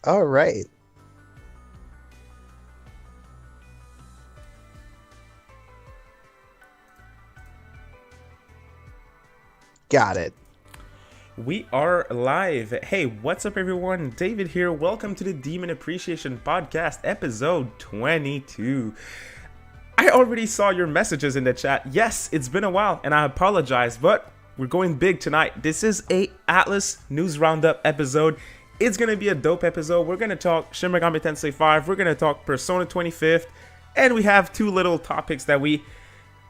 All right. Got it. We are live. Hey, what's up, everyone? David here. Welcome to the Demon Appreciation Podcast, episode 22. I already saw your messages in the chat. Yes, it's been a while, and I apologize, but we're going big tonight. This is a Atlus News Roundup episode. It's going to be a dope episode. We're going to talk Shin Megami Tensei 5. We're going to talk Pearsona 25th. And we have two little topics that we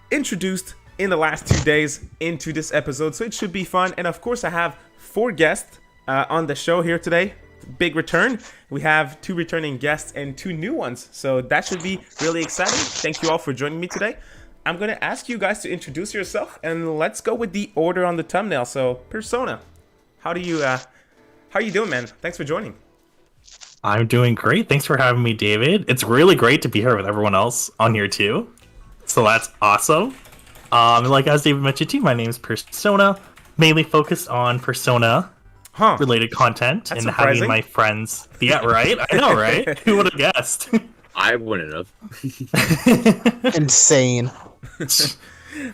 introduced in the last 2 days into this episode, so it should be fun. And of course, I have 4 guests on the show here today. Big return. We have 2 returning guests and 2 new ones, so that should be really exciting. Thank you all for joining me today. I'm going to ask you guys to introduce yourself, and let's go with the order on the thumbnail. So, Pearsona, how are you doing, man? Thanks for joining. I'm doing great. Thanks for having me, David. It's really great to be here with everyone else on here too. So that's awesome. Like as David mentioned too, my name is Pearsona, mainly focused on Persona related content. That's and surprising. having my friends. Yeah, right? I know, right? Who would have guessed? I wouldn't have. Insane.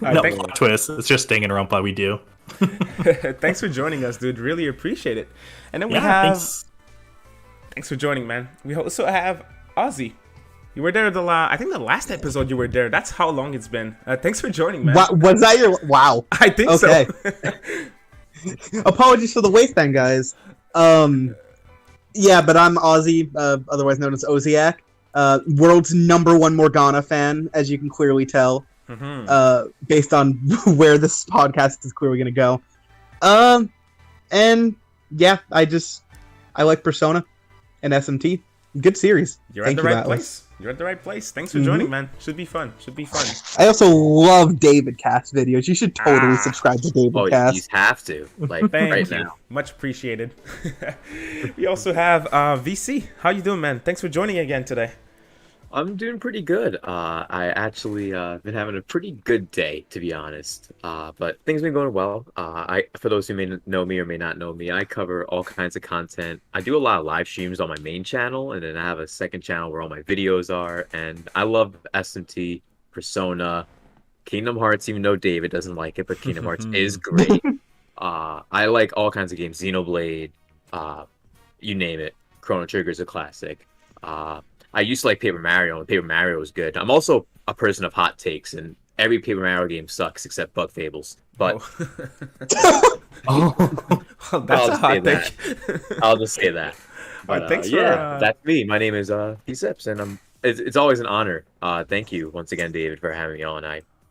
No plot twist. It's just staying in around what we do. Thanks for joining us, dude. Really appreciate it. And then we Thanks for joining, man. We also have Ozzy. You were there I think the last episode you were there. That's how long it's been. Thanks for joining, man. Was that your... Wow. I think Okay. so. Apologies for the waistband, guys. Yeah, but I'm Ozzy, otherwise known as Oziach. World's #1 Morgana fan, as you can clearly tell. Based on where this podcast is clearly going to go. And yeah, I like Persona and SMT. Good series. You're at the right place. You're at the right place. Thanks for joining, man. Should be fun. Should be fun. I also love DavidCast videos. You should totally subscribe to DavidCast. Oh, you have to. Like, Thank right you. now. Much appreciated. We also have VC. How you doing, man? Thanks for joining again today. I'm doing pretty good. I actually been having a pretty good day, to be honest. But things been going well. For those who may know me or may not know me, I cover all kinds of content. I do a lot of live streams on my main channel, and then I have a second channel where all my videos are. And I love SMT, Persona, Kingdom Hearts, even though David doesn't like it, but Kingdom Hearts is great. I like all kinds of games. Xenoblade, you name it. Chrono Trigger is a classic. I used to like Paper Mario, and Paper Mario was good. I'm also a person of hot takes, and every Paper Mario game sucks except Bug Fables. But Well, that's a hot take. I'll just say that. But thanks for, that's me. My name is VCiPz, and it's always an honor. Thank you once again, David, for having me on.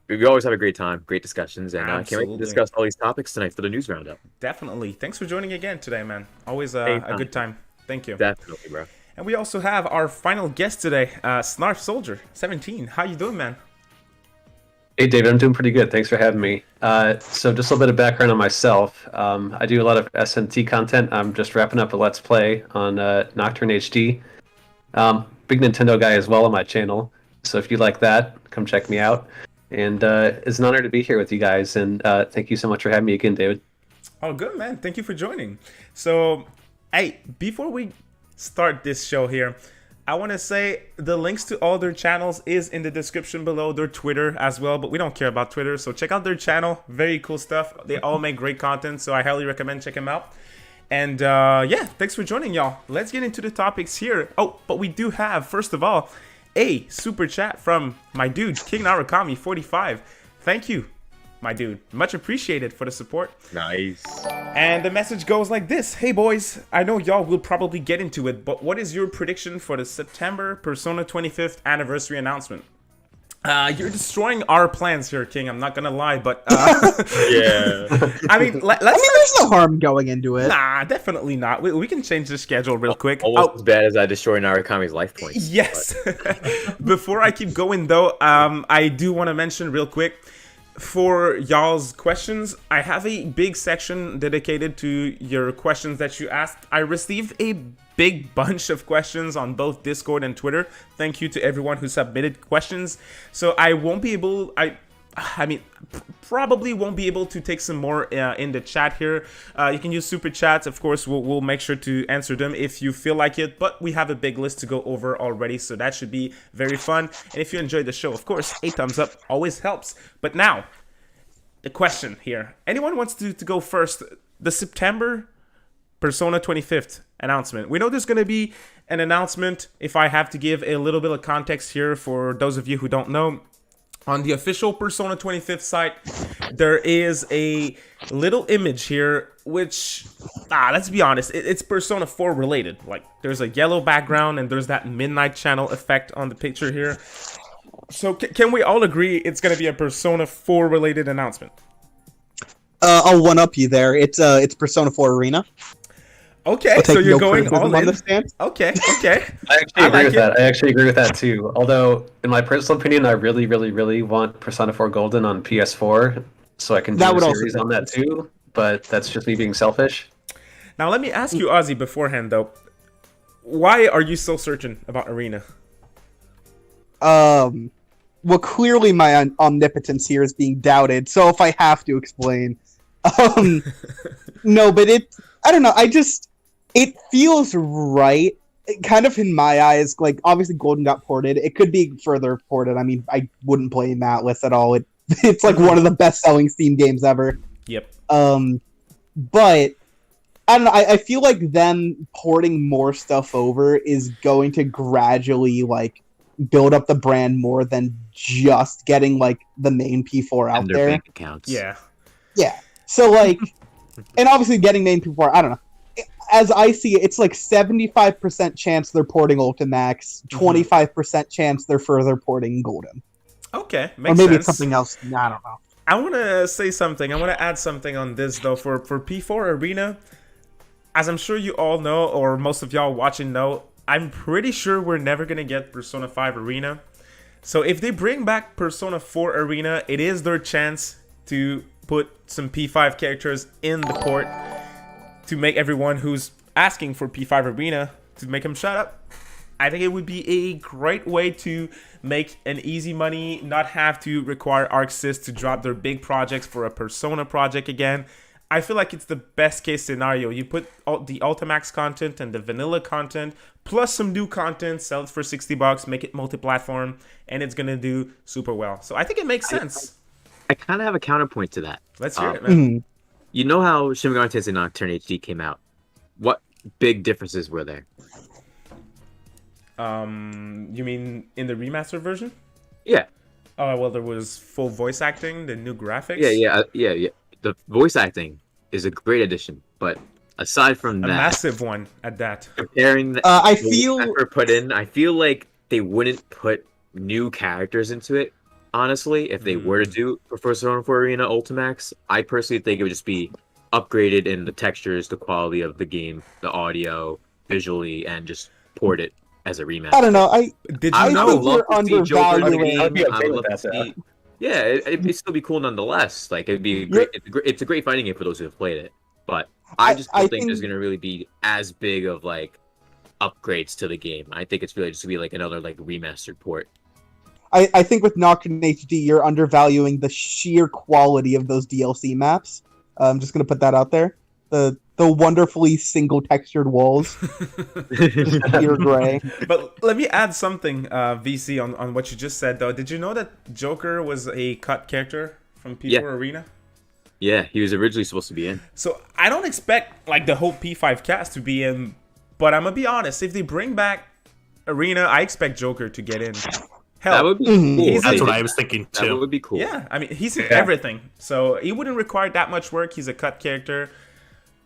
We always have a great time, great discussions, and I can't wait to discuss all these topics tonight for the news roundup. Definitely. Thanks for joining again today, man. Always a good time. Thank you. Definitely, bro. And we also have our final guest today, Snarfssoldier17. How you doing, man? Hey, David, I'm doing pretty good. Thanks for having me. So just a little bit of background on myself. I do a lot of SMT content. I'm just wrapping up a Let's Play on Nocturne HD. Big Nintendo guy as well on my channel. So if you like that, come check me out. And it's an honor to be here with you guys. And thank you so much for having me again, David. Oh, good, man. Thank you for joining. So, hey, before we start this show here, I want to say the links to all their channels is in the description below, their Twitter as well, but we don't care about Twitter, so check out their channel. Very cool stuff. They all make great content, so I highly recommend check them out. And yeah, thanks for joining, y'all. Let's get into the topics here. Oh, but we do have, first of all, a super chat from my dude, KingNarukami 45. Thank you, my dude. Much appreciated for the support. Nice. And the message goes like this. Hey boys, I know y'all will probably get into it, but what is your prediction for the September Persona 25th anniversary announcement? You're destroying our plans here, King. I'm not gonna lie, but Yeah. I mean, There's no harm going into it. Nah, definitely not. We can change the schedule real quick. Almost as bad as I destroy Narukami's life points. Yes. Before I keep going though, I do want to mention real quick, for y'all's questions, I have a big section dedicated to your questions that you asked. I received a big bunch of questions on both Discord and Twitter. Thank you to everyone who submitted questions. So I won't be able, I mean, probably won't be able to take some more in the chat here. You can use super chats. Of course, we'll make sure to answer them if you feel like it. But we have a big list to go over already, so that should be very fun. And if you enjoyed the show, of course, a thumbs up always helps. But now, the question here. Anyone wants to go first? The September Pearsona 25th announcement. We know there's going to be an announcement. If I have to give a little bit of context here for those of you who don't know, on the official Pearsona 25th site, there is a little image here, which, let's be honest, it's Persona 4 related. Like, there's a yellow background and there's that midnight channel effect on the picture here. So can we all agree it's going to be a Persona 4 related announcement? I'll one-up you there. It's Persona 4 Arena. Okay, so you're going all in. On the stance. Okay. I actually agree with that. I actually agree with that too. Although, in my personal opinion, I really, really, really want Persona 4 Golden on PS4, so I can do a series on that too. But that's just me being selfish. Now, let me ask you, Ozzy, beforehand though. Why are you so certain about Arena? Well, clearly my omnipotence here is being doubted. So if I have to explain, no, but I don't know. It feels right, kind of in my eyes. Like, obviously, Golden got ported. It could be further ported. I mean, I wouldn't blame Atlus at all. It's like one of the best-selling Steam games ever. Yep. But I don't know. I feel like them porting more stuff over is going to gradually like build up the brand more than just getting like the main P4 out And their there. bank accounts. Yeah. Yeah. So like, and obviously getting main P4. I don't know. As I see it, it's like 75% chance they're porting Ultimax, 25% chance they're further porting Golden. Okay, makes sense. Or maybe it's something else. I don't know. I want to say something. I want to add something on this, though. For P4 Arena, as I'm sure you all know, or most of y'all watching know, I'm pretty sure we're never going to get Persona 5 Arena. So if they bring back Persona 4 Arena, it is their chance to put some P5 characters in the port to make everyone who's asking for P5 Arena to make them shut up. I think it would be a great way to make an easy money, not have to require ArcSys to drop their big projects for a Persona project again. I feel like it's the best case scenario. You put the Ultimax content and the vanilla content, plus some new content, sell it for $60, make it multi-platform, and it's going to do super well. So I think it makes sense. I kind of have a counterpoint to that. Let's hear it, man. You know how Shin Megami Tensei Nocturne HD came out? What big differences were there? You mean in the remastered version? Yeah. Oh, well, there was full voice acting, the new graphics. Yeah. The voice acting is a great addition, but aside from that, a massive one at that. Comparing, I feel I feel like they wouldn't put new characters into it. Honestly, if they were to do Persona 4 Arena Ultimax, I personally think it would just be upgraded in the textures, the quality of the game, the audio, visually, and just port it as a remaster. I don't know. I know? think you're undervaluing. I'd be okay with that. Yeah, it'd still be cool nonetheless. Like, it'd be great. It's a great fighting game for those who have played it. But I just don't think there's gonna really be as big of like upgrades to the game. I think it's really just gonna be like another like remastered port. I think with Nocturne HD, you're undervaluing the sheer quality of those DLC maps. I'm just gonna put that out there. The wonderfully single textured walls, pure gray. But let me add something, VC, on what you just said though. Did you know that Joker was a cut character from P4 Arena? Yeah, he was originally supposed to be in. So I don't expect like the whole P5 cast to be in, but I'm gonna be honest. If they bring back Arena, I expect Joker to get in. Hell, That would be cool. That's what I was thinking too. That would be cool. Yeah, I mean, he's in everything, so he wouldn't require that much work. He's a cut character,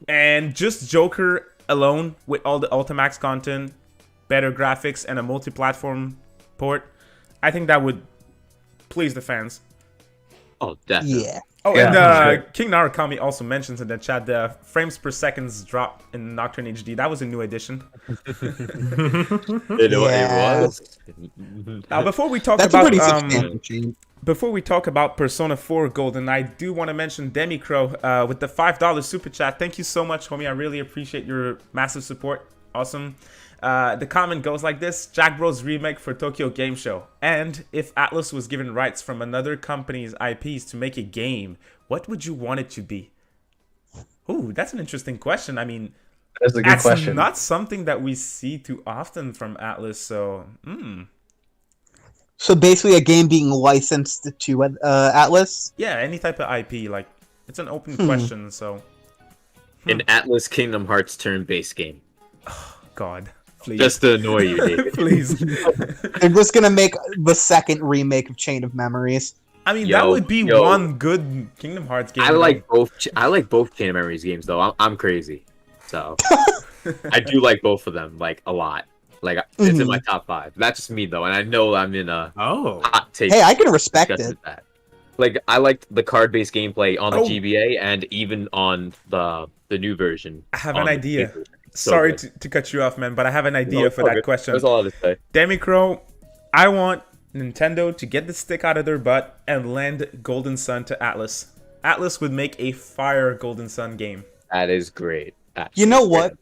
and just Joker alone with all the Ultimax content, better graphics, and a multi-platform port, I think that would please the fans. Oh, definitely. Yeah. Oh, Yeah, and KingNarukami also mentions in the chat the frames per seconds drop in Nocturne HD. That was a new addition. It was. Now, before we talk That's a about pretty substantial change. before we talk about Persona 4 Golden, I do want to mention Demicrow with the $5 super chat. Thank you so much, homie. I really appreciate your massive support. Awesome. The comment goes like this: Jack Bros remake for Tokyo Game Show. And if Atlus was given rights from another company's IPs to make a game, what would you want it to be? Ooh, that's an interesting question. I mean, That's a good question. not something that we see too often from Atlus, so So basically, a game being licensed to Atlus. yeah, any type of IP, like, it's an open question, so An Atlus Kingdom Hearts turn-based game. God, please. Just to annoy you, David. Please. They're just gonna make the second remake of Chain of Memories. I mean, that would be one good Kingdom Hearts game. I like both Chain of Memories games, though. I'm crazy, so I do like both of them, like, a lot. Like, it's in my top 5. That's just me, though, and I know I'm in a hot take. Hey, I can respect discuss it. with that. Like, I liked the card-based gameplay on the GBA and even on the new version. I have an idea. So Sorry good. to cut you off, man, but I have an idea for that good. question. There's a lot to say. Demicro, I want Nintendo to get the stick out of their butt and lend Golden Sun to Atlus. Atlus would make a fire Golden Sun game. That is great. You know what?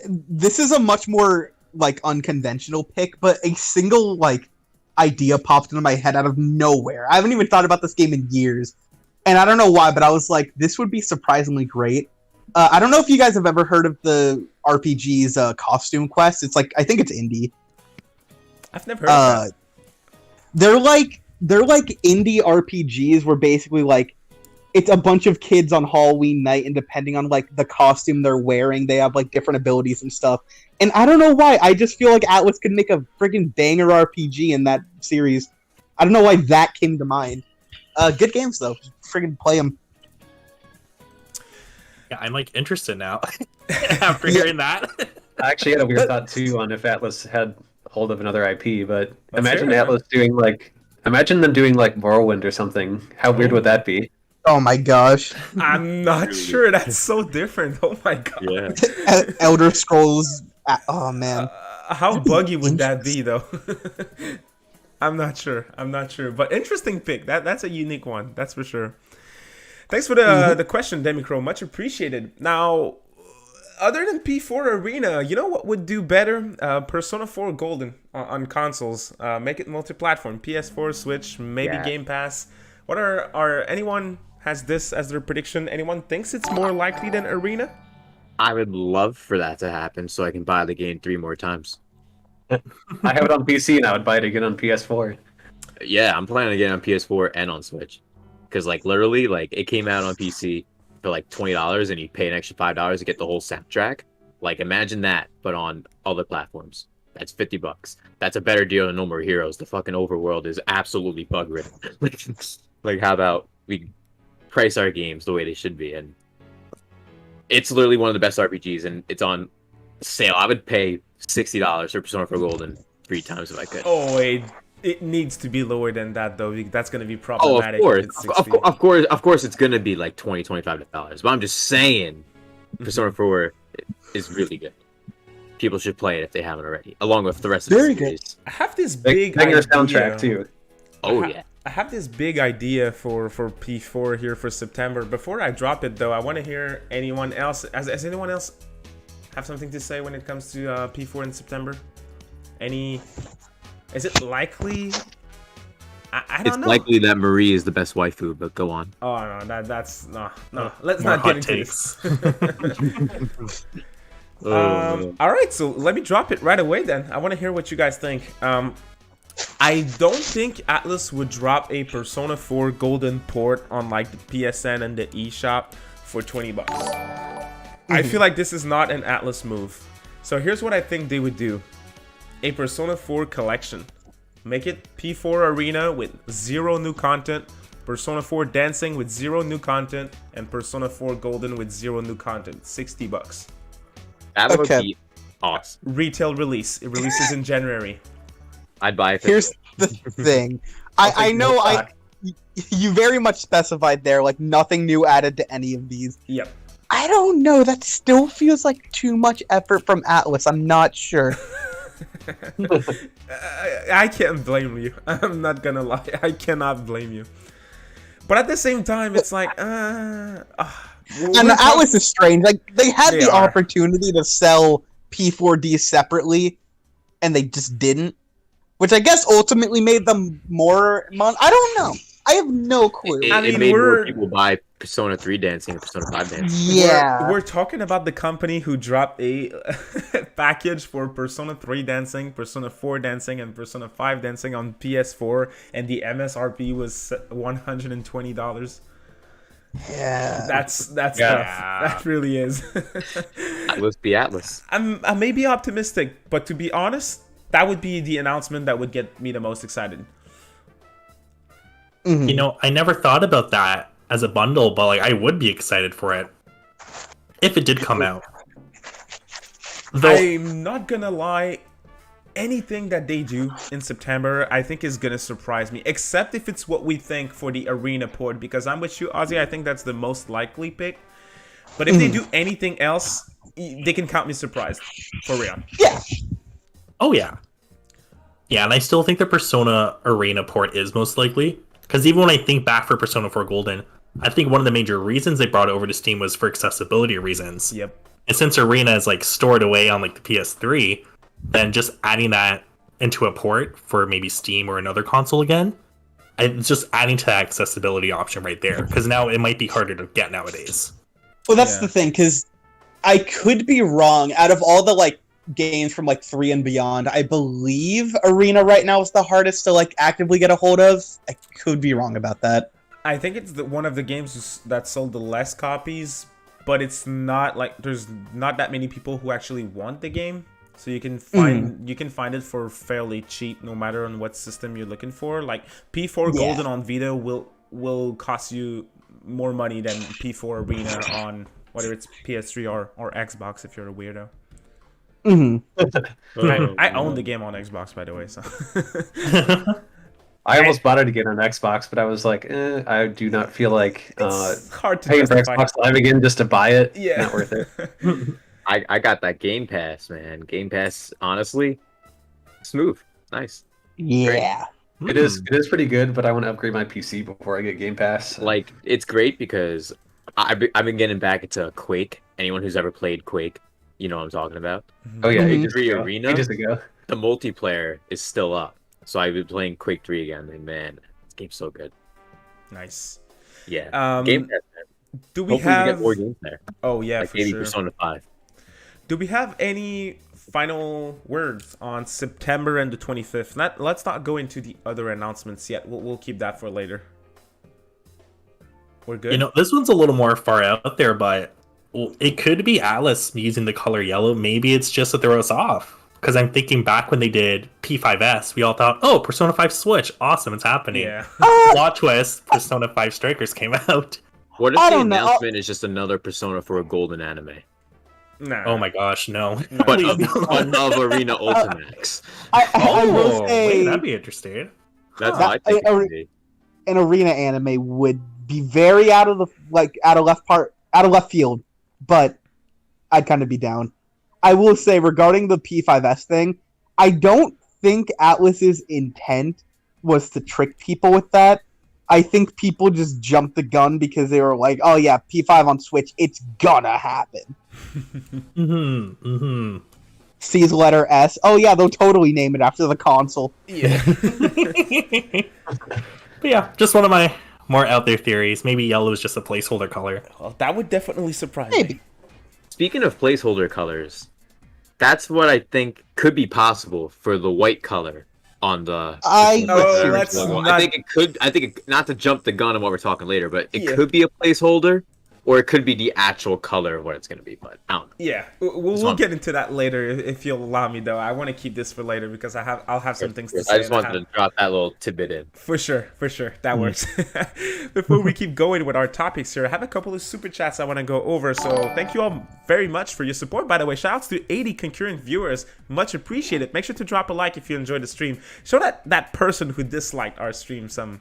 This is a much more like unconventional pick, but a single like idea popped into my head out of nowhere. I haven't even thought about this game in years, and I don't know why, but I was like, this would be surprisingly great. I don't know if you guys have ever heard of the RPG's Costume Quest. It's like, I think it's indie. I've never heard of that. They're like indie RPGs where basically like it's a bunch of kids on Halloween night, and depending on like the costume they're wearing, they have like different abilities and stuff. And I don't know why, I just feel like Atlus could make a friggin' banger RPG in that series. I don't know why that came to mind. Good games though. Friggin' play them. Yeah, I'm like interested now after hearing that. I actually had a weird thought too on if Atlus had hold of another IP, but imagine hear it. Atlus doing like, imagine them doing like Morrowind or something. How weird would that be? Oh my gosh. I'm not sure. That's so different. Oh my god. Yeah. Elder Scrolls. Oh man. How buggy would that be, though? I'm not sure. But interesting pick. That's a unique one. That's for sure. Thanks for the question, Demicro. Much appreciated. Now, other than P4 Arena, you know what would do better? Persona 4 Golden on consoles. Make it multi-platform. PS4, Switch, maybe Game Pass. What are anyone has this as their prediction? Anyone thinks it's more likely than Arena? I would love for that to happen so I can buy the game 3 more times. I have it on PC and I would buy it again on PS4. Yeah, I'm planning to get it on PS4 and on Switch. Because, like, literally, like, it came out on PC for, like, $20 and you pay an extra $5 to get the whole soundtrack. Like, imagine that, but on other platforms. That's $50. That's a better deal than No More Heroes. The fucking overworld is absolutely bug-ridden. Like, how about we price our games the way they should be? And it's literally one of the best RPGs, and it's on sale. I would pay $60 for Persona 4 Golden 3 times if I could. Oh, wait. It needs to be lower than that, though. That's going to be problematic. Oh, if it's 60. of course, it's going to be like $20, $25. But I'm just saying, Persona 4 is really good. People should play it if they haven't already, along with the rest of the series. I have this big Banger idea. soundtrack too. Oh, yeah. I have this big idea for P4 here for September. Before I drop it, though, I want to hear anyone else. Has anyone else have something to say when it comes to P4 in September? Is it likely? I don't know. It's likely that Marie is the best waifu, but go on. Oh no, that's no. Let's More not get hot into takes. this. All right, so let me drop it right away then. I want to hear what you guys think. I don't think Atlus would drop a Persona 4 Golden port on like the PSN and the eShop for $20. I feel like this is not an Atlus move. So here's what I think they would do. A Persona 4 collection. Make it P4 Arena with 0 new content, Persona 4 Dancing with 0 new content, and Persona 4 Golden with 0 new content. $60. That would be awesome. Retail release. It releases in January. I'd buy it. Here's the thing. I know you very much specified there, like nothing new added to any of these. Yep. I don't know. That still feels like too much effort from Atlus. I'm not sure. I can't blame you. I'm not gonna lie. I cannot blame you. But at the same time, it's like, and Atlus is strange. Like they had the opportunity to sell P4D separately, and they just didn't. Which I guess ultimately made them more money. I don't know. I have no clue. It made more people buy Persona 3 dancing and Persona 5 dancing. Yeah. We're talking about the company who dropped a package for Persona 3 dancing, Persona 4 dancing, and Persona 5 dancing on PS4, and the MSRP was $120. Yeah. That's tough. That really is. Atlus be Atlus. I may be optimistic, but to be honest, that would be the announcement that would get me the most excited. Mm-hmm. You know, I never thought about that as a bundle, but like I would be excited for it if it did come out. Though, I'm not gonna lie, anything that they do in September, I think is gonna surprise me. Except if it's what we think for the Arena port, because I'm with you, Ozzy. I think that's the most likely pick. But if they do anything else, they can count me surprised. For real. Yeah. oh yeah, yeah, and I still think the Persona Arena port is most likely. Because even when I think back for Persona 4 Golden, I think one of the major reasons they brought it over to Steam was for accessibility reasons. Yep. And since Arena is like stored away on like the PS3, then just adding that into a port for maybe Steam or another console again, it's just adding to that accessibility option right there. Because now it might be harder to get nowadays. Well, that's the thing, because I could be wrong. Out of all the like games from like 3 and beyond, I believe Arena right now is the hardest to like actively get a hold of. I could be wrong about that. I think it's one of the games that sold the less copies, but it's not like there's not that many people who actually want the game. So you can find it for fairly cheap, no matter on what system you're looking for. Like P4 Golden on Vita will cost you more money than P4 Arena on whether it's PS3 or Xbox if you're a weirdo. I own the game on Xbox, by the way. So I almost bought it again on Xbox, but I was like, I do not feel like it's hard to paying for justify. Xbox Live again just to buy it. Yeah, Not worth it. I got that Game Pass, man. Game Pass, honestly, smooth, nice. Yeah. It is pretty good, but I want to upgrade my PC before I get Game Pass. Like, it's great because I've been getting back into Quake. Anyone who's ever played Quake, you know what I'm talking about. Oh yeah, Mhm. ages ago. The multiplayer is still up, so I've been playing Quake 3 again, and man, this game's so good. Nice. Yeah, Game Pass, man. Do we Hopefully have? we get more games there, Oh yeah, like for maybe sure. Persona 5. Do we have any final words on September and the 25th? Let's not go into the other announcements yet. We'll keep that for later. We're good. You know, this one's a little more far out there, but it could be Atlus using the color yellow. Maybe it's just to throw us off. Because I'm thinking back when they did P5S, we all thought, oh, Persona 5 Switch, awesome, it's happening. Yeah. Plot twist, Persona 5 Strikers came out. What if I the don't know. announcement is just another Persona for a golden anime? Nah. Oh my gosh, no. No. But Please, of, no. but of Arena Ultimax. I will Oh, say wait, that'd be interesting. That's Huh. how I think it would be. an Arena anime would be very out of left field, but I'd kind of be down. I will say regarding the P5S thing, I don't think Atlus's intent was to trick people with that. I think people just jumped the gun because they were like, "Oh yeah, P5 on Switch, it's gonna happen." C's the letter S. Oh yeah, they'll totally name it after the console. Yeah. But yeah, just one of my more out there theories. Maybe yellow is just a placeholder color. Well, that would definitely surprise Maybe. me. Speaking of placeholder colors, that's what I think could be possible for the white color on the. let's logo. not- I think it could. I think not to jump the gun on what we're talking later, but it Yeah. could be a placeholder, or it could be the actual color of what it's going to be. But I don't know. Yeah, we'll get into that later if you'll allow me. Though I want to keep this for later because I'll have some things to say. I just wanted to drop that little tidbit in. For sure, that works. Before we keep going with our topics here, I have a couple of super chats I want to go over. So thank you all very much for your support. By the way, shout outs to 80 concurrent viewers, much appreciated. Make sure to drop a like if you enjoyed the stream. Show that person who disliked our stream some.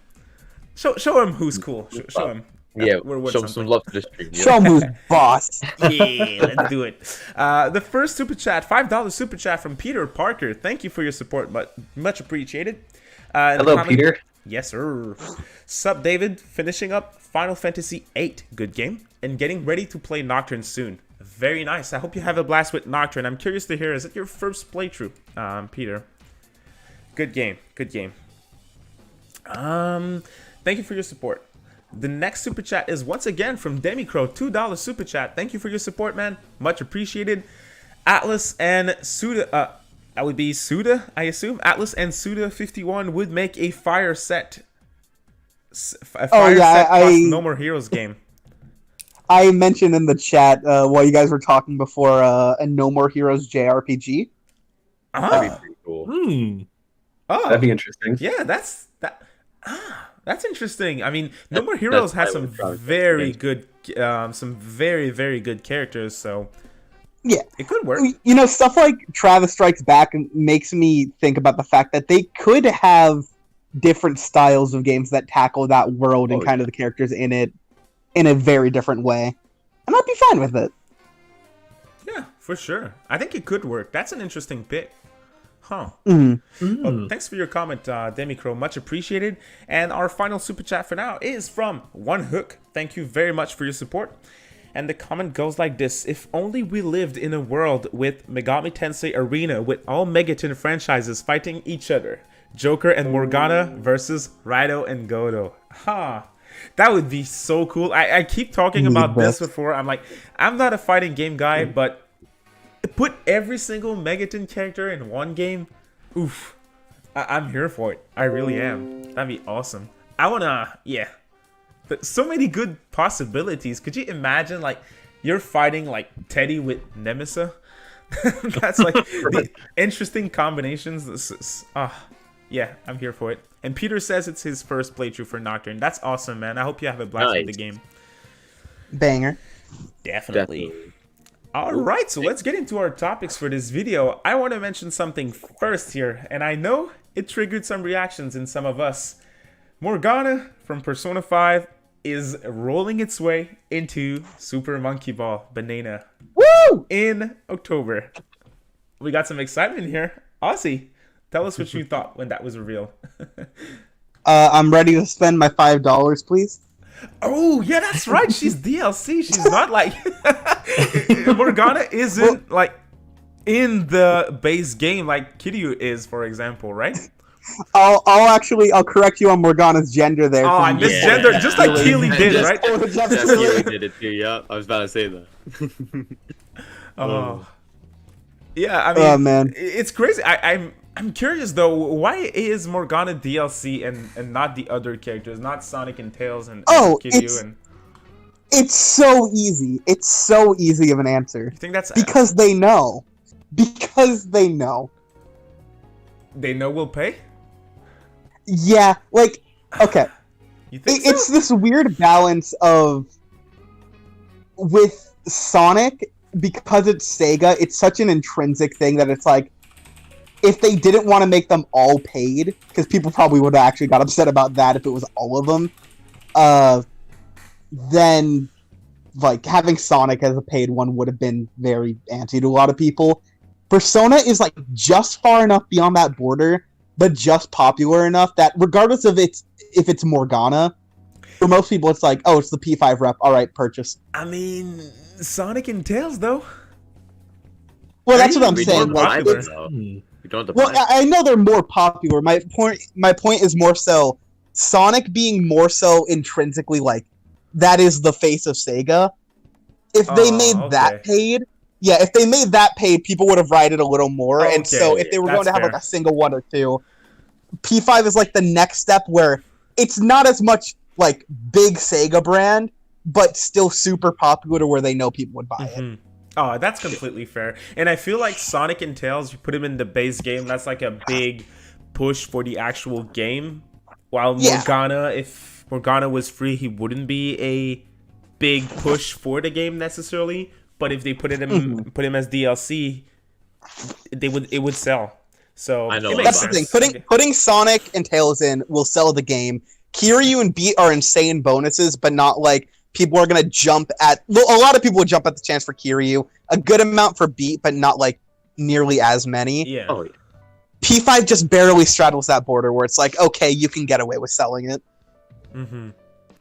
Show him who's cool. Show him. Yeah, we're worth show something. some love to the stream. Yeah. Show 'em who's boss. Yeah, let's do it. The first super chat, $5 super chat from Peter Parker. Thank you for your support, but much appreciated. Hello, Peter. Yes, sir. Sup, David? Finishing up Final Fantasy VIII, good game, and getting ready to play Nocturne soon. Very nice. I hope you have a blast with Nocturne. I'm curious to hear, is it your first playthrough, Peter? Good game. Good game. Thank you for your support. The next super chat is once again from Demicro, $2 super chat. Thank you for your support, man. Much appreciated. Atlus and Suda, that would be Suda, I assume. Atlus and Suda51 would make a fire set. A fire set plus No More Heroes game. I mentioned in the chat while you guys were talking before a No More Heroes JRPG. That'd be pretty cool. Oh, That'd be interesting. Yeah, that's interesting. I mean, No More Heroes has some very good, very good characters. So yeah, it could work. You know, stuff like Travis Strikes Back makes me think about the fact that they could have different styles of games that tackle that world and kind of the characters in it in a very different way. And I'd be fine with it. Yeah, for sure. I think it could work. That's an interesting pick. Huh. Well, thanks for your comment, Demicro. Much appreciated. And our final super chat for now is from One Hook. Thank you very much for your support. And the comment goes like this: if only we lived in a world with Megami Tensei Arena with all Megaton franchises fighting each other. Joker and Morgana versus Raido and Godo. Huh. That would be so cool. I keep talking about this before. I'm like, I'm not a fighting game guy, but put every single Megaton character in one game. Oof. I'm here for it. I really am. That'd be awesome. I wanna, yeah. But so many good possibilities. Could you imagine, like, you're fighting, like, Teddy with Nemesis? That's, like, the interesting combinations. Yeah, I'm here for it. And Peter says it's his first playthrough for Nocturne. That's awesome, man. I hope you have a blast with the game. Banger. Definitely. All right, so let's get into our topics for this video. I want to mention something first here, and I know it triggered some reactions in some of us. Morgana from Persona 5 is rolling its way into Super Monkey Ball Banana. Woo! In October. We got some excitement here. Ozzy, tell us what you thought when that was revealed. I'm ready to spend my $5, please. Oh, yeah, that's right. She's DLC. She's not like... Morgana isn't, like, in the base game like Kiryu is, for example, right? I'll correct you on Morgana's gender there. Oh, I misgendered, just like Keely did, right? Keely did it too, yeah. I was about to say that. Oh. Yeah, I mean, oh, man. It's crazy. I'm curious, though, why is Morgana DLC and not the other characters, not Sonic and Tails and Kiryu? It's so easy. It's so easy of an answer. You think that's... Because they know. Because they know. They know we'll pay? Yeah, like, okay. You think It's this weird balance of... With Sonic, because it's Sega, it's such an intrinsic thing that it's like, if they didn't want to make them all paid, because people probably would have actually got upset about that if it was all of them, then, like, having Sonic as a paid one would have been very anti to a lot of people. Persona is, like, just far enough beyond that border, but just popular enough that regardless of if it's Morgana, for most people it's like, oh, it's the P5 rep, alright, purchase. I mean, Sonic and Tails, though. Well, that's what I'm saying. Like, I know they're more popular. My point is more so Sonic being more so intrinsically, like, that is the face of Sega. If they made that paid, if they made that paid, people would have rioted a little more. And so if they were going to have like a single one or two, P5 is like the next step where it's not as much like big Sega brand, but still super popular where they know people would buy it. Oh, that's completely fair. And I feel like Sonic and Tails, you put them in the base game, that's like a big push for the actual game. While Morgana, if Morgana was free, he wouldn't be a big push for the game necessarily. But if they put him as DLC, it would sell. So I know that's the thing. Putting Sonic and Tails in will sell the game. Kiryu and Beat are insane bonuses, but not like people are gonna jump at. Well, a lot of people would jump at the chance for Kiryu. A good amount for Beat, but not like nearly as many. Yeah. Oh, yeah. P5 just barely straddles that border where it's like, okay, you can get away with selling it. Mm-hmm.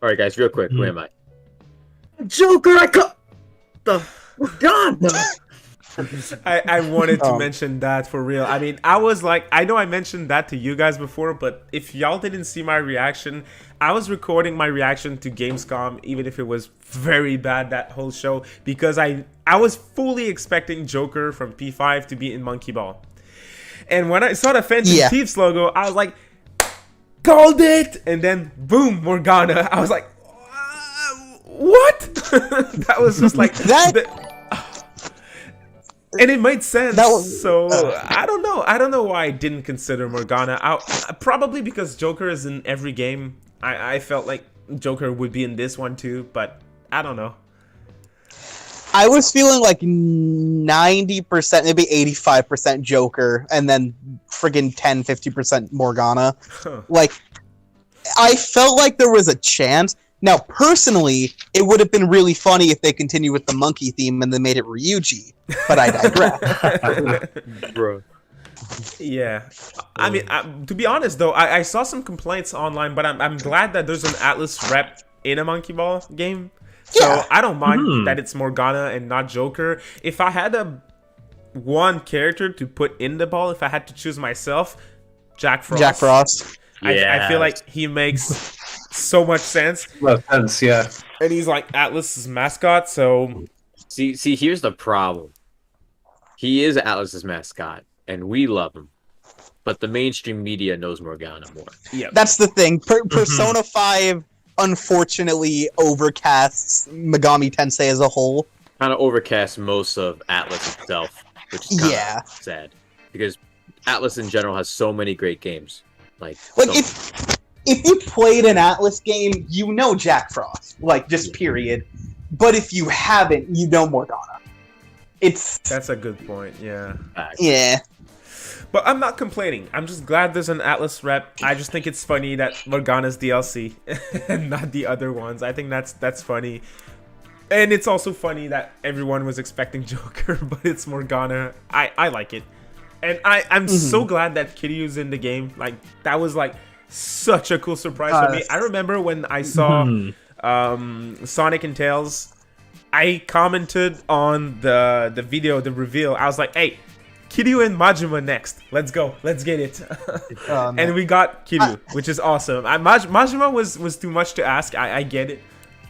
All right, guys, real quick, who am I? Joker, God, no. I wanted to mention that for real. I mean, I was like, I know I mentioned that to you guys before, but if y'all didn't see my reaction, I was recording my reaction to Gamescom, even if it was very bad that whole show, because I was fully expecting Joker from P5 to be in Monkey Ball. And when I saw the Phantom Thieves logo, I was like, called it! And then, boom, Morgana. I was like, what? That was just like... And it made sense. So, I don't know. I don't know why I didn't consider Morgana. Probably because Joker is in every game. I felt like Joker would be in this one too, but I don't know. I was feeling like 90%, maybe 85% Joker, and then friggin' 10-50% Morgana. Huh. Like, I felt like there was a chance. Now, personally, it would have been really funny if they continued with the monkey theme and they made it Ryuji, but I digress. Bro. Yeah. I mean, to be honest, though, I saw some complaints online, but I'm glad that there's an Atlus rep in a Monkey Ball game. So Yeah. I don't mind that it's Morgana and not Joker. If I had one character to put in the ball, if I had to choose myself, Jack Frost. Jack Frost. I feel like he makes so much sense. Well, sense, yeah. And he's like Atlus's mascot, so... See, here's the problem. He is Atlus's mascot, and we love him. But the mainstream media knows Morgana more. Yeah. That's the thing. Persona 5, unfortunately, overcasts Megami Tensei as a whole. Kind of overcast most of Atlus itself, which is kind of sad. Because Atlus in general has so many great games. Like if you played an Atlus game, you know Jack Frost. Like, just period. But if you haven't, you know Morgana. That's a good point, yeah. Yeah. But I'm not complaining. I'm just glad there's an Atlus rep. I just think it's funny that Morgana's DLC and not the other ones. I think that's funny. And it's also funny that everyone was expecting Joker, but it's Morgana. I like it. And I'm so glad that Kiryu's in the game. Like, that was like such a cool surprise for me. I remember when I saw Sonic and Tails, I commented on the video, the reveal. I was like, hey, Kiryu and Majima next. Let's go. Let's get it. And we got Kiryu, which is awesome. Majima was too much to ask. I get it.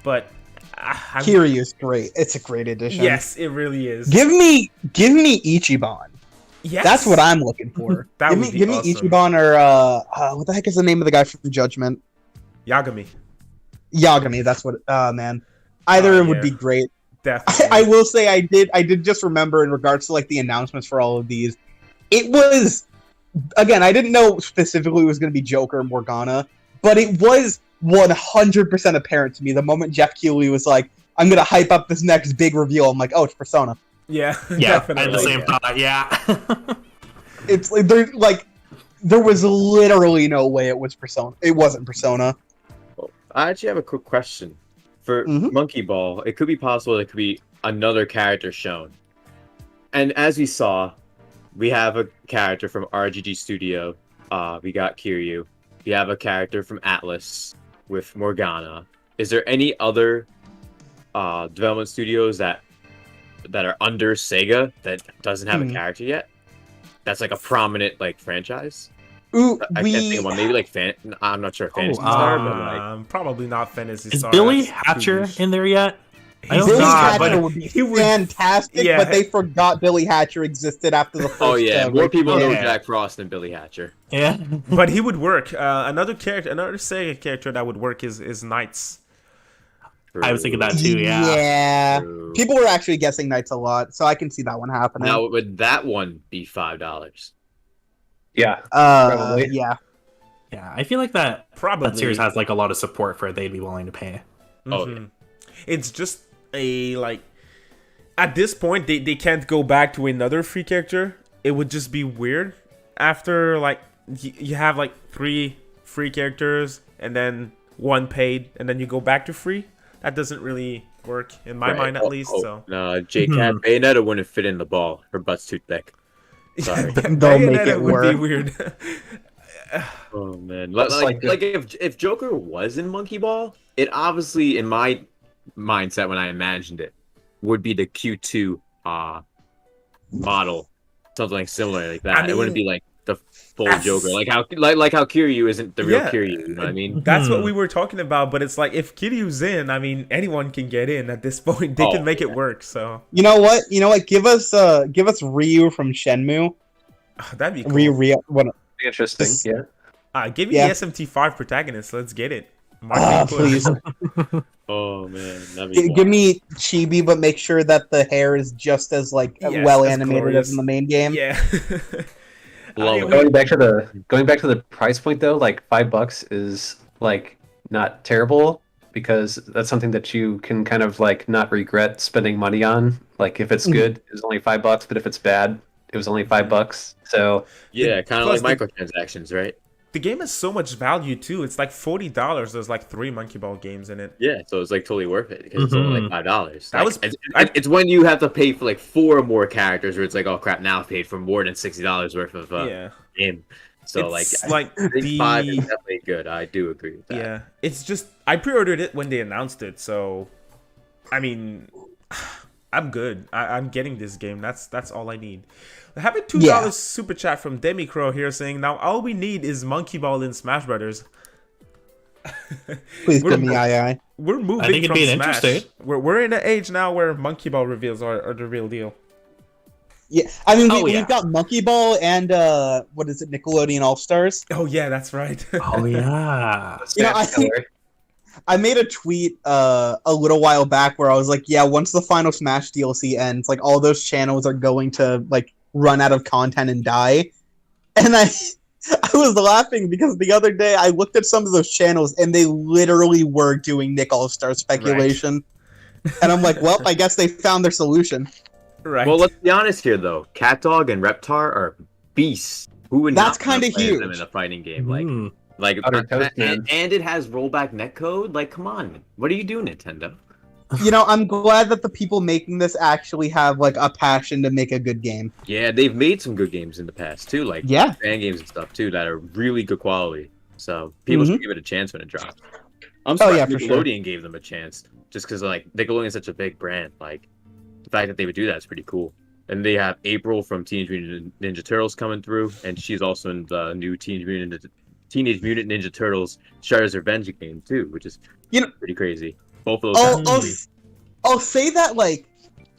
But Kiryu is great. It's a great addition. Yes, it really is. Give me Ichiban. Yes. That's what I'm looking for. Give me Ichiban or what the heck is the name of the guy from Judgment? Yagami. That's what. Man, either would be great. Definitely. I will say I did just remember in regards to like the announcements for all of these. It was again, I didn't know specifically it was going to be Joker and Morgana, but it was 100% apparent to me the moment Jeff Keighley was like, "I'm going to hype up this next big reveal." I'm like, "Oh, it's Persona." Yeah, definitely. I had the same thought. Yeah. It's like there was literally no way it was Persona. It wasn't Persona. Well, I actually have a quick question. For Monkey Ball, it could be possible there could be another character shown. And as we saw, we have a character from RGG Studio. We got Kiryu. We have a character from Atlus with Morgana. Is there any other development studios that are under Sega that doesn't have a character yet? That's like a prominent like franchise. Ooh, I can't think of one. Maybe like I'm not sure if Phantasy Star, but like probably not Phantasy is Star. Is Billy Hatcher in there yet? Billy Hatcher would be fantastic, but they forgot Billy Hatcher existed after the first. Oh yeah, more people know Jack Frost than Billy Hatcher. Yeah, but he would work. Another Sega character that would work is Knights. True. I was thinking that too. Yeah. True. People were actually guessing Knights a lot, so I can see that one happening. Now, would that one be $5? Yeah. Probably. Yeah. Yeah, I feel like that series has like a lot of support for it. They'd be willing to pay. Oh, yeah. It's just a like at this point they can't go back to another free character. It would just be weird after like you have like 3 free characters and then 1 paid and then you go back to free. That doesn't really work in my mind at least. So no, J-Cat Bayonetta wouldn't fit in the ball. Her butt's too thick. Sorry. They'll make Bayonetta it would be work. weird. Oh man, That's like if Joker was in Monkey Ball, it obviously in my mindset when I imagined it would be the Q2 model, something similar like that. I It wouldn't mean, be like the full that's- Joker, like how Kiryu isn't the real Yeah. Kiryu. You know what I mean? That's what we were talking about, but it's like if Kiryu's in, I mean, anyone can get in at this point. They can make it work. So You know what? Give us Ryu from Shenmue. that'd be cool. Ryu. What? Interesting. This- Yeah. Give me Yeah. the SMT5 protagonist. Let's get it. Marketing push. Please. Oh man, that'd be Give me Chibi, but make sure that the hair is just as Yes, well as animated glorious. as in the main game. Yeah. Love I it. mean, Going back to the price point though, like $5 is like not terrible because that's something that you can kind of like not regret spending money on. Like if it's good, it's only $5, but if it's bad, it was only $5. So Yeah, kind of Plus like microtransactions, right? the game has so much value too. It's like $40. There's like 3 Monkey Ball games in it. Yeah, so it's like totally worth it because it's only like $5. That was- it's when you have to pay for like 4 more characters where it's like, oh crap, now I've paid for more than $60 worth of Yeah. game. So It's like like I think 5 is the definitely good. I do agree with that. yeah. It's just I pre-ordered it when they announced it, so I mean, I'm good. I'm getting this game. That's all I need. I have a $2 super chat from Demicro here saying, now all we need is Monkey Ball in Smash Brothers. Please We're- give me II. We're moving I think it'd from be an Smash. interesting. We're in an age now where Monkey Ball reveals are the real deal. Yeah, I mean Oh, yeah. we've got Monkey Ball and what is it, Nickelodeon All Stars. Oh yeah, that's right. Oh yeah. You know, I made a tweet a little while back where I was like, yeah, once the final Smash DLC ends, like all those channels are going to like run out of content and die. And I was laughing because the other day I looked at some of those channels and they literally were doing Nick All-Star speculation. And I'm like, well, I guess they found their solution. Right. Well, let's be honest here though. CatDog and Reptar are beasts. Who would That's not wanna kinda play them huge. in a fighting game? Mhm. Like Utter toast, man. and it has rollback netcode. Like, come on, what are you doing, Nintendo? You know, I'm glad that the people making this actually have like a passion to make a good game. Yeah, they've made some good games in the past too, like Yeah. fan games and stuff too, that are really good quality. So people should give it a chance when it drops. I'm Oh, surprised yeah, for sure. Nickelodeon gave them a chance, just because like Nickelodeon is such a big brand. Like the fact that they would do that is pretty cool. And they have April from Teenage Mutant Ninja Turtles coming through, and she's also in the new Teenage Mutant Ninja Turtles Shredder's Revenge game too, which is pretty crazy. Both of those. I'll say that, like,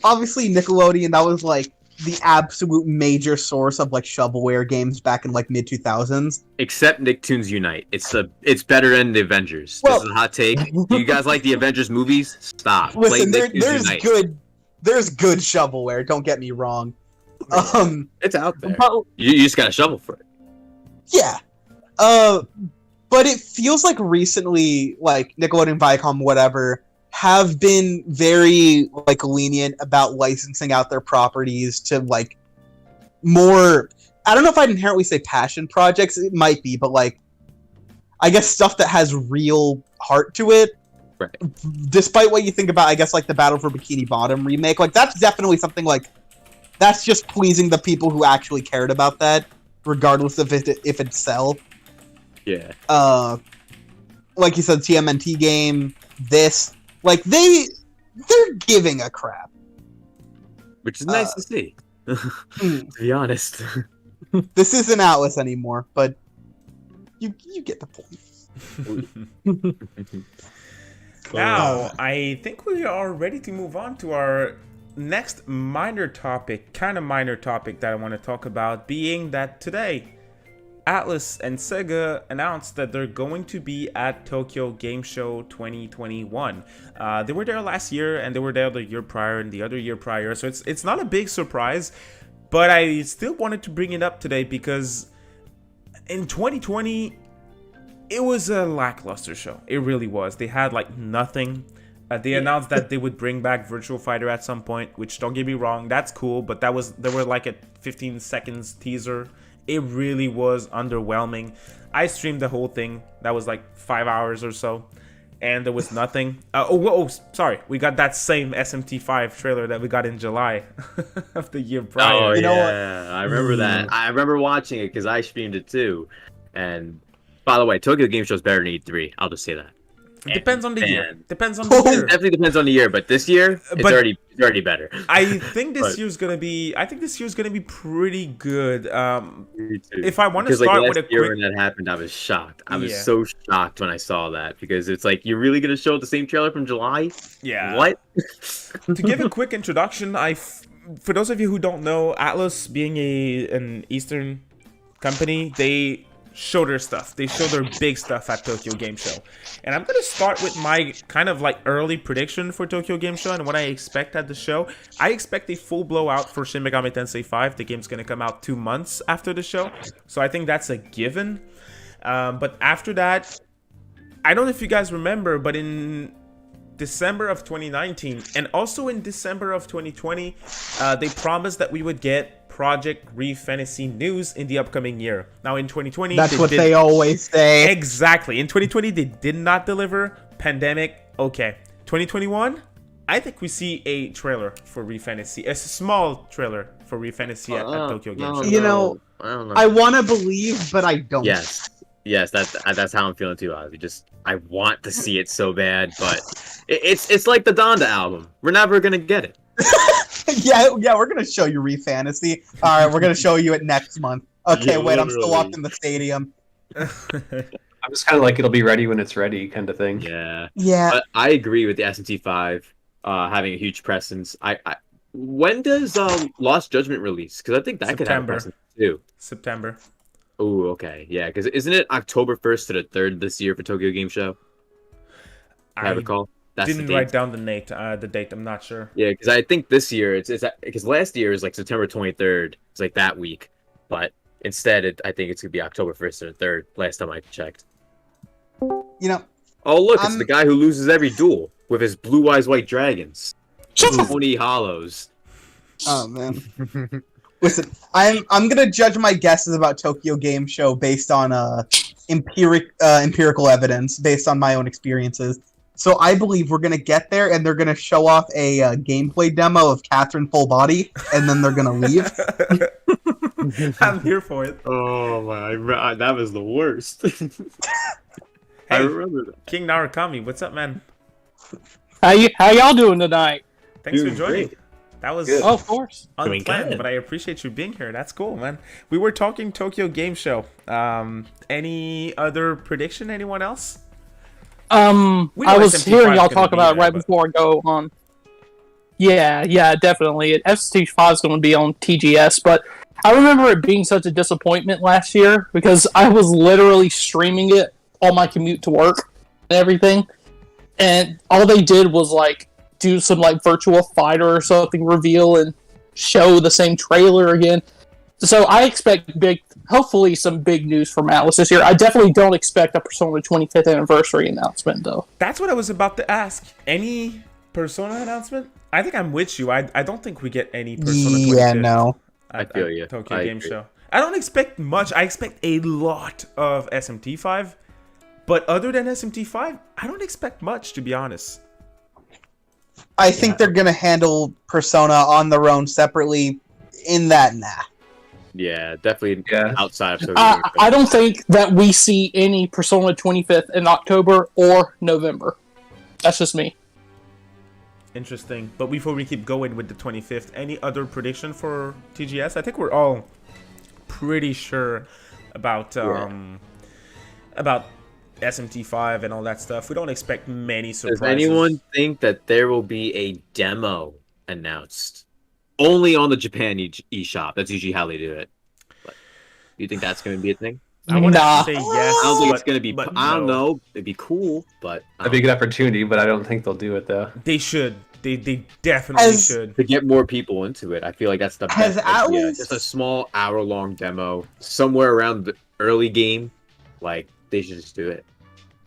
obviously Nickelodeon, that was like the absolute major source of like shovelware games back in like mid 2000s. Except Nicktoons Unite. It's better than the Avengers. Well- This is a hot take. Do you guys like the Avengers movies? Stop. Listen, Play Nicktoons there's good shovelware. Don't get me wrong. It's out there. But, You just got to shovel for it. yeah. But it feels like recently, like Nickelodeon, Viacom, whatever, have been very like lenient about licensing out their properties to like more. I don't know if I'd inherently say passion projects. It might be, but like, I guess stuff that has real heart to it. Right. Despite what you think about, I guess, like the Battle for Bikini Bottom remake, like that's definitely something like that's just pleasing the people who actually cared about that, regardless of if it sell. Yeah. Like you said, TMNT game, this, like they're giving a crap. Which is nice to see. To be honest. This isn't Atlus anymore, but you get the point. Now, I think we are ready to move on to our next minor topic that I want to talk about, being that today, Atlus and Sega announced that they're going to be at Tokyo Game Show 2021. They were there last year, and they were there the year prior and the other year prior, so it's not a big surprise, but I still wanted to bring it up today because in 2020, it was a lackluster show. It really was. They had like nothing. They announced that they would bring back Virtual Fighter at some point, which, don't get me wrong, that's cool, but they were like a 15 seconds teaser. It really was underwhelming. I streamed the whole thing. That was like 5 hours or so. and there was nothing. Sorry, we got that same SMT5 trailer that we got in July of the year prior. Oh, You know what? yeah. I remember that. I remember watching it because I streamed it too. And by the way, Tokyo Game Show is better than E3. I'll just say that. It depends on the year. And- Depends on the It year. definitely depends on the year, but this year it's But- already better. I think this But- year's gonna be. I think this year's gonna be pretty good. Me too. If I want to Because start like with last a year quick, when that happened, I was shocked. I was Yeah. so shocked when I saw that because it's like you're really gonna show the same trailer from July? yeah. What? To give a quick introduction, for those of you who don't know, Atlus being an Eastern company, they show their stuff. They show their big stuff at Tokyo Game Show. And I'm going to start with my kind of like early prediction for Tokyo Game Show and what I expect at the show. I expect a full blowout for Shin Megami Tensei 5. The game's going to come out 2 months after the show. So I think that's a given. But after that, I don't know if you guys remember, but in December of 2019 and also in December of 2020, they promised that we would get Project Re Fantasy news in the upcoming year. Now in 2020, That's what they always say. Exactly. In 2020, they did not deliver. Pandemic, okay. 2021, I think we see a trailer for Re Fantasy, a small trailer for Re Fantasy at Tokyo Game Show. You know, I don't know. I want to believe, but I don't. Yes, that's how I'm feeling too, Ozzy. I want to see it so bad, but it's like the Donda album. We're never gonna get it. yeah, we're gonna show you Re Fantasy. All right, we're gonna show you it next month. Okay, Yeah, wait, I'm still literally. locked in the stadium. I'm just kind of like it'll be ready when it's ready, kind of thing. Yeah, Yeah, but I agree with the SMT5 having a huge presence. When does Lost Judgment release? Because I think that could have a September. presence too. September. Oh, okay, yeah. Because isn't it October 1st to the 3rd this year for Tokyo Game Show? I I recall. That's didn't the write date. down the date. I'm not sure. Yeah, because I think this year it's because last year is like September 23rd. It's like that week, but instead I think it's gonna be October 1st or 3rd. Last time I checked. you know, Oh look, it's I'm- the guy who loses every duel with his blue eyes white dragons. Tony Hollows. oh man. Listen, I'm gonna judge my guesses about Tokyo Game Show based on empirical evidence, based on my own experiences. So I believe we're gonna get there, and they're gonna show off a gameplay demo of Catherine full body, and then they're gonna leave. I'm here for it. Oh my, that was the worst. I Hey, remember that. KingNarukami, what's up, man? How y'all doing tonight? Thanks for Dude, joining. great. That was Good. Oh, of course. Doing unplanned, good. but I appreciate you being here. That's cool, man. We were talking Tokyo Game Show. Any other prediction? Anyone else? We I know was SMT5 hearing y'all gonna talk be about it there, right but- before I go on. Yeah, definitely. SMT5 is going to be on TGS, but I remember it being such a disappointment last year because I was literally streaming it on my commute to work and everything, and all they did was like do some like virtual fighter or something reveal and show the same trailer again. So I expect hopefully some big news from Atlus this year. I definitely don't expect a Persona 25th anniversary announcement though. That's what I was about to ask. Any Persona announcement? I think I'm with you. I don't think we get any Persona 25th. Yeah, no. I feel you. Tokyo I Game agree. Show. I don't expect much. I expect a lot of SMT5. But other than SMT5, I don't expect much, to be honest. I think they're gonna handle Persona on their own separately. In that, nah. Yeah, definitely Yeah. outside of Tokyo. I don't think that we see any Persona 25th in October or November. That's just me. Interesting. But before we keep going with the 25th, any other prediction for TGS? I think we're all pretty sure about SMT5 and all that stuff. We don't expect many surprises. Does anyone think that there will be a demo announced only on the Japan eShop? That's usually how they do it. But you think that's going to be a thing? I want Nah. to say yes. I don't think it's but- going to be. but I don't no. know. It'd be cool, but That'd be a good opportunity, but I don't think they'll do it though. They should. They definitely As- should. to get more people into it, I feel like that's the Has best idea. Atlus- Just a small hour-long demo somewhere around the early game. Like they should just do it.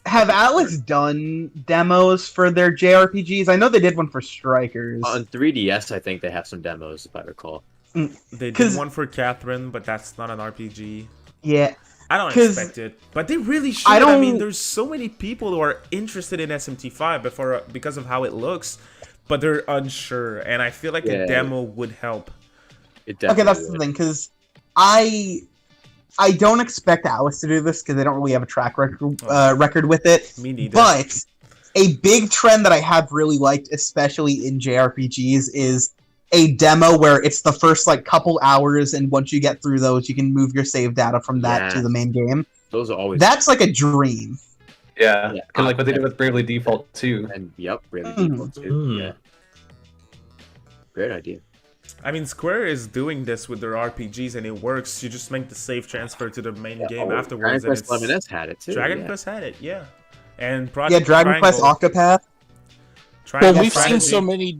Have Atlus done demos for their JRPGs? I know they did one for Strikers. On 3DS, I think they have some demos, if I recall. They did 'Cause- one for Catherine, but that's not an RPG. Yeah. I don't 'Cause expect it, but they really should. I I mean, don't- there's so many people who are interested in SMT5 because of how it looks, but they're unsure, and I feel like a Yeah. demo would help. It Okay, definitely that's the would. thing, because I don't expect Atlus to do this because they don't really have a track record with it. Me neither. But a big trend that I have really liked, especially in JRPGs, is a demo where it's the first like couple hours, and once you get through those, you can move your save data from that to Yeah. the main game. Those are always That's like a dream. Yeah, Yeah. kind of like what they did with Bravely Default too. and yep, really Mm. default too. Mm. Yeah, great idea. I mean, Square is doing this with their RPGs, and it works. You just make the save transfer to the main game afterwards. Dragon Quest XI S had it too. Dragon yeah. Quest had it, yeah. And Yeah, Project Dragon Quest Triangle. Octopath. Triangle Well, we've seen Strategy. so many.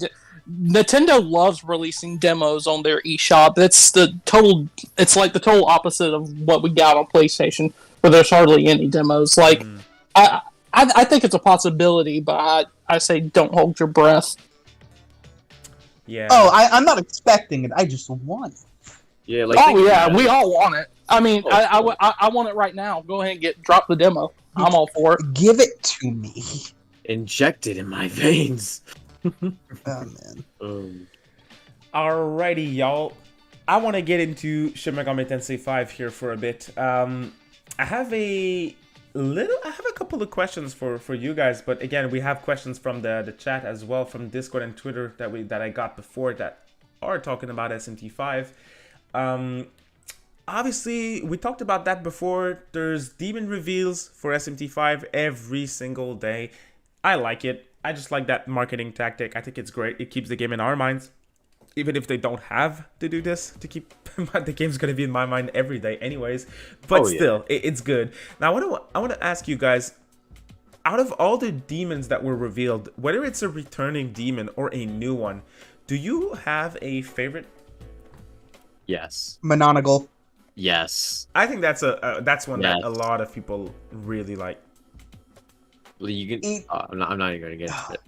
Nintendo loves releasing demos on their eShop. That's the total. It's like the total opposite of what we got on PlayStation, where there's hardly any demos. Like, Mhm. I think it's a possibility, but I say don't hold your breath. Yeah. Oh, I'm not expecting it. I just want it. Yeah, like Oh think yeah, about we it. all want it. I mean, Oh, I want it right now. Go ahead and drop the demo. I'm all for it. Give it to me. Inject it in my veins. Oh man. Alrighty, y'all. I want to get into Shin Megami Tensei 5 here for a bit. I have a couple of questions for you guys, but again, we have questions from the chat as well, from Discord and Twitter that I got before that are talking about SMT5. Obviously, we talked about that before. There's demon reveals for SMT5 every single day. I like it. I just like that marketing tactic. I think it's great. It keeps the game in our minds. Even if they don't have to do this to keep the game's gonna be in my mind every day anyways, but Oh, yeah. still it's good. Now I want to ask you guys, out of all the demons that were revealed, whether it's a returning demon or a new one, do you have a favorite? Yes. Mononagle. Yes. I think that's one that Yes. a lot of people really like. Well, you can. It- I'm not even going to get into it.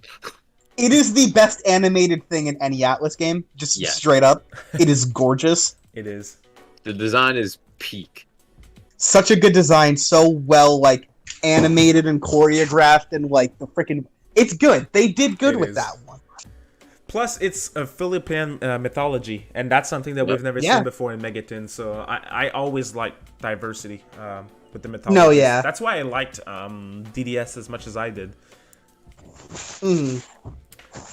It is the best animated thing in any Atlus game. Just Yeah. straight up. It is gorgeous. It is. The design is peak. Such a good design. So well, like, animated and choreographed, and like the freaking. It's good. They did good It with is. that one. Plus, it's a Philippine mythology, and that's something that we've never Yeah. seen before in Megaton. So I always like diversity with the mythology. No, yeah. That's why I liked DDS as much as I did. Mm.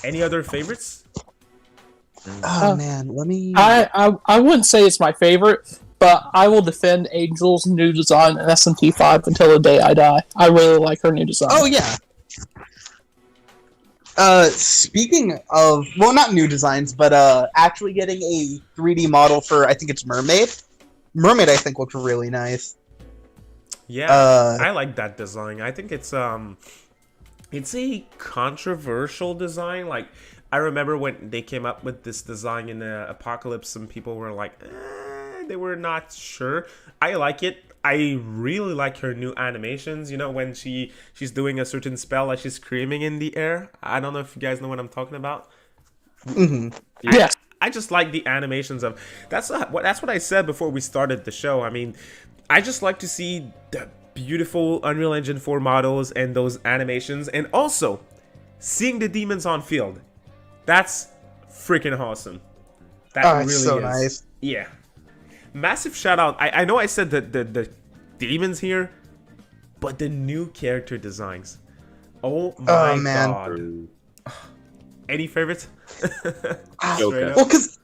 Any other favorites? Oh man, let me. I wouldn't say it's my favorite, but I will defend Angel's new design in SMT5 until the day I die. I really like her new design. Oh yeah. Speaking of, well, not new designs, but actually getting a 3D model for, I think it's Mermaid. Mermaid, I think, looks really nice. Yeah, I like that design. I think it's a controversial design. Like, I remember when they came up with this design in Apocalypse, some people were like, they were not sure. I like it. I really like her new animations. You know, when she's doing a certain spell, like she's screaming in the air. I don't know if you guys know what I'm talking about. hmm Yeah. I just like the animations of that's what I said before we started the show. I mean, I just like to see the beautiful Unreal Engine 4 models and those animations, and also seeing the demons on field. That's freaking awesome. That Oh, really it's so is. nice. Yeah. Massive shout out. I know I said the demons here, but the new character designs. Oh my man. god. Any favorites? Ah, Straight up. Well, because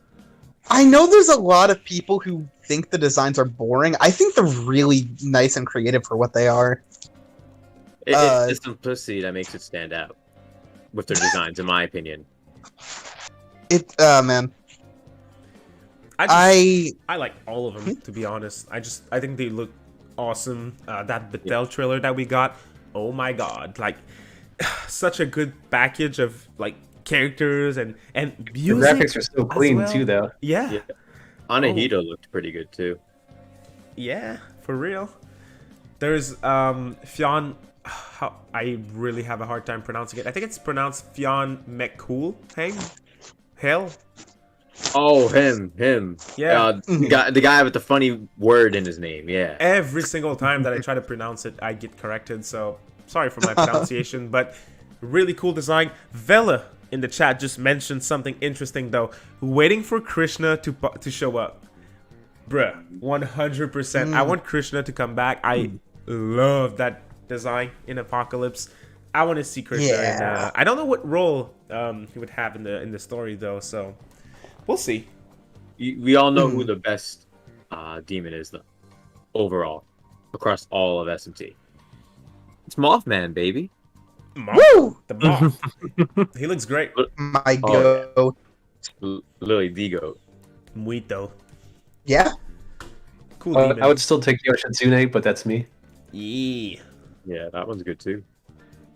I know there's a lot of people who think the designs are boring. I think they're really nice and creative for what they are. It's the simplicity that makes it stand out with their designs, in my opinion. Man. I like all of them, to be honest. I think they look awesome. That Betel trailer that we got, oh my god, like such a good package of like characters and The music. graphics are so clean well. too, though. Yeah, Yeah. Anahito looked pretty good too. yeah, for real. There's Fionn. I really have a hard time pronouncing it. I think it's pronounced Fionn McCool. Hell. Oh, him. Yeah. The guy with the funny word in his name. Yeah. Every single time that I try to pronounce it, I get corrected. So sorry for my pronunciation, but really cool design. Vela in the chat just mentioned something interesting though. Waiting for Krishna to show up. Bruh, 100%. I want Krishna to come back. I love that design in Apocalypse. I want to see Krishna. Yeah. And, I don't know what role he would have in the story though, so we'll see. We all know who the best demon is, though. Overall, across all of SMT. It's Mothman, baby. Woo! The Moth. He looks great. My go. Literally the goat. Muito. Yeah. Cool demon. I would still take Yoshitsune, but that's me. Yeah. Yeah, that one's good too.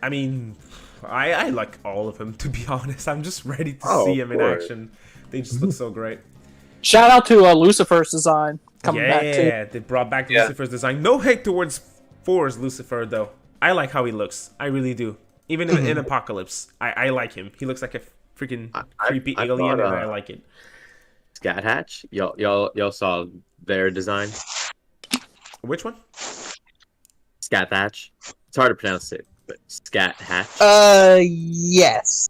I mean, I like all of them, to be honest. I'm just ready to Oh, see of him in course. action. They just look so great. Shout out to Lucifer's design coming back too. Yeah, they brought back Lucifer's design. No hate towards 4's Lucifer, though. I like how he looks. I really do. Even in Apocalypse, I like him. He looks like a freaking creepy I alien, thought, and I like it. Scat Hatch. Y'all saw their design. Which one? Scat Hatch. It's hard to pronounce it, but Scat Hatch. Yes.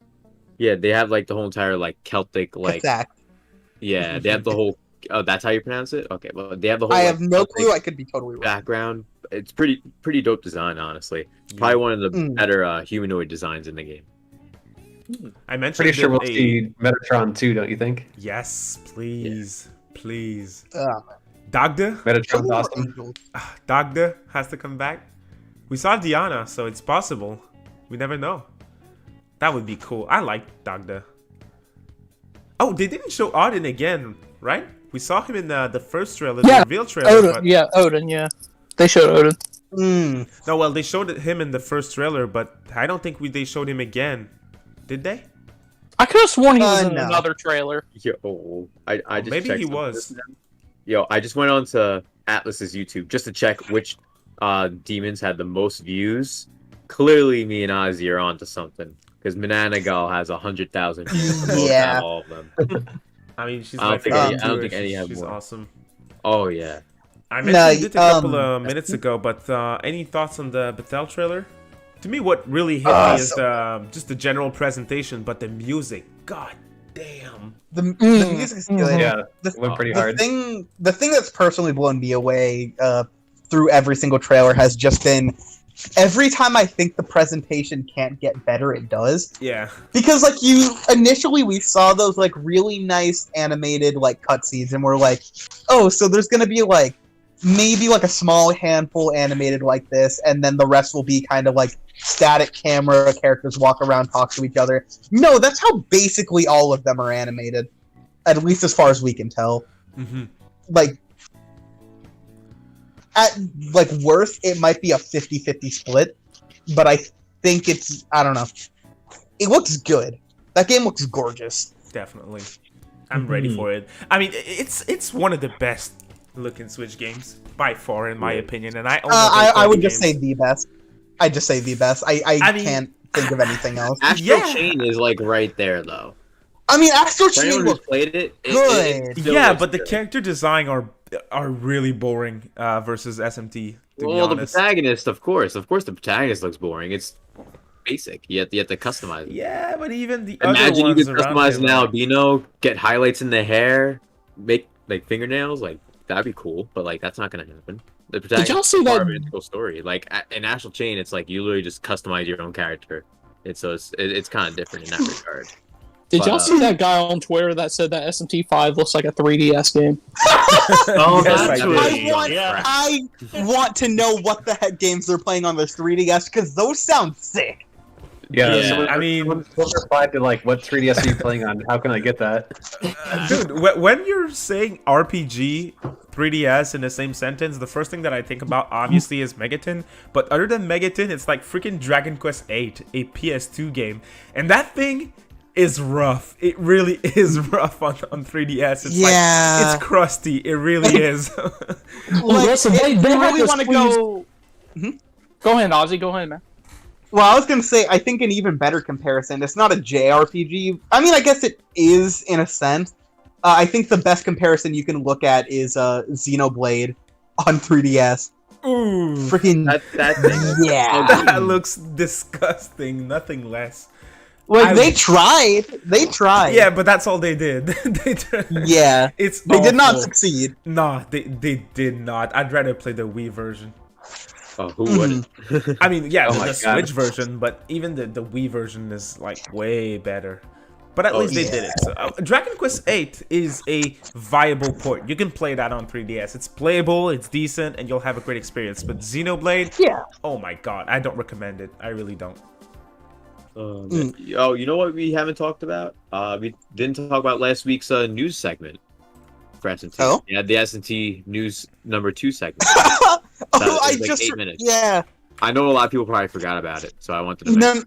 Yeah, they have like the whole entire like Celtic like. Exact. Yeah, they have the whole. Oh, that's how you pronounce it. Okay, well they have the whole. I like, have no Celtic clue. I could be totally wrong. background. It's pretty dope design, honestly. Probably one of the better humanoid designs in the game. I mentioned Pretty sure that we'll see Metatron too, don't you think? Yes, please. Please. Uh, Dagda? Metatron's awesome. Dagda has to come back. We saw Diana, so it's possible. We never know. That would be cool. I like Dagda. Oh, they didn't show Odin again, right? We saw him in the first trailer, the reveal trailer. Odin, but... yeah, Odin, yeah. They showed Odin. No, well, they showed him in the first trailer, but I don't think they showed him again. Did they? I could have sworn he was in no. another trailer. Yo, I just Maybe checked he something. was. Yo, I just went on to Atlus's YouTube just to check which demons had the most views. Clearly, me and Ozzy are onto something because Mananagal has 100,000 views. Yeah. All of them. I mean, she's I my don't think favorite. any- I don't YouTuber. think any have She's more. awesome. Oh yeah. I mentioned it a couple No, of minutes ago, but any thoughts on the Bethel trailer? To me, what really hit me is just the general presentation, but the music, god damn. the music's good. Yeah, The, went pretty the hard. thing that's personally blown me away through every single trailer has just been every time I think the presentation can't get better, it does. Yeah. Because like initially we saw those like really nice animated like cutscenes, and we're like, oh, so there's gonna be like maybe like a small handful animated like this, and then the rest will be kind of like static camera, characters walk around, talk to each other. No, that's how basically all of them are animated, at least as far as we can tell. Mm-hmm. Like, at like worst, it might be a 50-50 split, but I think it's, I don't know. It looks good. That game looks gorgeous. Definitely. I'm ready for it. I mean, it's one of the best looking Switch games by far, in my opinion, and I would just say the best. I'd just say the best. I mean, can't think of anything else. Astral Chain is like right there though. I mean, Astral For Chain anyone who's looks played it, good. still yeah, looks but the good. character design are really boring versus SMT. To be Well, the honest. protagonist, of course, the protagonist looks boring. It's basic. You have to customize it. Yeah, but even the Imagine other you ones could around customize him, an albino, get highlights in the hair, make like fingernails. Like that'd be cool, but like that's not gonna happen. The protagonist y'all see is part that- of an integral story. Like in Astral Chain, it's like you literally just customize your own character. It's kind of different in that regard. Did But, y'all see that guy on Twitter that said that SMT5 looks like a 3DS game? Oh, Yes, that's I really did. I want to know what the heck games they're playing on this 3DS, because those sound sick. Yeah, Yeah, someone, I mean- someone replied to like, what 3DS are you playing on? How can I get that? Dude, when you're saying RPG, 3DS in the same sentence, the first thing that I think about obviously is Megaton. But other than Megaton, it's like freaking Dragon Quest VIII, a PS2 game, and that thing is rough. It really is rough on 3DS. It's Yeah. like it's crusty. It really is. Like, listen, they if you had really to want to squeeze- go. Go ahead, Ozzy. Go ahead, man. Well, I was gonna say, I think an even better comparison. It's not a JRPG. I mean, I guess it is in a sense. I think the best comparison you can look at is Xenoblade on 3DS. Ooh, Freaking that thing. yeah! that looks disgusting. Nothing less. Like they tried. Yeah, but that's all they did. Yeah, it's they did not awful. succeed. Nah, they did not. I'd rather play the Wii version. Oh, who wouldn't? I mean, yeah, Oh the my God. Switch version, but even the Wii version is like way better. But at least they did it. So, Dragon Quest VIII is a viable port. You can play that on 3DS. It's playable, it's decent, and you'll have a great experience. But Xenoblade, Yeah. oh my god, I don't recommend it. I really don't. Oh, you know what we haven't talked about? We didn't talk about last week's news segment for SMT. Oh? Yeah, the SMT news number 2 segment. Oh, It was I just 8 minutes. yeah. I know a lot of people probably forgot about it, so I wanted to.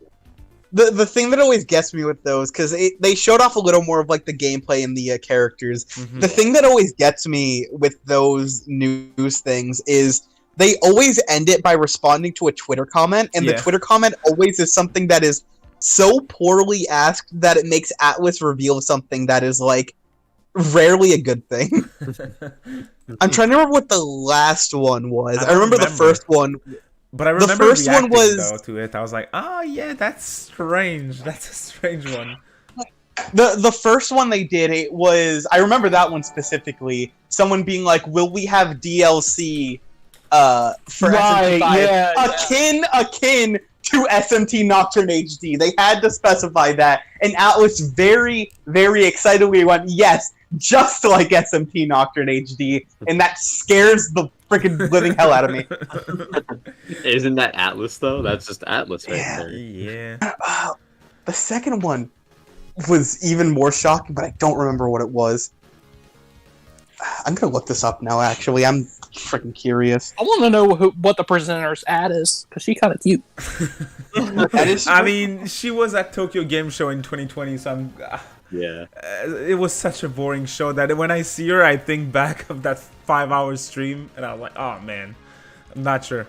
No, the thing that always gets me with those, because they showed off a little more of like the gameplay and the characters. Mhm. The thing that always gets me with those news things is they always end it by responding to a Twitter comment, and Yeah. the Twitter comment always is something that is so poorly asked that it makes Atlus reveal something that is like rarely a good thing. I'm trying to remember what the last one was. I I don't remember the remember. first one. But I remember first one reacting, was- though, to it. I was like, oh yeah, that's strange. That's a strange one. The first one they did, it was, I remember that one specifically, someone being like, will we have DLC for Right, SMT5 yeah, akin to SMT Nocturne HD? They had to specify that, and Atlus very, very excitedly went, yes, just like SMT Nocturne HD, and that scares the freaking living hell out of me. Isn't that Atlus though? That's just Atlus right Yeah. there. Yeah. The second one was even more shocking, but I don't remember what it was. I'm gonna look this up now, actually. I'm freaking curious. I want to know what the presenter's ad is, because she kind of cute. That is I mean, she was at Tokyo Game Show in 2020, so Yeah. it was such a boring show that when I see her, I think back of that 5-hour stream, and I'm like, oh man, I'm not sure.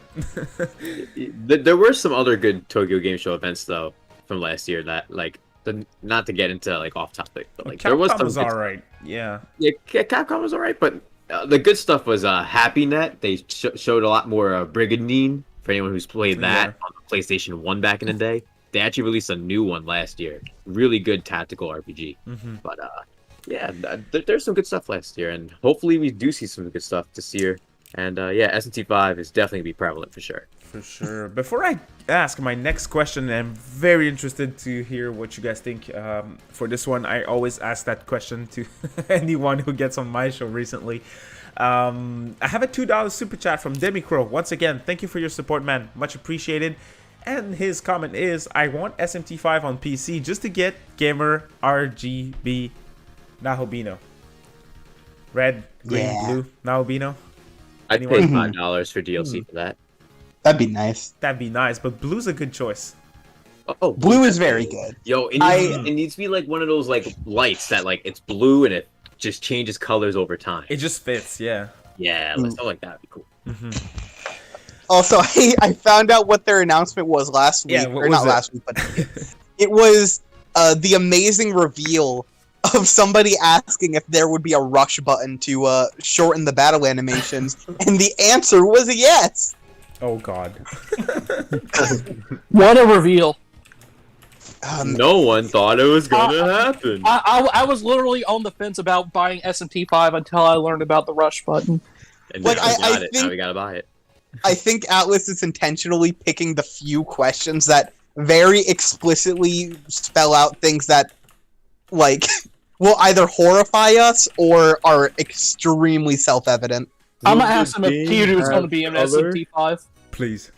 There were some other good Tokyo Game Show events though from last year that like not to get into like off topic, but like there was Capcom some was good- alright. Yeah. Yeah, Capcom was alright, but the good stuff was HappyNet. They showed a lot more Brigadine for anyone who's played that on the PlayStation 1 back in the day. They actually released a new one last year. Really good tactical RPG. Mm-hmm. But yeah, there's some good stuff last year, and hopefully we do see some good stuff this year. And yeah, SMT5 is definitely be prevalent for sure. For sure. Before I ask my next question, I'm very interested to hear what you guys think. For this one, I always ask that question to anyone who gets on my show recently. I have a $2 super chat from Demicro. Once again, thank you for your support, man. Much appreciated. And his comment is, I want SMT5 on PC just to get gamer RGB Nahobino. Red, green, Yeah. blue, Nahobino. I'd pay Anyone? $5 for DLC for that. That'd be nice. That'd be nice, but blue's a good choice. Oh, Blue is very good. Yo, it needs to be like one of those like lights that like it's blue and it just changes colors over time. It just fits, yeah. Yeah, something like that would be cool. Also, I found out what their announcement was last week. Yeah, what or was not it? last week, but it was the amazing reveal of somebody asking if there would be a rush button to shorten the battle animations, and the answer was yes. Oh god. What a reveal! No one thought it was gonna happen. I was literally on the fence about buying SMT5 until I learned about the rush button. And Like, now we I got it. Now think- we gotta buy it. I think Atlus is intentionally picking the few questions that very explicitly spell out things that, like, will either horrify us or are extremely self-evident. I'm gonna ask him if Peter's going to be in SMT5. Please.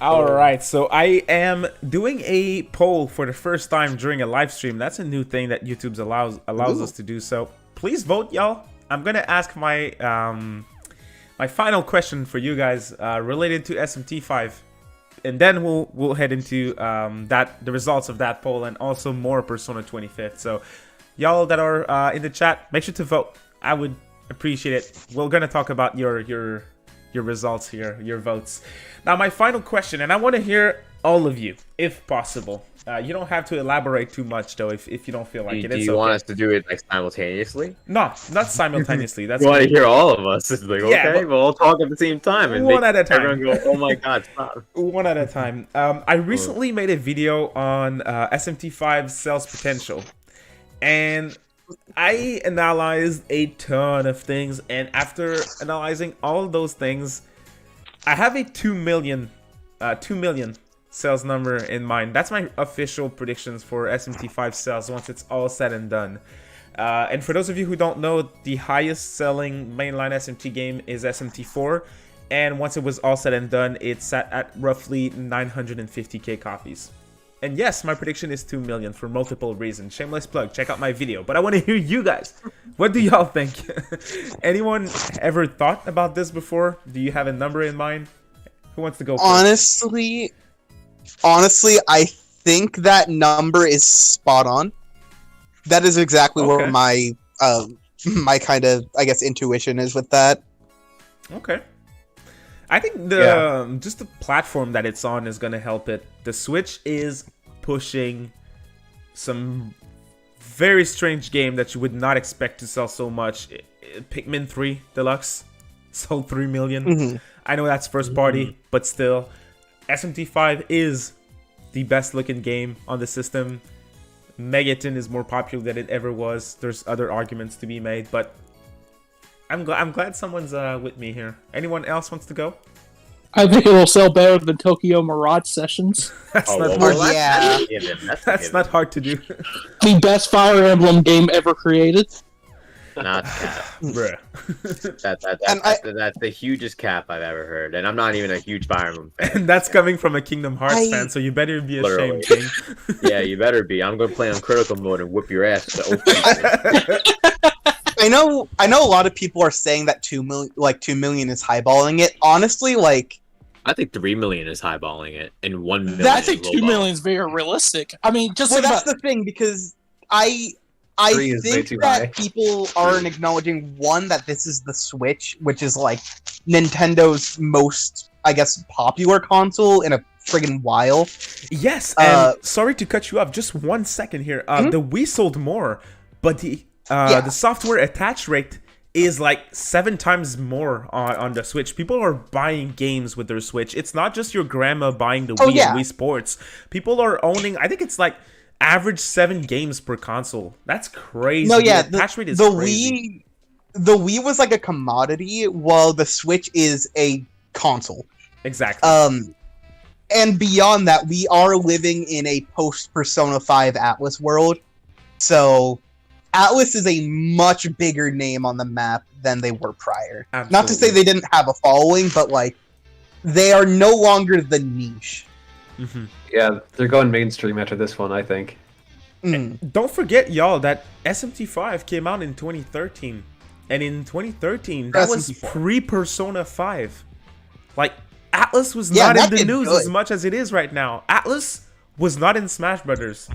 Alright, so I am doing a poll for the first time during a live stream. That's a new thing that YouTube allows us to do. So please vote, y'all. I'm gonna ask my my final question for you guys related to SMT5, and then we'll head into the results of that poll and also more Persona 25th. So y'all that are in the chat, make sure to vote. I would appreciate it. We're gonna talk about your results here, your votes. Now my final question, and I want to hear all of you, if possible. You don't have to elaborate too much, though, if you don't feel like it. Do It's you okay. want us to do it like simultaneously? No, not simultaneously. That's You want to gonna- hear all of us? It's like, Yeah, okay, but- well, we'll talk at the same time. And One make at a time. Everyone go, oh my god, stop. One at a time. I recently made a video on SMT5's sales potential, and I analyzed a ton of things, and after analyzing all those things, I have a 2 million sales number in mind. That's my official predictions for SMT5 sales once it's all said and done. And for those of you who don't know, the highest selling mainline SMT game is SMT4, and once it was all said and done, it sat at roughly 950k copies. And yes, my prediction is 2 million for multiple reasons. Shameless plug, check out my video. But I want to hear you guys. What do y'all think? Anyone ever thought about this before? Do you have a number in mind? Who wants to go first? Honestly, I think that number is spot on. That is exactly where Okay. my kind of, I guess, intuition is with that. Okay. I think the just the platform that it's on is gonna help it. The Switch is pushing some very strange game that you would not expect to sell so much. Pikmin 3 Deluxe sold 3 million. Mhm. I know that's first party, but still, SMT5 is the best looking game on the system. Megaton is more popular than it ever was. There's other arguments to be made, but I'm glad someone's with me here. Anyone else wants to go? I think it will sell better than Tokyo Mirage Sessions. That's Oh, not well, hard. well, yeah. that's a given. That's a That's given. not hard to do. The best Fire Emblem game ever created. Not cap. Bruh. That's the hugest cap I've ever heard, and I'm not even a huge Fire Emblem fan. And that's coming from a Kingdom Hearts I- fan, so you better be Literally. ashamed, King. Yeah, you better be. I'm gonna play on critical mode and whip your ass. To open. I know a lot of people are saying that 2 million is highballing it. Honestly, like, I think 3 million is highballing it, and 1 million. I is think 2 lowballing. million is very realistic. I mean, just well, think that's about the thing, because I 3 is way think too that high. people aren't acknowledging, one, that this is the Switch, which is like Nintendo's most, I guess, popular console in a friggin' while. Yes, and sorry to cut you off. Just 1 second here. The Wii sold more, but the software attach rate is like 7 times more on the Switch. People are buying games with their Switch. It's not just your grandma buying the Wii and Wii Sports. People are owning, I think it's like average 7 games per console. That's crazy. No, yeah, the attach rate is the crazy. The Wii was like a commodity, while the Switch is a console. Exactly. And beyond that, we are living in a post-Persona 5 Atlus world, so Atlus is a much bigger name on the map than they were prior. Absolutely. Not to say they didn't have a following, but like, they are no longer the niche. Mhm. Yeah, they're going mainstream after this one, I think. Don't forget, y'all, that SMT5 came out in 2013. And in 2013, that was SMT4. pre-Persona 5. Like, Atlus was Yeah, not in that the did news good. as much as it is right now. Atlus was not in Smash Brothers.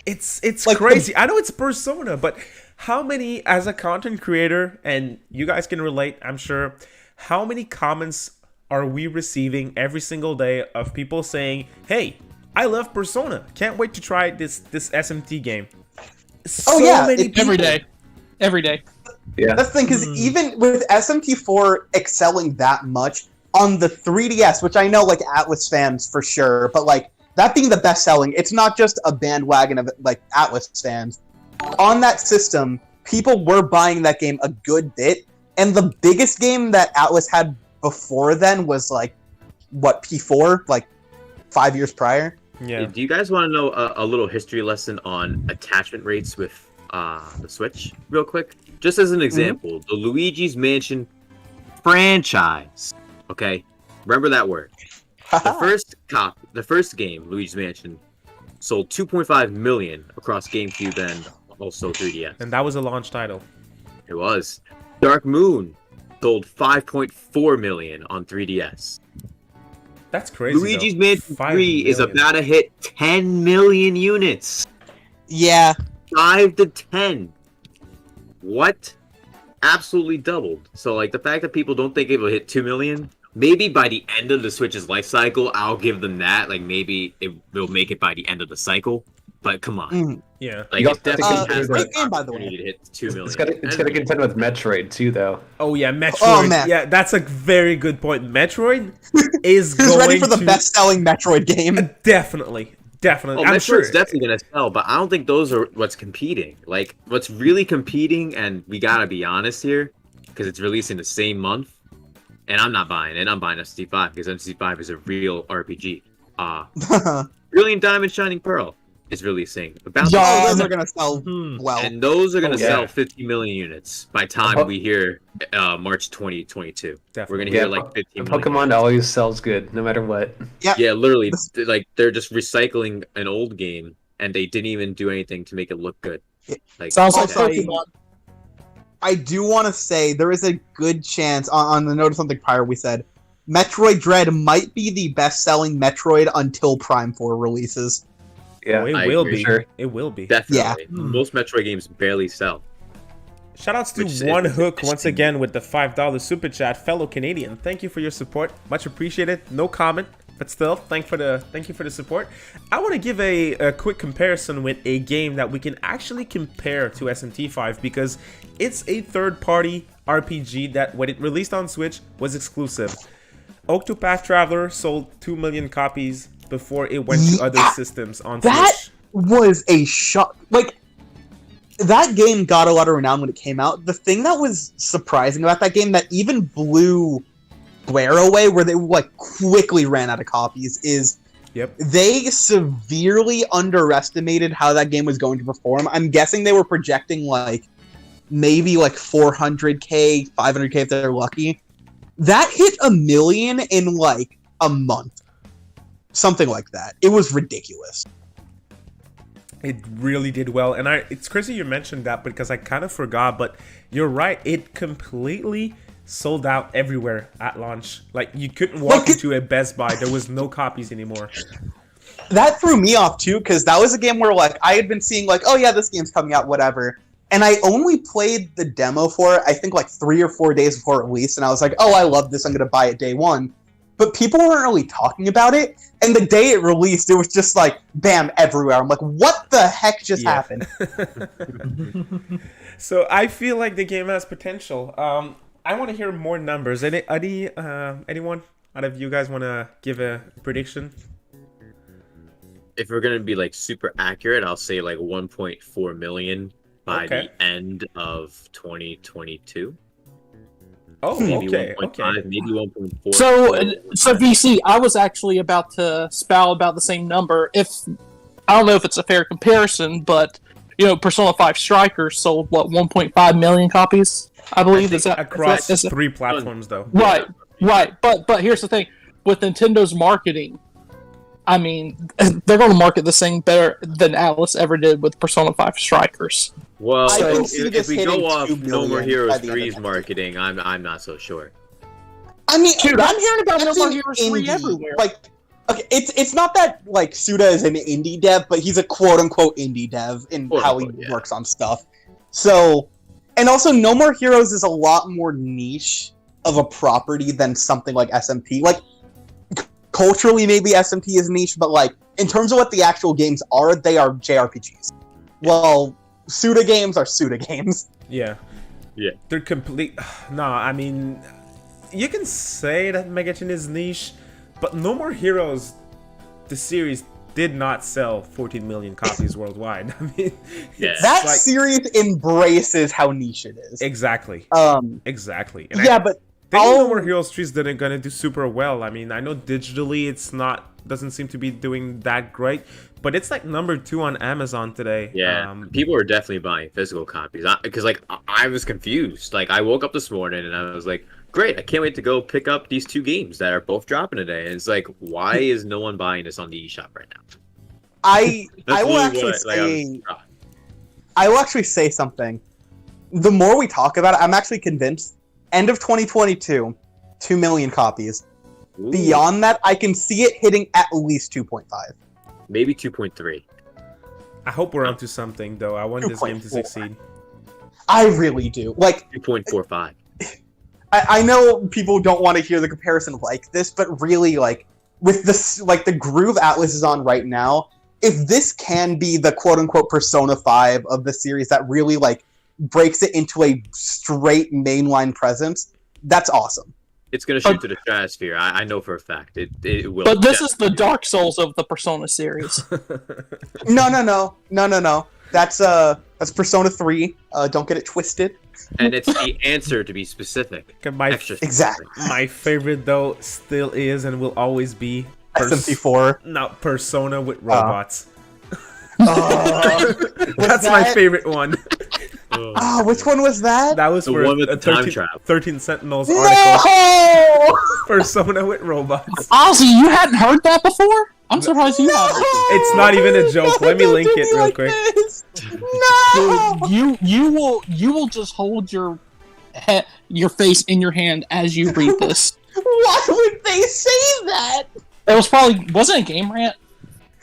It's Like, crazy. I know it's Persona, but how many, as a content creator, and you guys can relate, I'm sure, how many comments are we receiving every single day of people saying, hey, I love Persona. Can't wait to try this SMT game. So yeah, many it's every people. day. Every day. Yeah. That's the thing, because even with SMT4 excelling that much on the 3DS, which I know, like, Atlus fans for sure, but, like, that being the best selling, it's not just a bandwagon of, like, Atlus fans. On that system, people were buying that game a good bit, and the biggest game that Atlus had before then was, like, what, P4? Like, 5 years prior? Yeah. Do you guys want to know a little history lesson on attachment rates with the Switch, real quick? Just as an example, the Luigi's Mansion franchise. Okay, remember that word. The first game, Luigi's Mansion, sold 2.5 million across GameCube and also 3DS. And that was a launch title. It was. Dark Moon sold 5.4 million on 3DS. That's crazy. Luigi's though. Mansion 5 3 is million. about to hit 10 million units. Yeah. 5 to 10. What? Absolutely doubled. So, like, the fact that people don't think it will hit 2 million maybe by the end of the Switch's life cycle, I'll give them that. Like maybe it'll make it by the end of the cycle. But come on, Yeah. like You it also have to definitely has consider the great game, by the way. opportunity to hit 2 million. It's got to contend with Metroid too, though. Oh yeah, Metroid. Oh, man. Yeah, that's a very good point. Metroid is Who's going ready for the to best-selling Metroid game? definitely. Oh, I'm Metroid's sure. definitely gonna sell, but I don't think those are what's competing. Like what's really competing, and we gotta be honest here, because it's releasing the same month, and I'm not buying it. I'm buying SMT5 because SMT5 is a real RPG. Brilliant Diamond Shining Pearl is releasing. About Oh, those are gonna sell well. and those are gonna Oh, yeah. sell 50 million units by time we hear March 2022. We're gonna hear like 15 million. Pokemon always sells good, no matter what. Yeah, literally, like they're just recycling an old game, and they didn't even do anything to make it look good. Like Sounds like Also, Pokemon. I do want to say there is a good chance, on the note of something prior we said, Metroid Dread might be the best-selling Metroid until Prime 4 releases. Yeah, Oh, it I will agree. be. Sure. It will be. definitely. Most Metroid games barely sell. Shoutouts to Which One is Hook once interesting. again with the $5 super chat. Fellow Canadian, thank you for your support. Much appreciated. No comment, but still, thank you for the support. I want to give a quick comparison with a game that we can actually compare to SMT5 because it's a third-party RPG that when it released on Switch was exclusive. Octopath Traveler sold 2 million copies before it went to other systems on That Switch. was a shock. Like, that game got a lot of renown when it came out. The thing that was surprising about that game that even blew Square away, where they like quickly ran out of copies, is they severely underestimated how that game was going to perform. I'm guessing they were projecting like maybe like 400k, 500k if they're lucky. That hit 1 million in like a month. Something like that. It was ridiculous. It really did well, and it's crazy you mentioned that because I kind of forgot, but you're right, it completely sold out everywhere at launch. Like, you couldn't walk into a Best Buy, there was no copies anymore. That threw me off too, because that was a game where like I had been seeing like, oh yeah, this game's coming out, whatever. And I only played the demo for it, I think like 3 or 4 days before it released, and I was like, oh, I love this, I'm gonna buy it day one. But people weren't really talking about it, and the day it released, it was just like, bam, everywhere. I'm like, what the heck just happened? So I feel like the game has potential. I want to hear more numbers. Anyone out of you guys want to give a prediction? If we're gonna be like super accurate, I'll say like 1.4 million by the end of 2022. Oh, Maybe okay, 1.5, maybe 1.4. So VC, I was actually about to spout about the same number. I don't know if it's a fair comparison, but you know, Persona 5 Strikers sold what 1.5 million copies, I believe. Across 3 platforms, though. Right. But here's the thing: with Nintendo's marketing, I mean, they're going to market this thing better than Atlus ever did with Persona 5 Strikers. Well, I can see if this we hitting go off 2 No More million Heroes by the end of 3's the marketing, I'm not so sure. I mean, Dude, I'm hearing about that's No More an Heroes 3 indie. everywhere. Like, okay, it's not that like Suda is an indie dev, but he's a quote unquote indie dev in how he works on stuff. So, and also No More Heroes is a lot more niche of a property than something like SMT. Like, culturally, maybe SMT is niche, but like in terms of what the actual games are, they are JRPGs. Well, Suda games are Suda games. Yeah. They're complete. No, I mean, you can say that Megaton is niche, but No More Heroes, the series, did not sell 14 million copies worldwide. I mean, that series embraces how niche it is. Exactly. Exactly. And but No More Heroes 3 is gonna do super well. I mean, I know digitally it's doesn't seem to be doing that great, but it's like number 2 on Amazon today. Yeah, people are definitely buying physical copies because like I was confused. Like I woke up this morning and I was like, great, I can't wait to go pick up these 2 games that are both dropping today. And it's like, why is no one buying this on the eShop right now? I will actually say something. The more we talk about it, I'm actually convinced. End of 2022, 2 million copies. Ooh. Beyond that, I can see it hitting at least 2.5. Maybe 2.3. I hope we're onto something, though. I want this game to 2.4. succeed. I really do. Like 2.45. I know people don't want to hear the comparison like this, but really, like, with this, like, the groove Atlus is on right now, if this can be the quote-unquote Persona 5 of the series that really, like, breaks it into a straight mainline presence, that's awesome. It's going to shoot to the stratosphere. I know for a fact. It will. But this is the Dark Souls of the Persona series. No. That's Persona 3. Don't get it twisted. And it's the answer, to be specific. Okay, exactly. My favorite, though, still is and will always be SMT4. No, Persona with robots. That's my favorite one. Which one was that? That was the for one with the 13, time travel. 13 Sentinels No! article. Persona with robots. Ozzy, you hadn't heard that before? I'm surprised you haven't. It's not even a joke. Let me link it real quick. No! Dude, you will just hold your face in your hand as you read this. Why would they say that? It wasn't a Game Rant?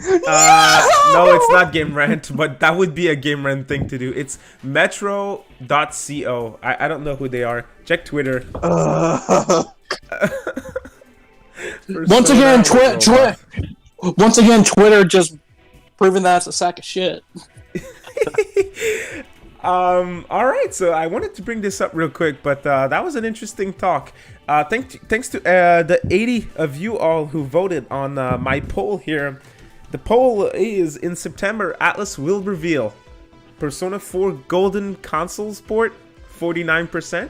No, it's not Game Rant, but that would be a Game Rant thing to do. It's metro.co. I don't know who they are. Check Twitter. Once again, Twitter just proving that's a sack of shit. All right, so I wanted to bring this up real quick, but that was an interesting talk. Thanks to the 80 of you all who voted on my poll here. The poll is, in September, Atlus will reveal Persona 4 Golden Consoles port, 49%,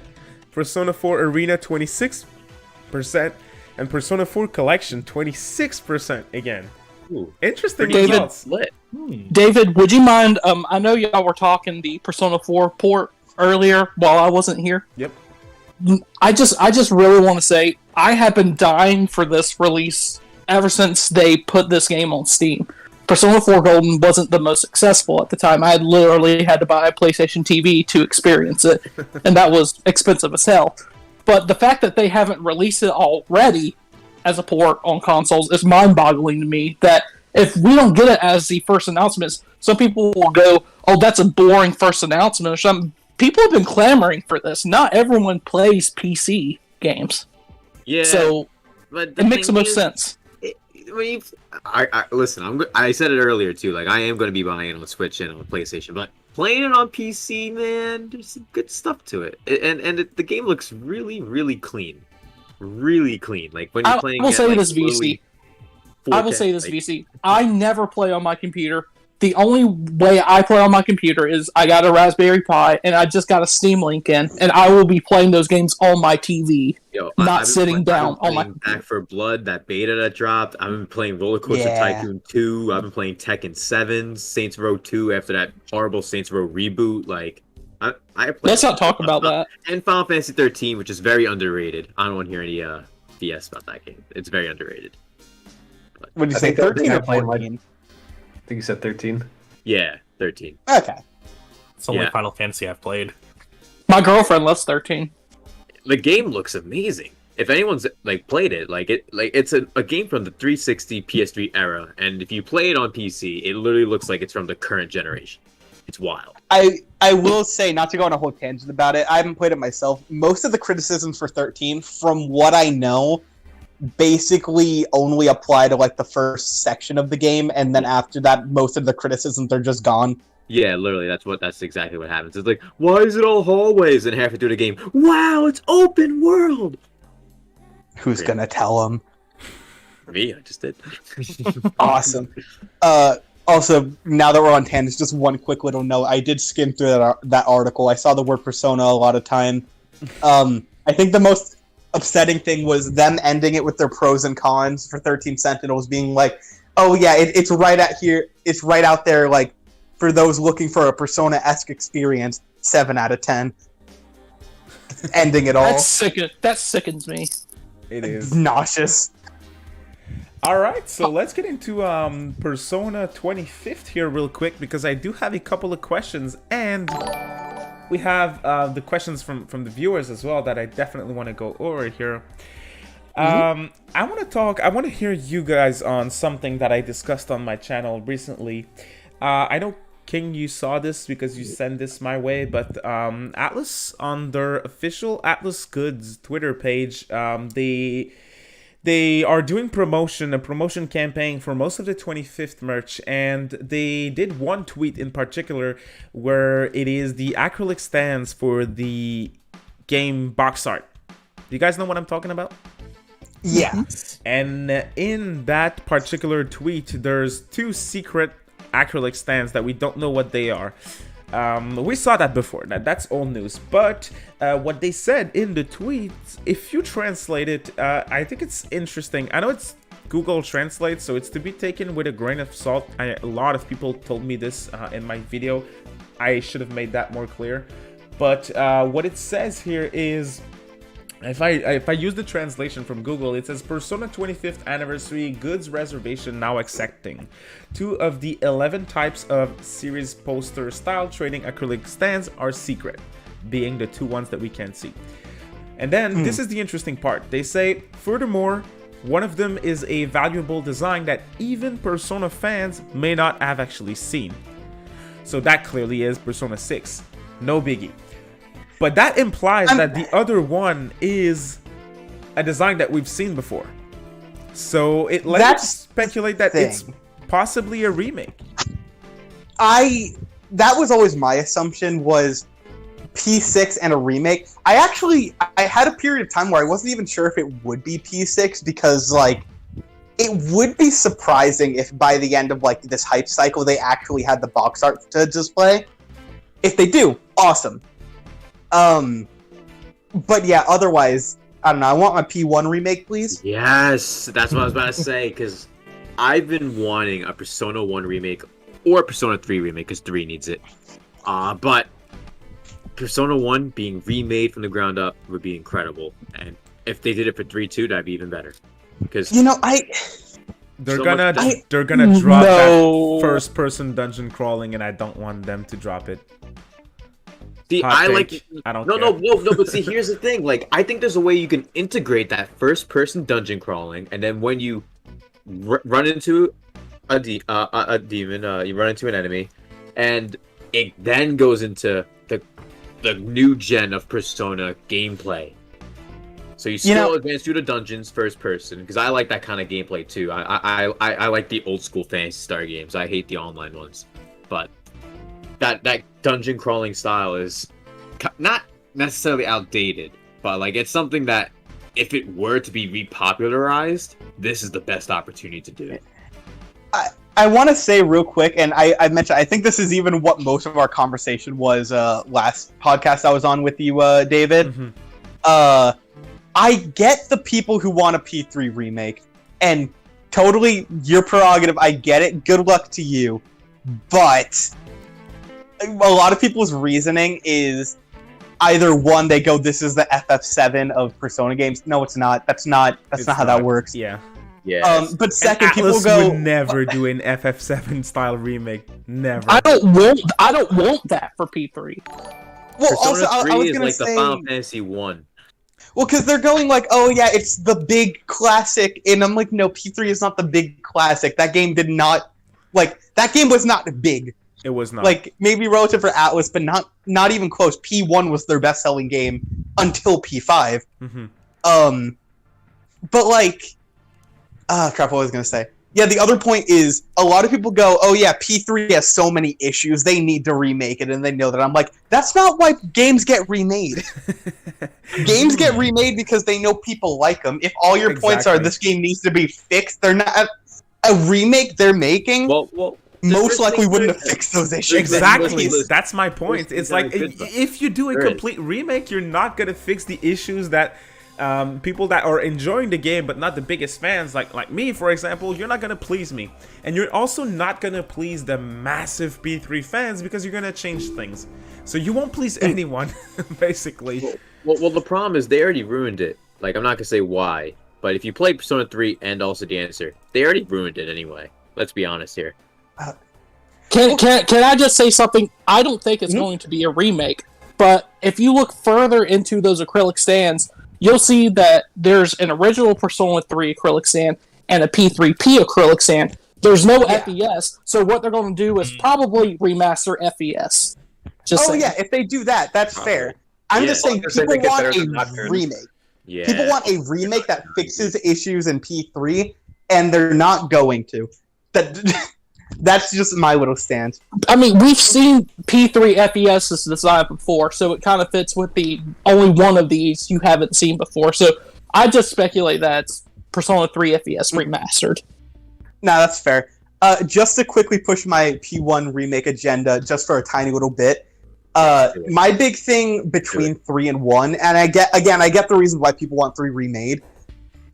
Persona 4 Arena, 26%, and Persona 4 Collection, 26% again. Ooh. Interesting David, results. David, would you mind, I know y'all were talking the Persona 4 port earlier while I wasn't here. Yep. I just really want to say, I have been dying for this release ever since they put this game on Steam. Persona 4 Golden wasn't the most successful at the time. I had literally had to buy a PlayStation TV to experience it, and that was expensive as hell. But the fact that they haven't released it already as a port on consoles is mind-boggling to me, that if we don't get it as the first announcements, some people will go, oh, that's a boring first announcement or something. People have been clamoring for this. Not everyone plays PC games. Yeah. So but it makes the most sense. Listen, I said it earlier too. Like, I am going to be buying it on the Switch and on the PlayStation, but playing it on PC, man, there's some good stuff to it. And the game looks really, really clean. Really clean. Like, when you're playing. I will say like, this, VC. 4K, I will say this, like, VC. I never play on my computer. The only way I play on my computer is I got a Raspberry Pi and I just got a Steam Link in, and I will be playing those games on my TV, not sitting down on my computer. Back 4 Blood, that beta that dropped. I've been playing Roller Coaster Tycoon 2. I've been playing Tekken 7, Saints Row 2 after that horrible Saints Row reboot. Like, I play. Let's not talk about that. And Final Fantasy 13, which is very underrated. I don't want to hear any BS about that game. It's very underrated. What did you say, 13 or 14? I think you said 13. Yeah, 13. Okay. It's the only Final Fantasy I've played. My girlfriend loves 13. The game looks amazing. If anyone's like played it, it's a game from the 360 PS3 era, and if you play it on PC, it literally looks like it's from the current generation. It's wild. I will say, not to go on a whole tangent about it, I haven't played it myself. Most of the criticisms for 13, from what I know, basically only apply to like the first section of the game, and then after that, most of the criticisms are just gone. Yeah, literally, that's exactly what happens. It's like, why is it all hallways? And halfway through the game, wow, it's open world. Who's gonna tell them? Me, I just did. Awesome. Also, now that we're on tangents, just one quick little note. I did skim through that article. I saw the word Persona a lot of time. I think the most upsetting thing was them ending it with their pros and cons for 13 Sentinels being like, oh yeah, it's right at here, it's right out there, like, for those looking for a Persona-esque experience, 7 out of 10. Ending it all. That sickens me. It is nauseous. Alright, so let's get into Persona 25th here real quick, because I do have a couple of questions, and we have the questions from the viewers as well that I definitely want to go over here. I want to hear you guys on something that I discussed on my channel recently. I know King, you saw this because you sent this my way, but Atlus, on their official Atlus Goods Twitter page, they are doing a promotion campaign for most of the 25th merch, and they did one tweet in particular where it is the acrylic stands for the game box art. Do you guys know what I'm talking about? Yeah. And in that particular tweet, there's 2 secret acrylic stands that we don't know what they are. We saw that before. That's old news. But what they said in the tweet, if you translate it, I think it's interesting. I know it's Google Translate, so it's to be taken with a grain of salt. A lot of people told me this in my video. I should have made that more clear. But what it says here is, if I use the translation from Google, it says Persona 25th Anniversary Goods Reservation now accepting. 2 of the 11 types of series poster style trading acrylic stands are secret, being the 2 ones that we can't see. And then this is the interesting part. They say, furthermore, one of them is a valuable design that even Persona fans may not have actually seen. So that clearly is Persona 6. No biggie. But that implies that the other one is a design that we've seen before. So it lets us speculate that it's possibly a remake. That was always my assumption, was P6 and a remake. I had a period of time where I wasn't even sure if it would be P6, because like it would be surprising if by the end of like this hype cycle they actually had the box art to display. If they do, awesome. But yeah, otherwise, I don't know. I want my P1 remake, please. Yes, that's what I was about to say, because I've been wanting a Persona 1 remake or a Persona 3 remake, because 3 needs it. But Persona 1 being remade from the ground up would be incredible. And if they did it for 3 too, that'd be even better. Because they're gonna drop that first-person dungeon crawling, and I don't want them to drop it. See, I don't care. No, but see, here's the thing. Like, I think there's a way you can integrate that first-person dungeon crawling, and then when you run into a demon, you run into an enemy, and it then goes into the new gen of Persona gameplay. So you still advance through the dungeons first person, because I like that kind of gameplay too. I like the old school Phantasy Star games. I hate the online ones, but that dungeon crawling style is not necessarily outdated, but like it's something that if it were to be repopularized, this is the best opportunity to do it. I want to say real quick, and I mentioned, I think this is even what most of our conversation was last podcast I was on with you, David. Mm-hmm. I get the people who want a P3 remake, and totally your prerogative. I get it. Good luck to you. But a lot of people's reasoning is either one, they go, "This is the FF7 of Persona games." No, it's not. That's not how that works. Yeah. Yeah. But second, and people Atlus go, would never do an FF7 style remake. Never. I don't want that for P3. Well, Persona also, 3 I was is gonna like say, the Final Fantasy 1. Well, because they're going like, "Oh yeah, it's the big classic," and I'm like, "No, P3 is not the big classic. That game did not, like, that game was not big. It was not. Like, maybe relative for Atlus, but not even close. P1 was their best-selling game until P5. Mm-hmm. But like, crap, what was I gonna say? Yeah, the other point is, a lot of people go, "Oh yeah, P3 has so many issues, they need to remake it," and they know that. I'm like, that's not why games get remade. Games get remade because they know people like them. If all your points are, this game needs to be fixed, they're not... A remake they're making... Well, most likely wouldn't have fixed those issues. Exactly. That's my point. It's like, if you do a There complete remake, you're not going to fix the issues that people that are enjoying the game but not the biggest fans, like me, for example, you're not going to please me. And you're also not going to please the massive P3 fans because you're going to change things. So you won't please anyone, basically. Well, the problem is they already ruined it. Like, I'm not going to say why, but if you play Persona 3 and also the answer, they already ruined it anyway. Let's be honest here. Can I just say something? I don't think it's going to be a remake, but if you look further into those acrylic stands, you'll see that there's an original Persona 3 acrylic stand and a P3P acrylic stand. There's no FES, so what they're going to do is probably remaster FES. Just saying. yeah, if they do that, that's fair. I'm just saying people want a remake. Yeah. People want a remake that fixes issues in P3, and they're not going to. That's just my little stance. I mean, we've seen P3 FES's design before, so it kind of fits with the only one of these you haven't seen before. So I just speculate that it's Persona 3 FES remastered. No, that's fair. Just to quickly push my P1 remake agenda just for a tiny little bit. My big thing between 3 and 1, and I get the reason why people want 3 remade.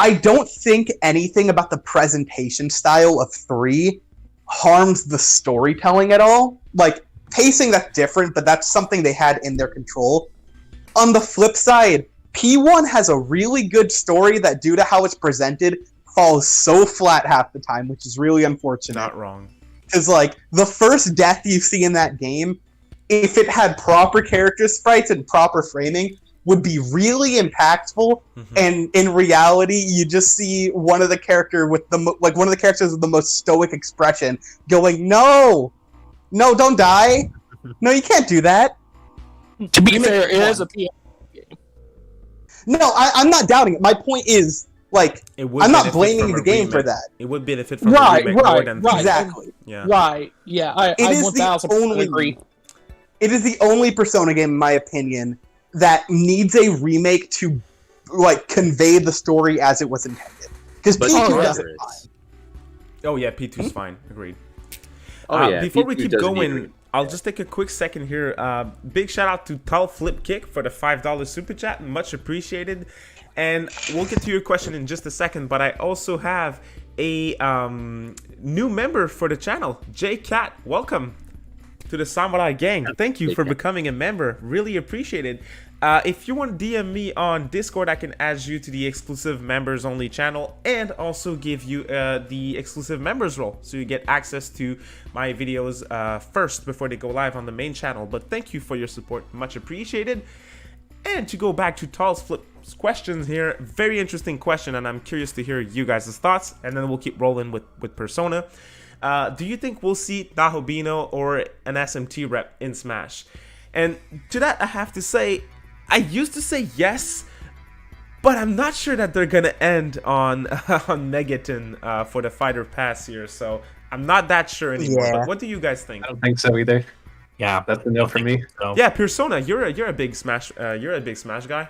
I don't think anything about the presentation style of 3 harms the storytelling at all. Like, pacing, that's different, but that's something they had in their control. On the flip side, P1 has a really good story that, due to how it's presented, falls so flat half the time, which is really unfortunate. Not wrong. Because, like, the first death you see in that game, if it had proper character sprites and proper framing, would be really impactful. And in reality, you just see one of the characters with the most stoic expression going, "No, don't die! No, you can't do that." To be fair, it is a PS game. No, I'm not doubting it. My point is, like, I'm not blaming the game for that. It would benefit from a remake more than exactly. Yeah. Right. Yeah, I 1000% agree. It is the only Persona game, in my opinion, that needs a remake to, like, convey the story as it was intended. Because P2 does it fine. Oh yeah, P2's fine. Agreed. P2 Before we keep does going, I'll just take a quick second here. Big shout out to Tal Flip Kick for the $5 super chat. Much appreciated. And we'll get to your question in just a second, but I also have a new member for the channel, J Cat. Welcome to the Samurai Gang. Thank you for becoming a member. Really appreciate it. If you want to DM me on Discord, I can add you to the exclusive members only channel and also give you the exclusive members role, so you get access to my videos first before they go live on the main channel. But thank you for your support, much appreciated. And to go back to Tal's Flip's questions here, very interesting question, and I'm curious to hear you guys' thoughts, and then we'll keep rolling with Persona. Do you think we'll see Nahobino or an SMT rep in Smash? And to that, I have to say, I used to say yes, but I'm not sure that they're gonna end on Megaton for the Fighter Pass here, so I'm not that sure anymore. Yeah. But what do you guys think? I don't think so either. Yeah, That's a no for me. so. Yeah, Pearsona, you're a big Smash guy.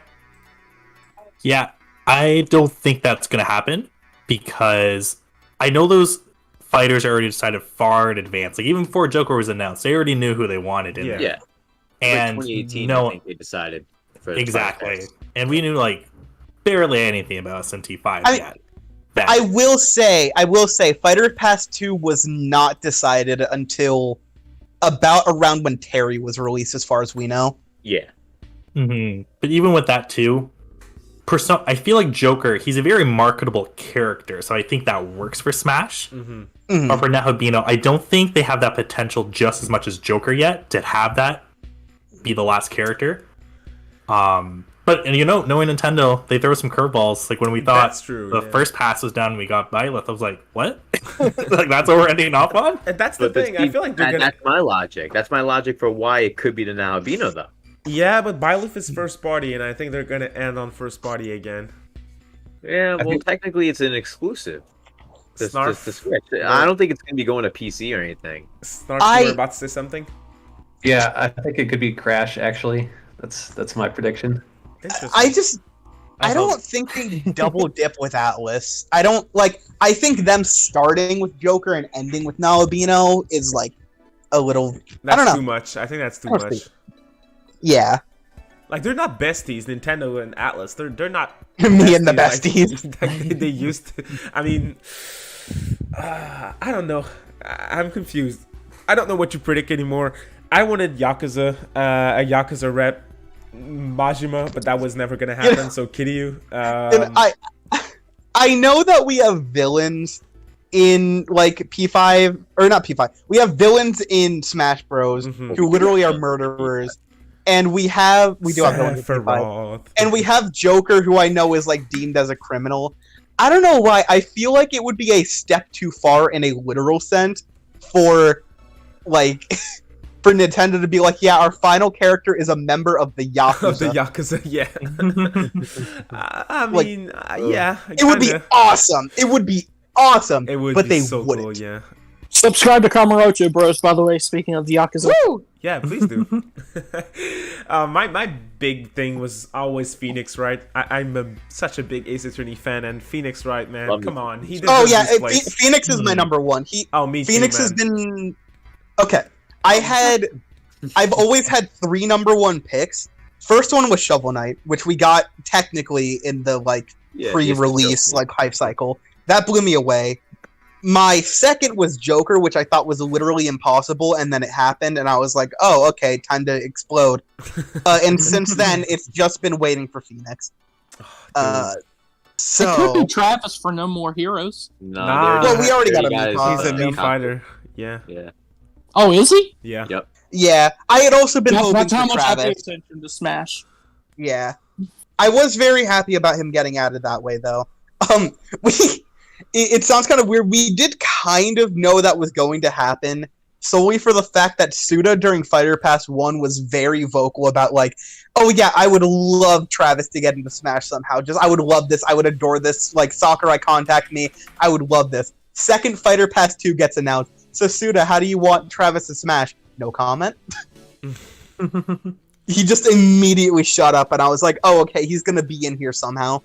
Yeah, I don't think that's gonna happen because I know those fighters already decided far in advance. Like, even before Joker was announced, they already knew who they wanted in there. Yeah. And Like 2018, no, I think they decided. For the exactly. podcast. And we knew like barely anything about SMT5 yet. I will say, Fighter Pass 2 was not decided until about around when Terry was released, as far as we know. Yeah. But even with that too, I feel like Joker, he's a very marketable character, so I think that works for Smash. But for Nahobino, I don't think they have that potential just as much as Joker yet to have that be the last character. But and knowing Nintendo, they throw some curveballs. Like when we thought the first pass was done, we got Byleth. I was like, what? Like that's what we're ending off on? And that's the thing. I feel like they're gonna. That's my logic. That's my logic for why it could be the Nahobino, though. Yeah, but Byleth is first party, and I think they're gonna end on first party again. Yeah, well, technically it's an exclusive. The Switch. I don't think it's gonna be going to PC or anything. Snarf, you were about to say something? Yeah, I think it could be Crash. Actually, that's my prediction. I don't think they double dip with Atlus. I think them starting with Joker and ending with Nahobino is like a little. That's I don't know. too much. I think that's too much. Yeah. Like they're not besties, Nintendo and Atlus. They're not Me and the besties. Like they used to. I mean, I don't know. I'm confused. I don't know what you predict anymore. I wanted Yakuza, a Yakuza rep, Majima, but that was never gonna happen. So Kiryu. I know that we have villains in like P5 or not P5. We have villains in Smash Bros. Who literally are murderers. And we do have villains in P5. And we have Joker, who I know is like deemed as a criminal. I don't know why. I feel like it would be a step too far in a literal sense for, like, for Nintendo to be like, yeah, our final character is a member of the Yakuza. Of the Yakuza, yeah. I mean, yeah. It would be awesome. It would be awesome. It would but be they so wouldn't. cool, yeah. Subscribe to Kamarocho Bros, by the way, speaking of the Yakuza. Woo! Yeah, please do. My big thing was always Phoenix Wright. I'm such a big Ace Attorney fan, and Phoenix Wright, man, Love come on. He Oh yeah, deserves this place. Phoenix is my number one. Me Phoenix too, has man. been okay. I've always had 3 number 1 picks. First one was Shovel Knight, which we got technically in the pre-release hype cycle. That blew me away. My second was Joker, which I thought was literally impossible, and then it happened, and I was like, oh, okay, time to explode. And since then, it's just been waiting for Phoenix. It So could be Travis for No More Heroes. Nah. Well, we already got a guys. new He's a Yeah. meat fighter. Yeah. Yeah. Oh, is he? Yeah. Yep. yeah, I had also been hoping That's how for much I pay Travis. attention to Smash. Yeah, I was very happy about him getting added that way, though. It sounds kind of weird. We did kind of know that was going to happen, solely for the fact that Suda during Fighter Pass 1 was very vocal about, like, oh yeah, I would love Travis to get into Smash somehow. Just, I would love this. I would adore this. Like, Sakurai, contact me. I would love this. Second Fighter Pass 2 gets announced. So, Suda, how do you want Travis to Smash? No comment. He just immediately shut up, and I was like, oh, okay, he's going to be in here somehow.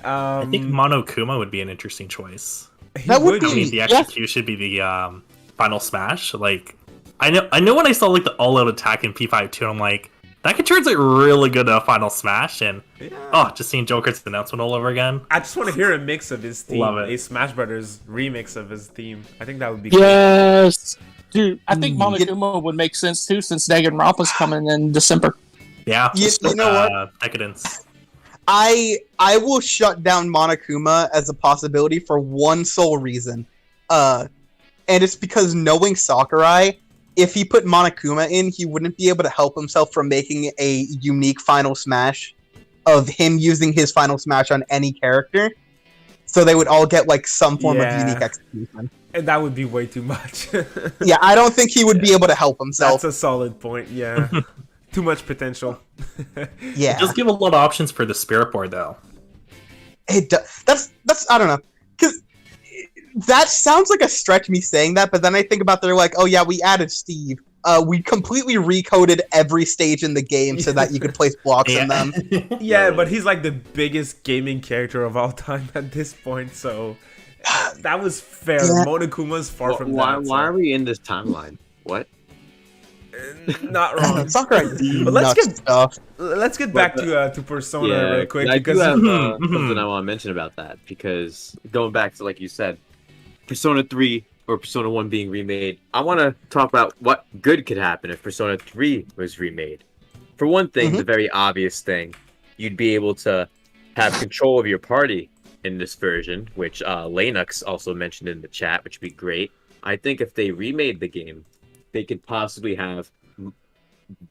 I think Monokuma would be an interesting choice. That would I mean, the execution should be the final smash. Like, I know when I saw like the all-out attack in P5 2, I'm like, that could turn like really good at a final smash, and just seeing Joker's announcement all over again. I just want to hear a mix of his theme. Love it. A Smash Brothers remix of his theme. I think that would be cool. Yes. Dude, I think Monokuma would make sense too, since Danganronpa's coming in December. Yeah, You know what? Decadence. I will shut down Monokuma as a possibility for one sole reason. And it's because knowing Sakurai, if he put Monokuma in, he wouldn't be able to help himself from making a unique final smash of him using his final smash on any character. So they would all get like some form of unique execution. And that would be way too much. Yeah, I don't think he would be able to help himself. That's a solid point, yeah. Too much potential. Yeah. Just give a lot of options for the spirit board though. That's I don't know, because that sounds like a stretch me saying that, but then I think about they're like, oh yeah, we added Steve. We completely recoded every stage in the game so that you could place blocks in them. Yeah, but he's like the biggest gaming character of all time at this point, so that was fair. Yeah. Monokuma's far from why, that. Why are we in this timeline? What? Not wrong. Sakurai But let's nuts get But back to Persona real quick, I do because have something I want to mention about that, because going back to, like you said, Persona 3 or Persona 1 being remade, I want to talk about what good could happen if Persona 3 was remade. For one thing, the very obvious thing, you'd be able to have control of your party in this version, which Lanux also mentioned in the chat, which would be great. I think if they remade the game, they could possibly have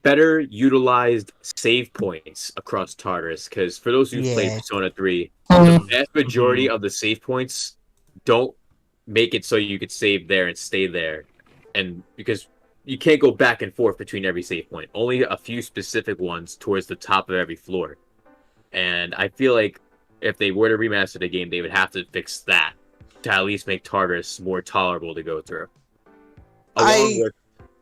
better utilized save points across Tartarus, because for those who played Persona 3, the vast majority of the save points don't make it so you could save there and stay there, and because you can't go back and forth between every save point, only a few specific ones towards the top of every floor. And I feel like if they were to remaster the game, they would have to fix that to at least make Tartarus more tolerable to go through, along with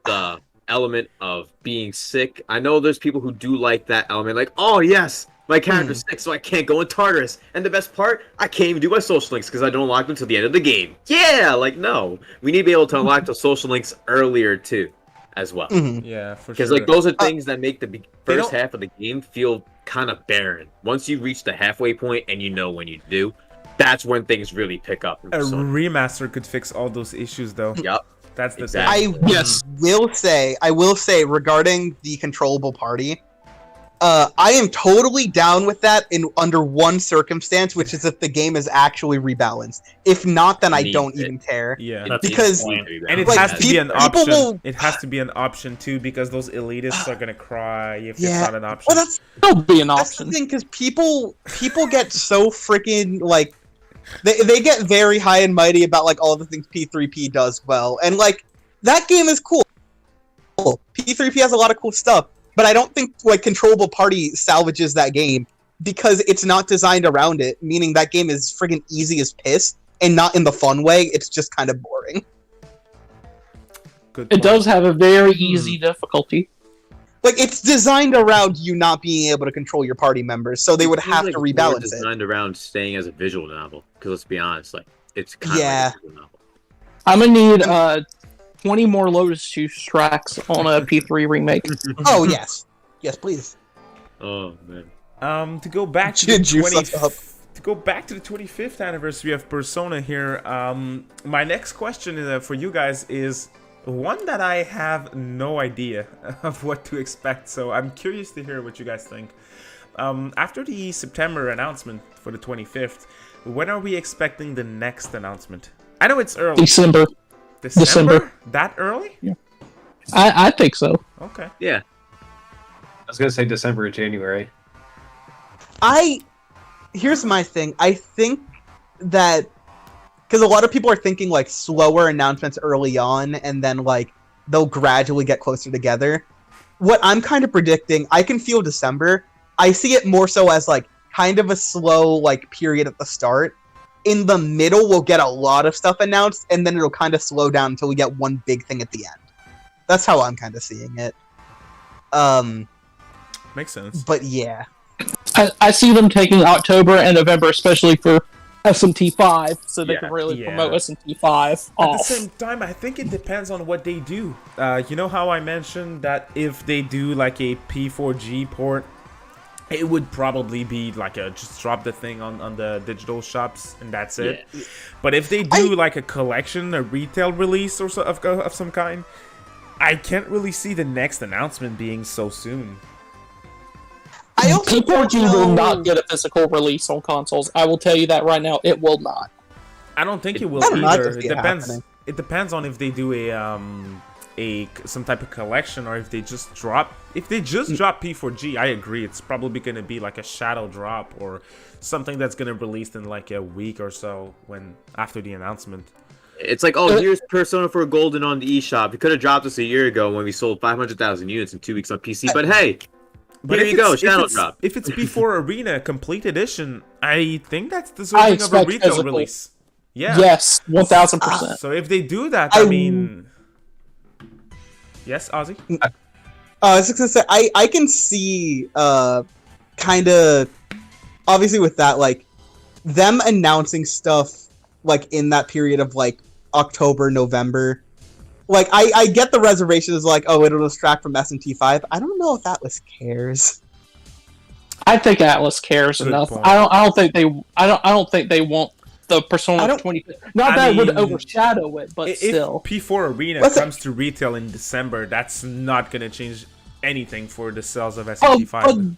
the element of being sick. I know there's people who do like that element, like, oh yes, my character's sick, so I can't go in Tartarus. And the best part, I can't even do my social links because I don't unlock them until the end of the game. Yeah, like, no. We need to be able to unlock the social links earlier, too, as well. Yeah, for sure. Because, like, those are things that make the first half of the game feel kind of barren. Once you reach the halfway point and you know when you do, that's when things really pick up. A remaster could fix all those issues, though. Yep. That's the Exactly. thing. I will say regarding the controllable party, I am totally down with that under one circumstance, which is if the game is actually rebalanced. If not, then I don't even care. Yeah, That's because the point. and it like, has to be an people option. will- It has to be an option too, because those elitists are gonna cry if it's not an option. Well, that's It'll be an That's the option. thing, because people get so freaking like they get very high and mighty about like all the things P3P does well, and like that game is cool. P3P has a lot of cool stuff, but I don't think like Controllable Party salvages that game because it's not designed around it. Meaning that game is friggin' easy as piss, and not in the fun way. It's just kind of boring. Good It point. does have a very easy difficulty. Like it's designed around you not being able to control your party members, so they would have to rebalance it. Designed around staying as a visual novel, because let's be honest, like it's kind of Yeah. like a visual novel. I'm gonna need 20 more Lotus Juice tracks on a P3 remake. Oh yes, yes, please. Oh man. To go back to the Juice up. to go back to the 25th anniversary of Persona here. My next question for you guys is one that I have no idea of what to expect, so I'm curious to hear what you guys think. After the September announcement for the 25th, when are we expecting the next announcement? I know it's early. December. December? That early? I think so. Okay. Yeah. I was gonna say December or January. Here's my thing. I think that because a lot of people are thinking like slower announcements early on, and then like they'll gradually get closer together. What I'm kind of predicting, I can feel December. I see it more so as like kind of a slow like period at the start. In the middle, we'll get a lot of stuff announced, and then it'll kind of slow down until we get one big thing at the end. That's how I'm kind of seeing it. Makes sense. But yeah. I see them taking October and November, especially for SMT 5, so they can really Yeah. promote SMT 5 At off. the same time, I think it depends on what they do. You know how I mentioned that if they do like a P4G port, it would probably be like a just drop the thing on the digital shops and that's it. Yeah. But if they do like a collection, a retail release or so of some kind, I can't really see the next announcement being so soon. I also don't P4G will know- not get a physical release on consoles. I will tell you that right now. It will not. I don't think it will I don't know, I either. can see It it depends. happening. It depends on if they do some type of collection or if they just drop. If they just drop P4G, I agree. It's probably gonna be like a shadow drop or something that's gonna release in like a week or so after the announcement. It's like, oh, here's Persona 4 Golden on the eShop. You could have dropped us a year ago when we sold 500,000 units in 2 weeks on PC, but hey, here you go, shadow drop. If it's P4 Arena Complete Edition, I think that's deserving of a expect retail physical. release. Yeah. Yes, 1000%. So if they do that, I mean, yes, Ozzy. I was just gonna say, I can see, kind of, obviously with that, like, them announcing stuff, like, in that period of, like, October, November. Like, I get the reservations, like, oh, it'll distract from SMT5. I don't know if Atlus cares. I think Atlus cares Good enough. point. I don't think they want the Persona 20. Not that it would overshadow it, but If still. P4 Arena What's comes to retail in December, that's not going to change anything for the sales of Oh, SMT5.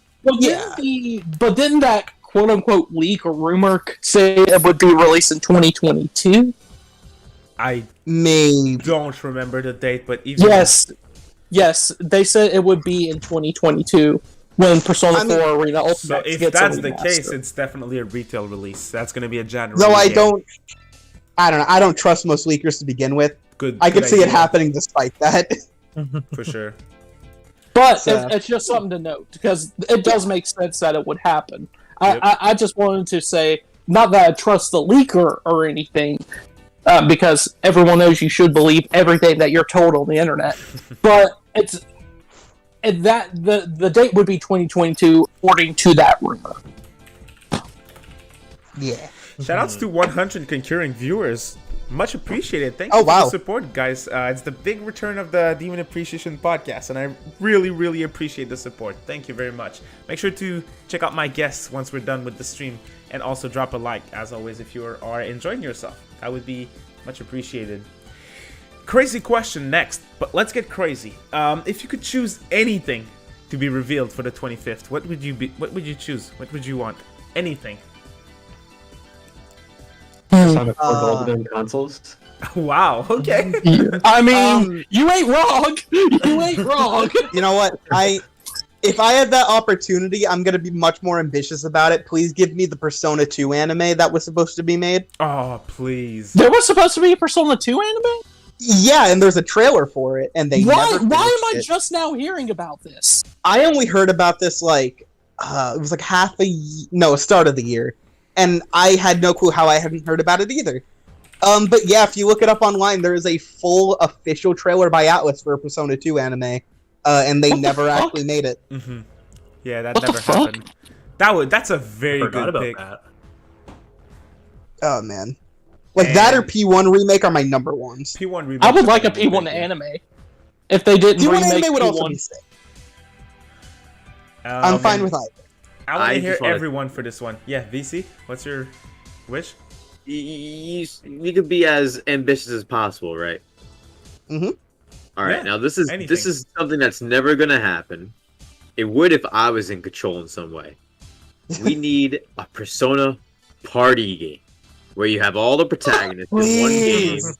but didn't that quote unquote leak or rumor say it would be released in 2022? I Maybe. don't remember the date, but even Yes, they said it would be in 2022 when Persona 4 Arena Ultimate so if gets that's a the remaster. case, it's definitely a retail release. That's going to be a January. Though I game. don't know, I don't trust most leakers to begin with. Good. I could good see it idea, happening despite that. for sure. But So- it's just something to note because it does make sense that it would happen. Yep. I just wanted to say, not that I trust the leaker or anything, because everyone knows you should believe everything that you're told on the internet. But the date would be 2022 according to that rumor. Yeah. Shoutouts to 100 concurring viewers. Much appreciated. Thank you Oh, for wow. the support, guys. It's the big return of the Demon Appreciation Podcast, and I really, really appreciate the support. Thank you very much. Make sure to check out my guests once we're done with the stream, and also drop a like, as always, if you are enjoying yourself. That would be much appreciated. Crazy question next, but let's get crazy. If you could choose anything to be revealed for the 25th, what would you choose? What would you want? Anything. Persona 4 Golden consoles. Wow. Okay. I mean, you ain't wrong. You ain't wrong. You know what? If I had that opportunity, I'm gonna be much more ambitious about it. Please give me the Persona 2 anime that was supposed to be made. Oh, please. There was supposed to be a Persona 2 anime? Yeah, and there's a trailer for it, and they Why never am I finished it. just now hearing about this? I only heard about this it was like start of the year, and I had no clue how I hadn't heard about it either. But yeah, if you look it up online, there is a full official trailer by Atlus for a Persona 2 anime, and they never actually made it. Mm-hmm. Yeah, that What the never fuck? happened. That's a very Forgot good about pick. that. Oh man, that or P1 remake are my number ones. P1 remake. I would like a P1 anime. If they didn't P1 remake anime would P1. also be sick. I'm fine with either. I want I to hear just wanna- everyone for this one. Yeah, VC, what's your wish? You could be as ambitious as possible, right? Mhm. All right. Yeah, Now this is anything. something that's never gonna happen. It would if I was in control in some way. We need a Persona party game where you have all the protagonists in one game Please.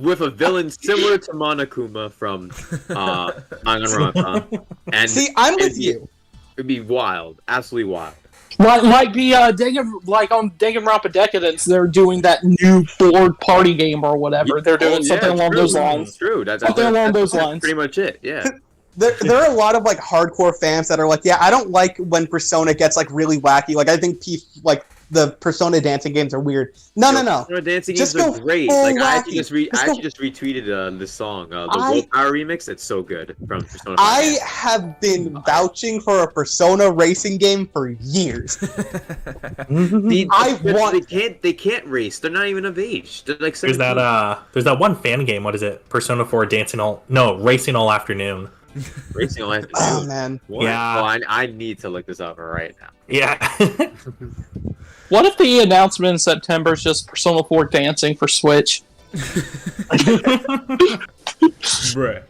with a villain similar to Monokuma from Danganronpa. And See, I'm it'd with be- you. It'd be wild, absolutely wild. Like the on Danganronpa Decadence, they're doing that new board party game or whatever. They're doing something along those lines. True. Something along those that's lines. pretty much it. Yeah. There are a lot of hardcore fans that are like, yeah, I don't like when Persona gets really wacky. I think the Persona dancing games are weird. No. Persona dancing Just games are go great. full I actually wacky. just retweeted this song, the Willpower remix. It's so good from Persona 5. I have been vouching for a Persona racing game for years. They can't race. They're not even of age. They're like There's 17. that one fan game. What is it? Persona 4 racing all afternoon. Racing all afternoon. Oh man. What? Yeah. Oh, I need to look this up right now. Yeah. What if the announcement in September is just Persona 4 dancing for Switch? Bruh.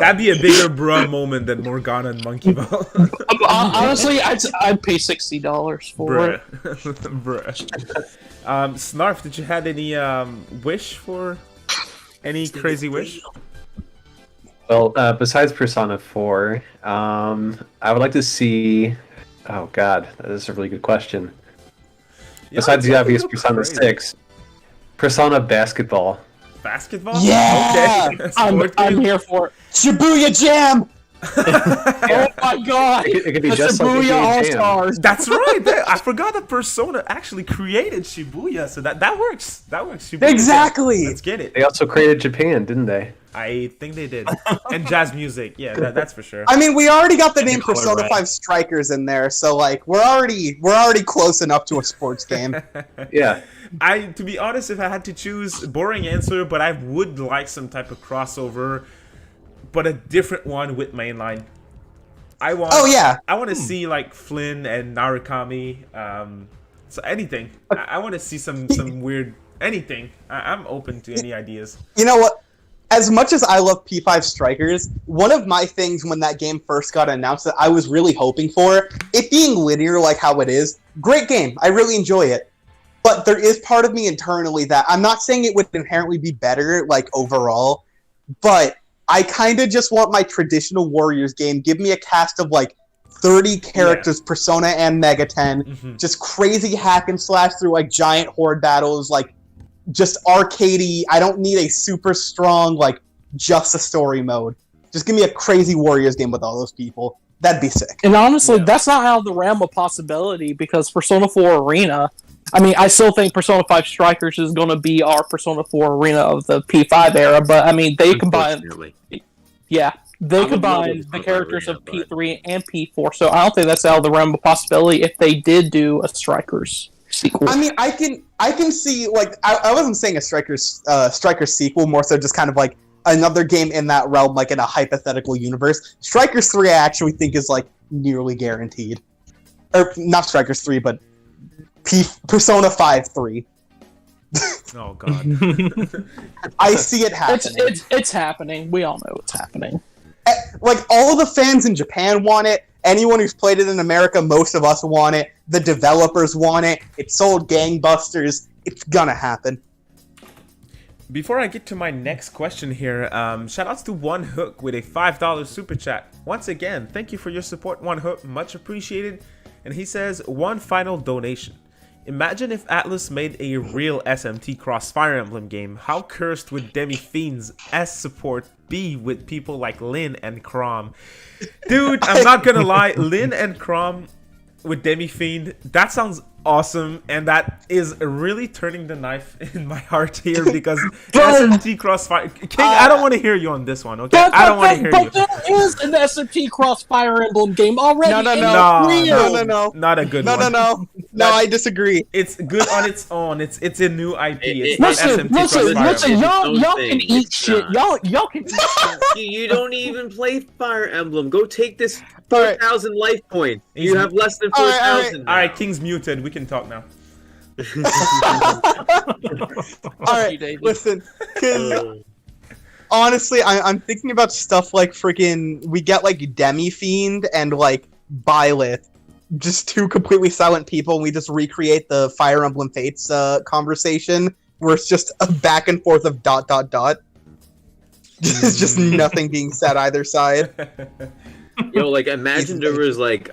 That'd be a bigger bruh moment than Morgana and Monkey Ball. Honestly, I'd pay $60 for Bruh. it. Bruh. Snarf, did you have any wish for any crazy wish? Well, besides Persona 4, I would like to see. Oh God, that is a really good question. Yeah, Besides the it's obvious so Persona crazy. 6, Persona Basketball. Basketball? Yeah! Okay. I'm Sport here for it. Shibuya Jam! Oh my god! It could be The just like Shibuya NBA Jam. All-Stars! That's right. I forgot that Persona actually created Shibuya, so that works. That works. Shibuya. Exactly! Let's get it. They also created Japan, didn't they? I think they did. And jazz music. Yeah, that's for sure. I mean, we already got the name call it Persona right. 5 Strikers in there, so we're already close enough to a sports game. Yeah. To be honest, if I had to choose, boring answer, but I would like some type of crossover, but a different one with mainline. I want to see Flynn and Narukami. So anything. I want to see some weird anything. I'm open to any ideas. You know what? As much as I love P5 Strikers, one of my things when that game first got announced that I was really hoping for, it being linear like how it is, great game. I really enjoy it. But there is part of me internally that I'm not saying it would inherently be better, overall, but I kind of just want my traditional Warriors game. Give me a cast of 30 characters, Persona and Mega 10, just crazy hack and slash through giant horde battles, just arcadey. I don't need a super strong, just a story mode. Just give me a crazy Warriors game with all those people. That'd be sick. And honestly, that's not out of the realm of possibility, because Persona 4 Arena, I mean, I still think Persona 5 Strikers is going to be our Persona 4 Arena of the P5 era, but I mean, they combine, I would love combine it the for characters Arena, of P3 and P4, so I don't think that's out of the realm of possibility if they did do a Strikers sequel. I mean, I can see, I wasn't saying a Strikers sequel, more so just kind of another game in that realm, in a hypothetical universe. Strikers 3 I actually think is nearly guaranteed. Or not Strikers 3, but Persona 5 3. Oh god. I see it happening. It's happening. We all know it's happening. Like, all the fans in Japan want it. Anyone who's played it in America, most of us want it. The developers want it. It sold gangbusters. It's gonna happen. Before I get to my next question here, shoutouts to One Hook with a $5 super chat. Once again, thank you for your support, One Hook. Much appreciated. And he says, one final donation. Imagine if Atlus made a real SMT cross Fire Emblem game. How cursed would Demi Fiend's S support be with people like Lin and Chrom? Dude, I'm not gonna lie, Lin and Chrom with Demi Fiend, that sounds awesome, and that is really turning the knife in my heart here because SMT Crossfire. King, I don't want to hear you on this one, okay? I don't want to hear you. But there is an SMT Cross Fire Emblem game already. No, not a good one. No, I disagree. It's good on its own. It's a new IP. It's listen, not SMT listen, Crossfire. y'all can eat shit. Y'all can eat shit. You don't even play Fire Emblem. Go take this 4,000 life points. You have less than 4,000. All right, King's muted. We can talk now. Alright, listen. Honestly, I'm thinking about stuff like freaking. We get like Demi Fiend and like Byleth, just two completely silent people, and we just recreate the Fire Emblem Fates conversation where it's just a back and forth of ... There's just nothing being said either side. Yo, like, imagine there was, like,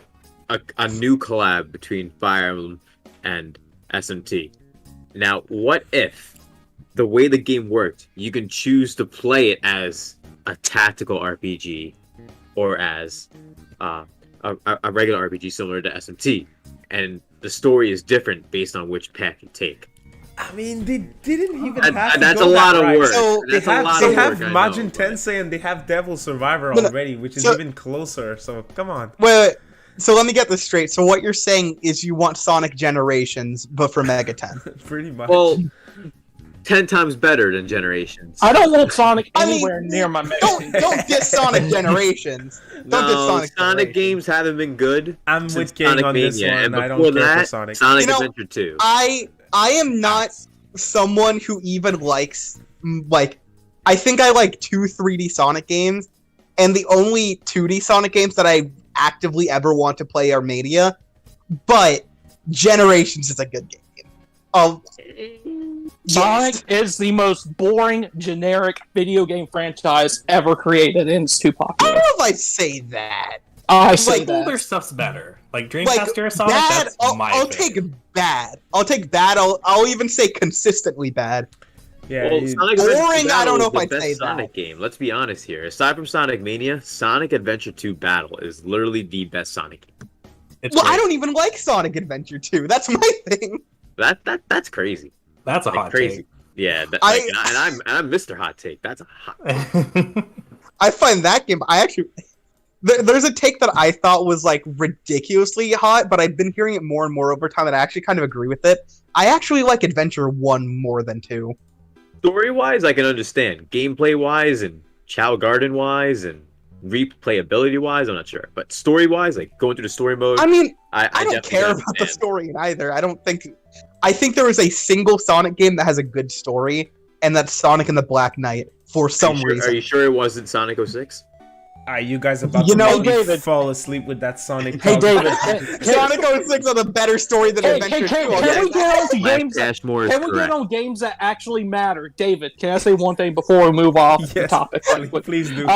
a new collab between Fire Emblem and SMT. Now, what if the way the game worked, you can choose to play it as a tactical RPG or as a regular RPG similar to SMT, and the story is different based on which path you take? I mean, they didn't even have to That's go a lot that of right. work. So They have Majin Tensei. Tensei and they have Devil Survivor No, already, which is even closer. So come on. Wait, so let me get this straight. So what you're saying is you want Sonic Generations, but for Mega 10. Pretty much. Well, 10 times better than Generations. I don't want Sonic I mean, anywhere near my Mega. Don't diss Sonic Generations. Don't diss Sonic Generations. games haven't been good. I'm with since King Sonic on this Mania, one. and I don't before care for that, Sonic. Sonic You know, Adventure 2. I am not someone who even likes, like, I think I like 2 3D Sonic games, and the only 2D Sonic games that I actively ever want to play are Mania, but Generations is a good game. Sonic is the most boring, generic video game franchise ever created, and it's too I popular. don't know if I say that. I say Like, that. Older stuff's better. Like Dreamcast Like, era Sonic, bad, that's I'll my take favorite. bad. I'll take bad. I'll even say consistently bad. Yeah, Well, Sonic Adventure Boring, 2 I don't know Battle if is I'd the say best that. Sonic game. Let's be honest here. Aside from Sonic Mania, Sonic Adventure 2 Battle is literally the best Sonic game. It's Well, great. I don't even like Sonic Adventure 2. That's my thing. That's crazy. That's a Like, hot crazy. take. Yeah, and I'm Mr. Hot Take. That's a hot. I find that game. I actually. There's a take that I thought was like ridiculously hot, but I've been hearing it more and more over time, and I actually kind of agree with it. I actually like Adventure 1 more than 2. Story-wise, I can understand. Gameplay-wise and Chow Garden-wise and replayability-wise, I'm not sure. But story-wise, like going through the story mode, I mean, I don't definitely care about the understand. story in either. I think there is a single Sonic game that has a good story, and that's Sonic and the Black Knight for some reason. Are you sure it wasn't Sonic 06? you guys about You to know, make me David. fall asleep with that Sonic. Hey, talk. David. Sonic 06 has a better story than Adventure 2. Can we get on to Black games? Cashmore is Can we get correct. on games that actually matter? David, can I say one thing before we move off the Yes, topic? please do.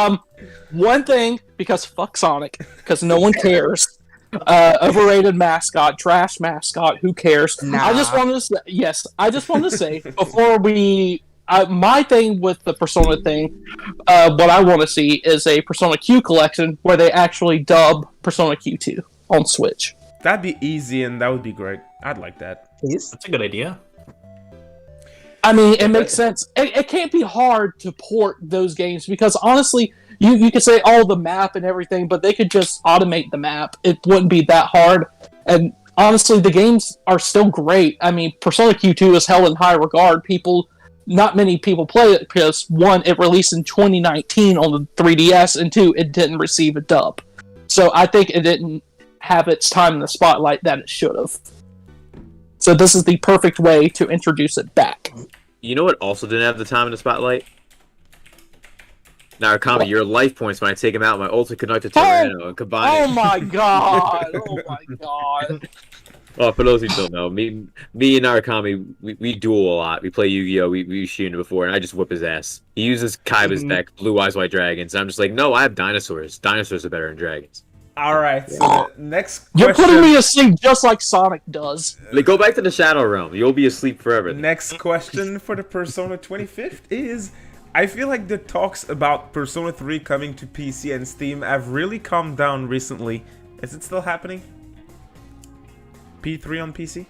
One thing, because fuck Sonic, because no one cares. Overrated mascot, trash mascot, who cares? Nah. I just wanted to say before we. My thing with the Persona thing, what I want to see is a Persona Q collection where they actually dub Persona Q2 on Switch. That'd be easy, and that would be great. I'd like that. Please? That's a good idea. I mean, it makes sense. It can't be hard to port those games because honestly, you could say all the map and everything, but they could just automate the map. It wouldn't be that hard. And honestly, the games are still great. I mean, Persona Q2 is held in high regard. Not many people play it because, one, it released in 2019 on the 3DS, and two, it didn't receive a dub. So I think it didn't have its time in the spotlight that it should have. So this is the perfect way to introduce it back. You know what also didn't have the time in the spotlight? Narukami, your life points when I take him out, my ulti conductor Tornado and combine. Oh my god! Oh my god! Well, for those who don't know, me and Narukami, we duel a lot. We play Yu-Gi-Oh! We used Shin before, and I just whip his ass. He uses Kaiba's deck, Blue Eyes White Dragons, and I'm just like, no, I have dinosaurs. Dinosaurs are better than dragons. All right. So the next question. You're putting me to sleep just like Sonic does. Like, go back to the Shadow Realm. You'll be asleep forever. Next question for the Persona 25th is: I feel like the talks about Persona 3 coming to PC and Steam have really calmed down recently. Is it still happening? P3 on PC?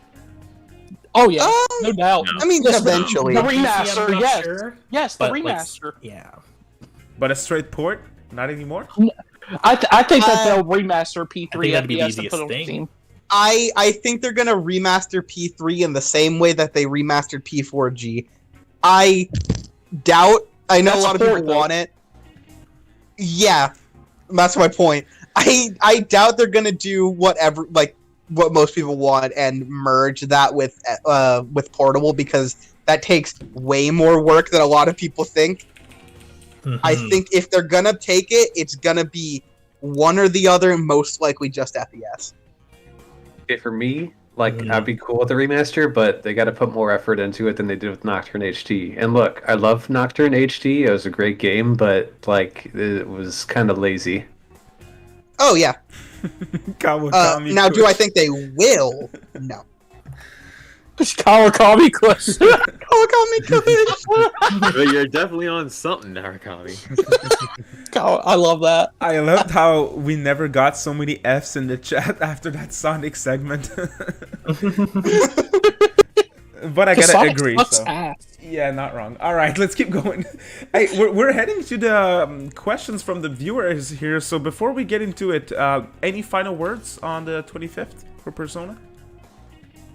Oh yeah, no doubt. I mean, Yes, eventually. The remaster, I'm not yes. sure, Yes, the but, like, remaster. yeah. But a straight port? Not anymore? I think that they'll remaster P3 that'd be the FPS and easiest put it on thing. Steam. I think they're gonna remaster P3 in the same way that they remastered P4G. I doubt. I know That's a lot of a port, people though. want it. Yeah, that's my point. I doubt they're gonna do whatever, like what most people want, and merge that with portable, because that takes way more work than a lot of people think. I think if they're gonna take it, it's gonna be one or the other, most likely just FPS. Okay, for me, like, I'd be cool with the remaster, but they got to put more effort into it than they did with Nocturne HD. And look, I love Nocturne HD. It was a great game, but like, it was kind of lazy. Oh yeah. Kawakami Now, do Kush. I think they will? No. Kawakami question. Kawakami Kush. But you're definitely on something, Narukami. I love that. I loved how we never got so many Fs in the chat after that Sonic segment. But I gotta Sonic agree. sucks So. ass. Yeah, not wrong. All right, let's keep going. Hey, we're heading to the questions from the viewers here. So before we get into it, any final words on the 25th for Persona?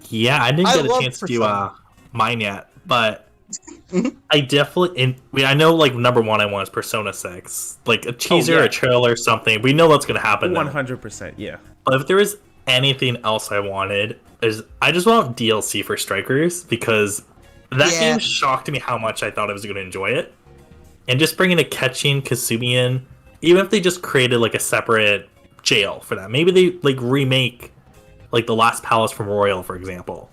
Yeah, I didn't I get a love chance to do Persona. mine yet, but I definitely. I know, like, number one I want is Persona 6, like a teaser, yeah. a trailer, something. We know that's gonna happen. now. 100%, yeah. But if there is anything else I wanted, is I just want DLC for Strikers, because that Yeah. game shocked me how much I thought I was going to enjoy it. And just bringing a Ketchin Kasumi in, even if they just created like a separate jail for that, maybe they like remake like the Last Palace from Royal, for example,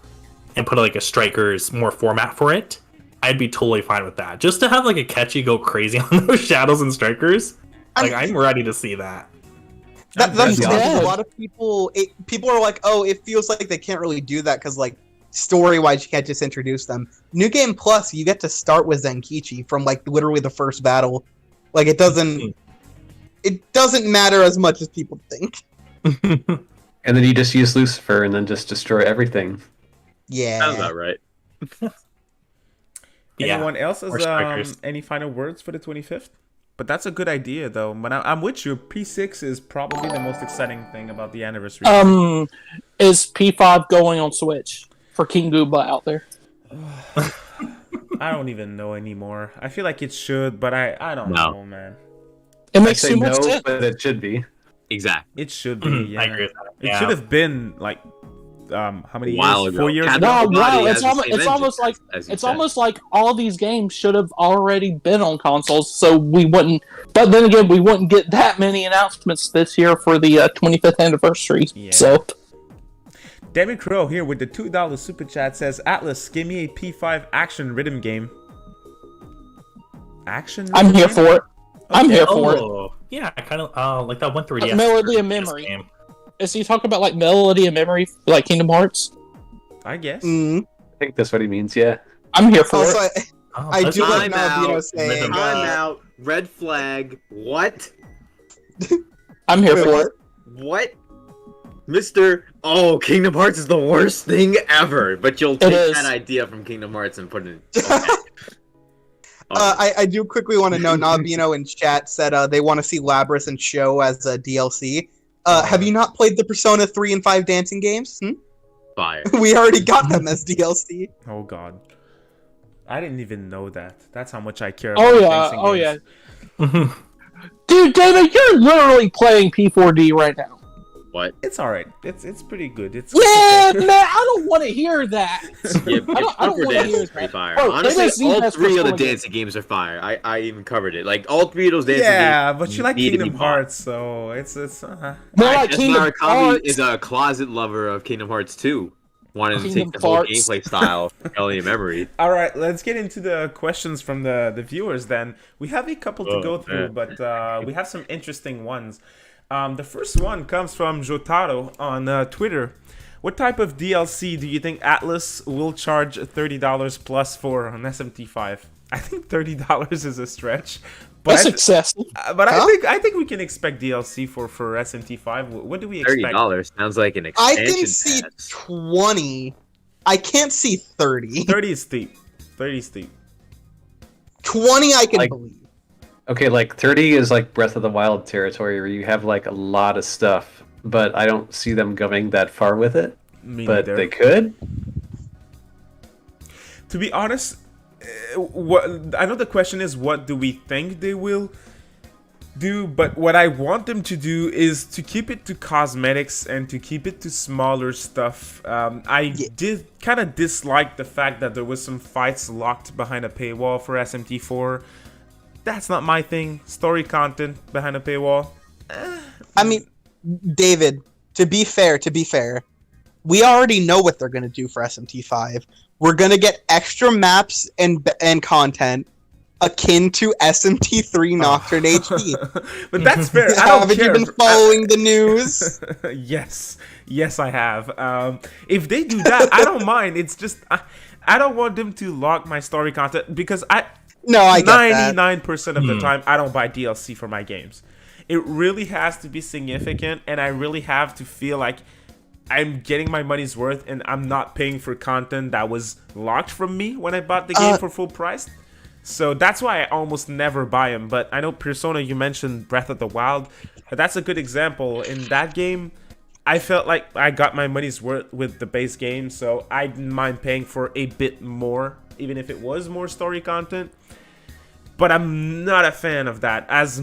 and put like a Strikers more format for it. I'd be totally fine with that. Just to have like a Ketchy go crazy on those shadows and Strikers, like I'm ready to see that. That's the thing. Yeah. A lot of people, people are like, "Oh, it feels like they can't really do that because, like, story-wise, you can't just introduce them." New Game Plus, you get to start with Zenkichi from like literally the first battle. Like, it doesn't matter as much as people think. And then you just use Lucifer and then just destroy everything. Yeah. Sounds about right. Anyone else Or has Strikers. any final words for the 25th? But that's a good idea, though. But I'm with you. P6 is probably the most exciting thing about the anniversary. Is P5 going on Switch for King Gooba out there? I don't even know anymore. I feel like it should, but I don't No. know, man. It I makes say too much no, sense. but it should be. Exactly. It should be. Yeah. I agree with that. It Yeah. should have been like how many While years? ago. 4 years Cat- ago. No, Nobody wow, has it's the almost, same it's almost like engine, as you it's said. almost like all these games should have already been on consoles, so we wouldn't. But then again, we wouldn't get that many announcements this year for the 25th anniversary. Yeah. So Demi Crow here with the $2 super chat says, Atlus, give me a P5 action rhythm game. Action rhythm I'm here game? for it. I'm here for it. Oh, yeah, I kind of like that 1 3DS. Melody of Memory. game. Is he talking about like Melody and Memory, like Kingdom Hearts? I guess. Mm. I think that's what he means, yeah. I'm here for Also, it. Oh, I that's do not- like Time Nabino out. saying, Time out. Red flag. What? I'm here for it. What? Mr. Oh, Kingdom Hearts is the worst thing ever. But you'll take is. that idea from Kingdom Hearts and put it in. I do quickly want to know, Nabino in chat said they want to see Labras and Show as a DLC. Have you not played the Persona 3 and 5 dancing games? Fire. We already got them as DLC. Oh god. I didn't even know that. That's how much I care about Oh yeah, dancing oh games. yeah. Dude, David, you're literally playing P4D right now. What? It's all right. It's pretty good. It's Yeah, okay. man, I don't want to hear that. Yeah, I don't Upper wanna Dance hear is pretty that. fire. Bro, Honestly, MSZ all has 3 of the Persona games. dancing games are fire. I even covered it. Like all 3 of those dancing Yeah, games. but you like need to be Kingdom bought. Hearts, so it's More like Kingdom Narukami Hearts. is a closet lover of Kingdom Hearts 2. Wanted to Kingdom take the whole Hearts. gameplay style from Alien Memory. All right, let's get into the questions from the viewers then. We have a couple to go through, but we have some interesting ones. The first one comes from Jotaro on Twitter. What type of DLC do you think Atlus will charge $30 plus for on SMT5? I think $30 is a stretch. But That's excessive. But I think we can expect DLC for SMT5. What do we expect? $30 sounds like an I expansion can see pass. 20. I can't see 30. 30 is steep. 30 is steep. 20 I can Like- believe. Okay, like 30 is like Breath of the Wild territory where you have like a lot of stuff, but I don't see them going that far with it. Me But neither. they could. To be honest, what I know the question is what do we think they will do, but what I want them to do is to keep it to cosmetics and to keep it to smaller stuff. I did kind of dislike the fact that there was some fights locked behind a paywall for SMT4. That's not my thing. Story content behind a paywall. I mean, David, to be fair, we already know what they're going to do for SMT5. We're going to get extra maps and content akin to SMT3 Nocturne HD. But that's fair. I don't Haven't care. you been following the news? Yes, I have. If they do that, I don't mind. It's just I don't want them to lock my story content because No, I get that. 99% of the time I don't buy DLC for my games. It really has to be significant, and I really have to feel like I'm getting my money's worth, and I'm not paying for content that was locked from me when I bought the game for full price. So that's why I almost never buy them. But I know Pearsona, you mentioned Breath of the Wild. That's a good example. In that game, I felt like I got my money's worth with the base game, so I didn't mind paying for a bit more, even if it was more story content. But I'm not a fan of that. As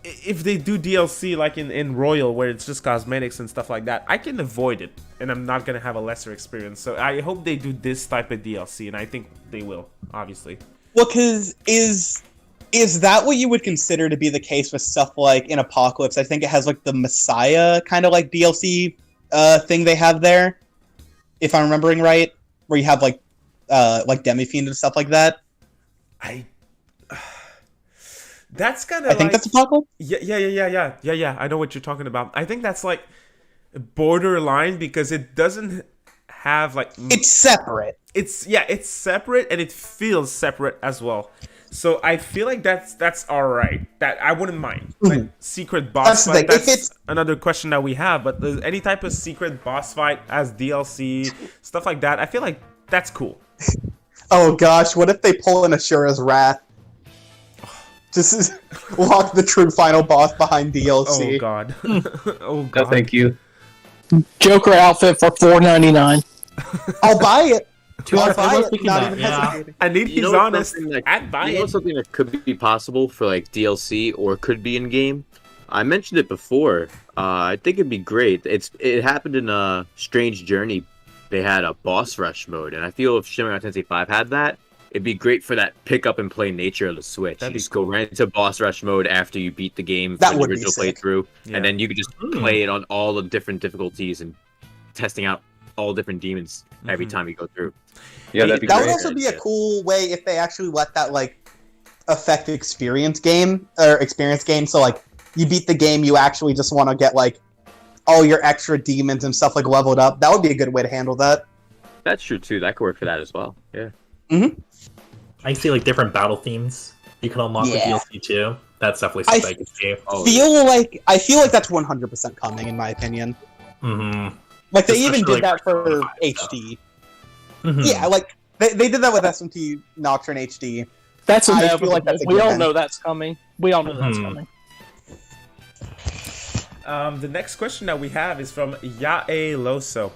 if they do DLC like in Royal, where it's just cosmetics and stuff like that, I can avoid it, and I'm not gonna have a lesser experience. So I hope they do this type of DLC, and I think they will, obviously. Well, because is that what you would consider to be the case with stuff like in Apocalypse? I think it has like the Messiah kind of like DLC thing they have there, if I'm remembering right, where you have like Demi-Fiend and stuff like that. That's kind of. I think that's Apocalypse. Yeah. I know what you're talking about. I think that's like borderline because it doesn't have like. It's separate. It's separate and it feels separate as well. So I feel like that's all right. That I wouldn't mind. Like secret boss That's the fight. thing. If That's it's- another question that we have. But any type of secret boss fight as DLC stuff like that, I feel like that's cool. Oh gosh, what if they pull in Ashura's Wrath? Just lock the true final boss behind DLC. Oh god. Oh No, god. thank you. Joker outfit for $4.99. I'll buy it. To I'll our buy fellow it. thinking Not that, even yeah. hesitating. I need he's honest. I'd buy it. Something that could be possible for like DLC or could be in game. I mentioned it before. I think it'd be great. It happened in a Strange Journey. They had a boss rush mode, and I feel if Shin Megami Tensei 5 had that, it'd be great for that pick up and play nature of the Switch. That'd You be just go right into boss rush mode after you beat the game That from the would be original sick. playthrough, Yeah. and then you could just play it on all the different difficulties and testing out all different demons every time you go through. Yeah, that'd be That would great. also be a cool way if they actually let that like affect experience game. So like you beat the game, you actually just want to get like all your extra demons and stuff like leveled up. That would be a good way to handle that. That's true too. That could work for that as well. Yeah. I see like different battle themes you can unlock with Yeah. DLC too. That's definitely something I could see. I feel like that's 100% coming in my opinion. Mm-hmm. Like they even Especially, did like, that for Persona 5 stuff. HD. Mm-hmm. Yeah, like they did that with SMT Nocturne HD. That's I feel inevitable. like that's a We good all one. know that's coming. We all know that's Mhm. coming. The next question that we have is from Yae Loso.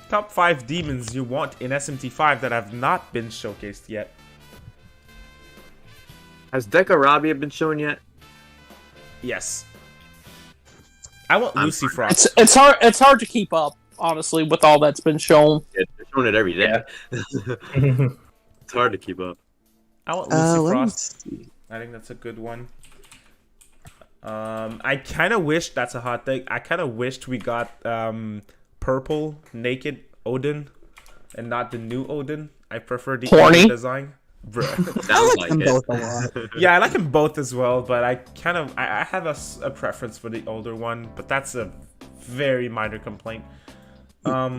Top 5 demons you want in SMT5 that have not been showcased yet. Has Deca Rabia been shown yet? Yes. I want Lucy Frost. It's hard to keep up, honestly, with all that's been shown. Yeah, they're showing it every day. It's hard to keep up. I want Lucy let me Frost. see. I think that's a good one. I kind of wish, that's a hot take, I kind of wished we got purple naked Odin and not the new Odin. I prefer the older design. I like them both a lot. Yeah, I like them both as well, but I have a preference for the older one, but that's a very minor complaint. I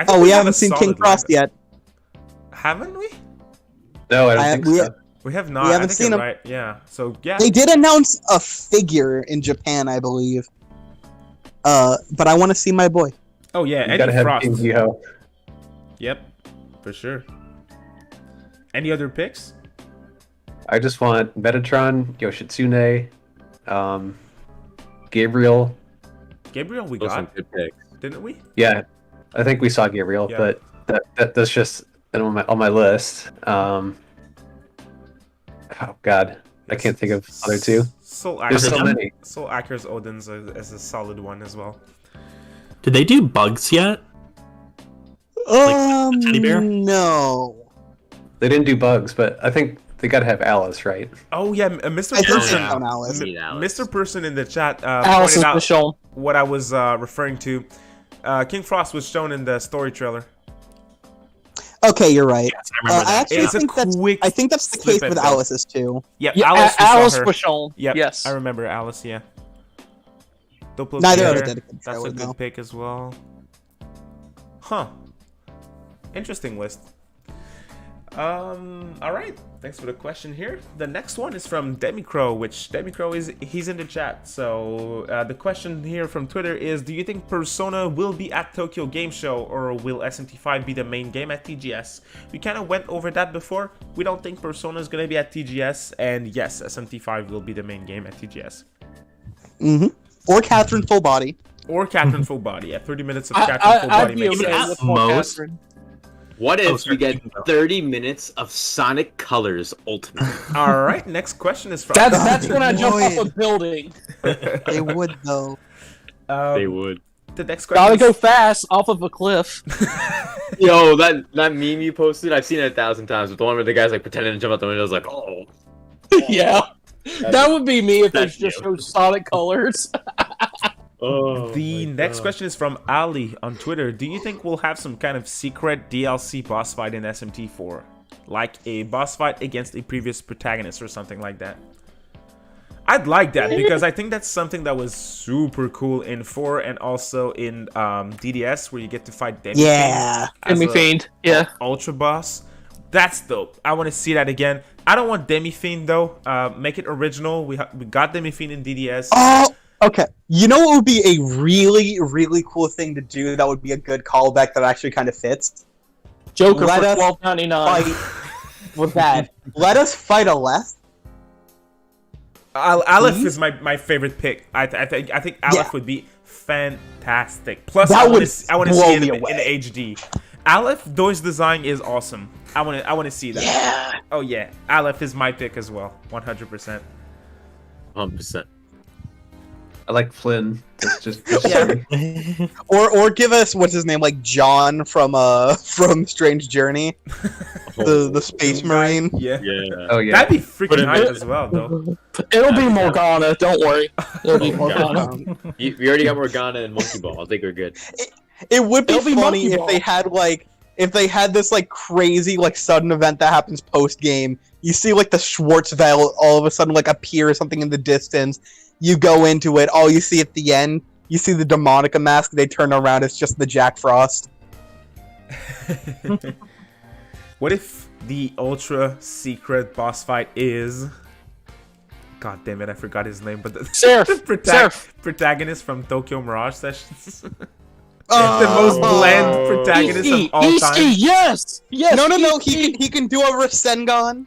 think We haven't seen King Frost yet. Haven't we? No, I don't think so. We have not. We haven't I think seen you're him. right. Yeah. So yeah. They did announce a figure in Japan, I believe. But I want to see my boy. Oh yeah, You gotta Eddie have Frost. King Jiho. Yep, for sure. Any other picks? I just want Metatron, Yoshitsune, Gabriel. Gabriel, we Those are got, good picks. didn't we? Yeah, I think we saw Gabriel, Yeah. but that's just on my list. Oh God, I can't think of other two. Soul There's so Acres. many. Soul Acres Odin's is a solid one as well. Did they do bugs yet? the teddy bear? No. They didn't do bugs, but I think they gotta have Alice, right? Oh yeah, Mr. I think Person. on Alice. Need Alice. Mr. Person in the chat Alice pointed has been out shown. what I was referring to. King Frost was shown in the story trailer. Okay, you're right. Yes, I remember I that. actually It's a think quick I think that's the case snippet, with though. Alice's too. Yep, Yeah, Alice, Alice was was shown. Yep, Yes. I remember Alice. Yeah. Duplo Neither of Pierre, it did a good that's a trailer, good though. pick as well. Huh. Interesting list. All right. Thanks for the question here. The next one is from Demicrow, which Demicrow he's in the chat. So the question here from Twitter is: do you think Persona will be at Tokyo Game Show, or will SMT5 be the main game at TGS? We kind of went over that before. We don't think Persona is gonna be at TGS, and yes, SMT5 will be the main game at TGS. Or Catherine Full Body. Or Catherine Full Body. Yeah, 30 minutes of Catherine Full Body I'd be makes okay sense. with more Most- Catherine. What Oh, if sorry, we get keep going. 30 minutes of Sonic Colors Ultimate? All right, next question is from. That's when I jump off Annoying. a building. They would though. They would. The next question. Gotta is- go fast off of a cliff. Yo, that meme you posted, I've seen it 1,000 times. But the one where the guy's like pretending to jump out the window is like, oh. Yeah. That would be me if they That's just you. showed Sonic colors. The next question is from Ali on Twitter. Do you think we'll have some kind of secret DLC boss fight in SMT4? Like a boss fight against a previous protagonist or something like that? I'd like that because I think that's something that was super cool in 4 and also in DDS, where you get to fight Demi Yeah. Demi Fiend. Yeah. Ultra boss. That's dope. I want to see that again. I don't want Demi Fiend though. Make it original. We got Demi Fiend in DDS. Oh, okay. You know what would be a really, really cool thing to do that would be a good callback that actually kind of fits? Joker Let for us $12.99. Fight with that. Let us fight Aleph. Aleph is my favorite pick. I think Aleph Yeah. would be fantastic. Plus, That I want would to blow see it me in away. HD. Aleph Doy's design is awesome. I want to see that. Yeah. Oh yeah, Aleph is my pick as well. 100%. 100%. I like Flynn. It's just Yeah. Or give us what's his name, like John from Strange Journey, the space marine. Yeah. Yeah. oh yeah. That'd be freaking But hype as well, though. It'll be Morgana, don't worry. It'll be Morgana. We already got Morgana and Monkey Ball. I think we're good. It would be It'll be funny Monkey if Ball. they had this like crazy like sudden event that happens post game. You see like the Schwarzwald all of a sudden like appear or something in the distance. You go into it. All you see at the end, you see the Demonica mask. They turn around. It's just the Jack Frost. What if the ultra secret boss fight is? God damn it, I forgot his name, but the, Seraph. the Seraph. protagonist from Tokyo Mirage Sessions. Oh, the most bland protagonist Iski, of all Iski, time. yes! Yes! No, Iski. he can do a Rasengan.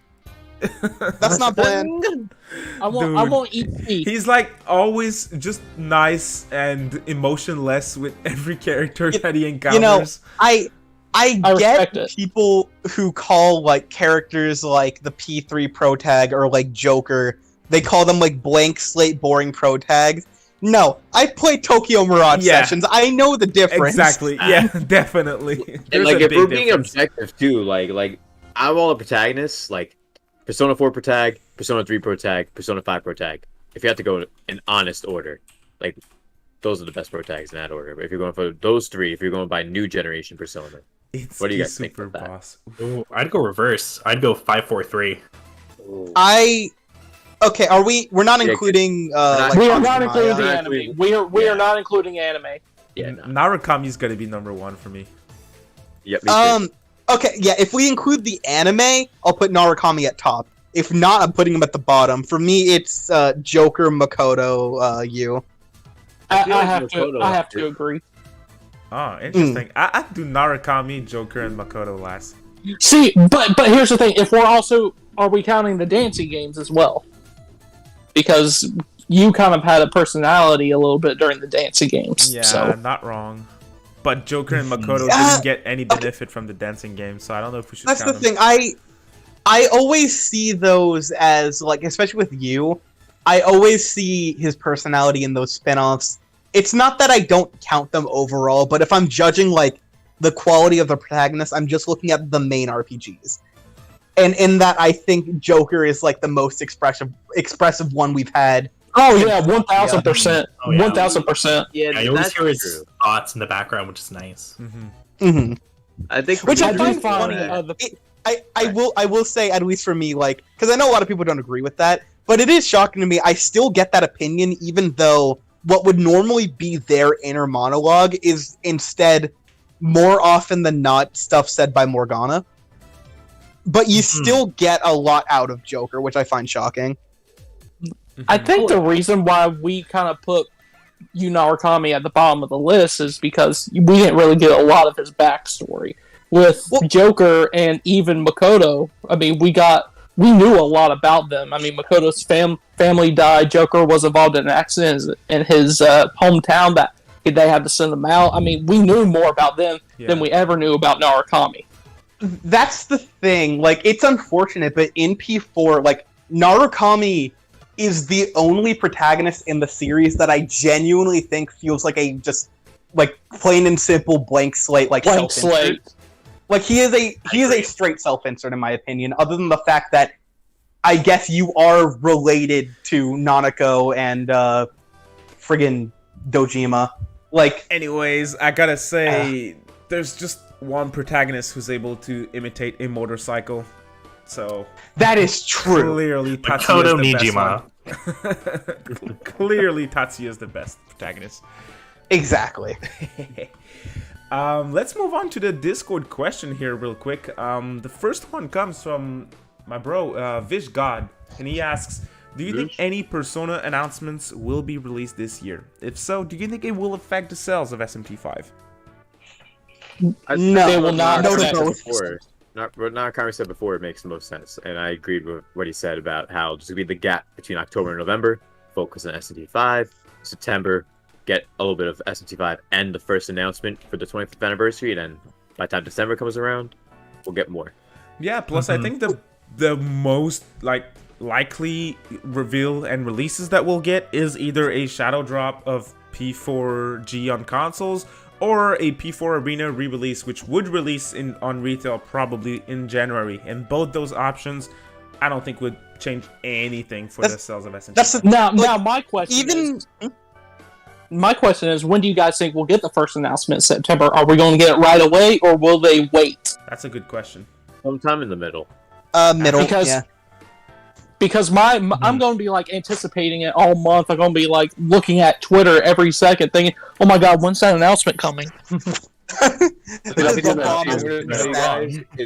That's not bland. I want Iski. He's like always just nice and emotionless with every character that he encounters. You know, I respect get it. people who call like characters like the P3 protag or like Joker. They call them like blank slate boring protags. No, I play Tokyo Mirage Yeah. Sessions. I know the difference. Exactly. Yeah, definitely. And There's like a if we're big being difference. objective too, like out of all the protagonists, like Persona 4 protag, Persona 3 protag, Persona 5 protag. If you have to go in honest order, like those are the best protags in that order. But if you're going for those three, if you're going by new generation Persona, It's what do you guys think super about that? boss. Ooh, I'd go reverse. I'd go 5-4-3. Okay, are we? We're not Yeah, including. not- We are Kanji not Maya. including the Not anime. including- We yeah. are not including anime. Yeah, no. Narukami's gonna be number 1 for me. Yep, me too. Okay, yeah. If we include the anime, I'll put Narukami at top. If not, I'm putting him at the bottom. For me, it's Joker, Makoto, you. I feel like have Makoto- to agree. Oh, interesting. I'd do Narukami, Joker, and Makoto last. See, but here's the thing: if are we counting the dancing games as well? Because you kind of had a personality a little bit during the dancing games. Yeah, So. not wrong. But Joker and Makoto Yeah. didn't get any benefit from the dancing game, so I don't know if we should That's count the them. thing. I always see those as like, especially with you, I always see his personality in those spin-offs. It's not that I don't count them overall, but if I'm judging like the quality of the protagonist, I'm just looking at the main RPGs. And in that, I think Joker is like the most expressive one we've had. Oh yeah, 1,000%. Oh, yeah. 1,000%. Yeah, I always that's hear his true. thoughts in the background, which is nice. Mm-hmm. I think Which I do find find, funny. I will say, at least for me, like, because I know a lot of people don't agree with that, but it is shocking to me. I still get that opinion, even though what would normally be their inner monologue is instead more often than not stuff said by Morgana. But you still get a lot out of Joker, which I find shocking. I think the reason why we kind of put Yu Narukami at the bottom of the list is because we didn't really get a lot of his backstory. With Joker and even Makoto, I mean, we knew a lot about them. I mean, Makoto's family died. Joker was involved in an accident in his hometown that they had to send them out. I mean, we knew more about them than we ever knew about Narukami. That's the thing. Like, it's unfortunate, but in P4, like, Narukami is the only protagonist in the series that I genuinely think feels like a just, like, plain and simple blank slate, like, Blank self-insert. slate. Like, he is a straight self-insert, in my opinion, other than the fact that I guess you are related to Nanako and, friggin' Dojima. Like, Anyways, I gotta say, there's just one protagonist who's able to imitate a motorcycle. So that is true. clearly Tatsuya is Makoto the Nijima. best one. Clearly Tatsuya is the best protagonist. Exactly. Let's move on to the Discord question here real quick. The first one comes from my bro, Vish God, and he asks, do you think any Persona announcements will be released this year? If so, do you think it will affect the sales of SMT5? No, They will not. No, affect- no. What Narukami said before, it makes the most sense, and I agreed with what he said about how there's gonna be the gap between October and November. Focus on SMT5. September, get a little bit of SMT5 and the first announcement for the 25th anniversary, and then by the time December comes around, we'll get more. Yeah, plus I think the most likely reveal and releases that we'll get is either a shadow drop of P4G on consoles or a P4 Arena re-release, which would release on retail probably in January. And both those options, I don't think would change anything for the sales of SMT. That's the, Now, like, my question even is, my question is, when do you guys think we'll get the first announcement in September? Are we going to get it right away, or will they wait? That's a good question. Sometime in the middle. middle. Because- Yeah. Because I'm going to be like anticipating it all month. I'm going to be like looking at Twitter every second, thinking, "Oh my God, when's that announcement coming?"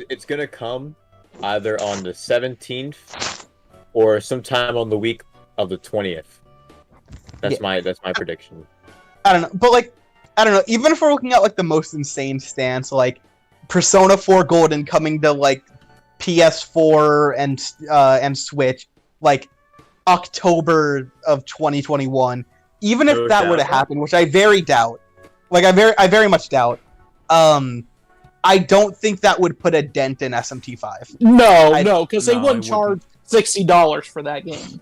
It's gonna come either on the 17th or sometime on the week of the 20th. That's my prediction. I don't know, but like, I don't know. Even if we're looking at like the most insane stance, like Persona 4 Golden coming to like PS4 and Switch, like October of 2021. Even if that were to happen, which I very doubt, like I very much doubt, I don't think that would put a dent in SMT5. No, because they No, wouldn't it charge $60 for that game.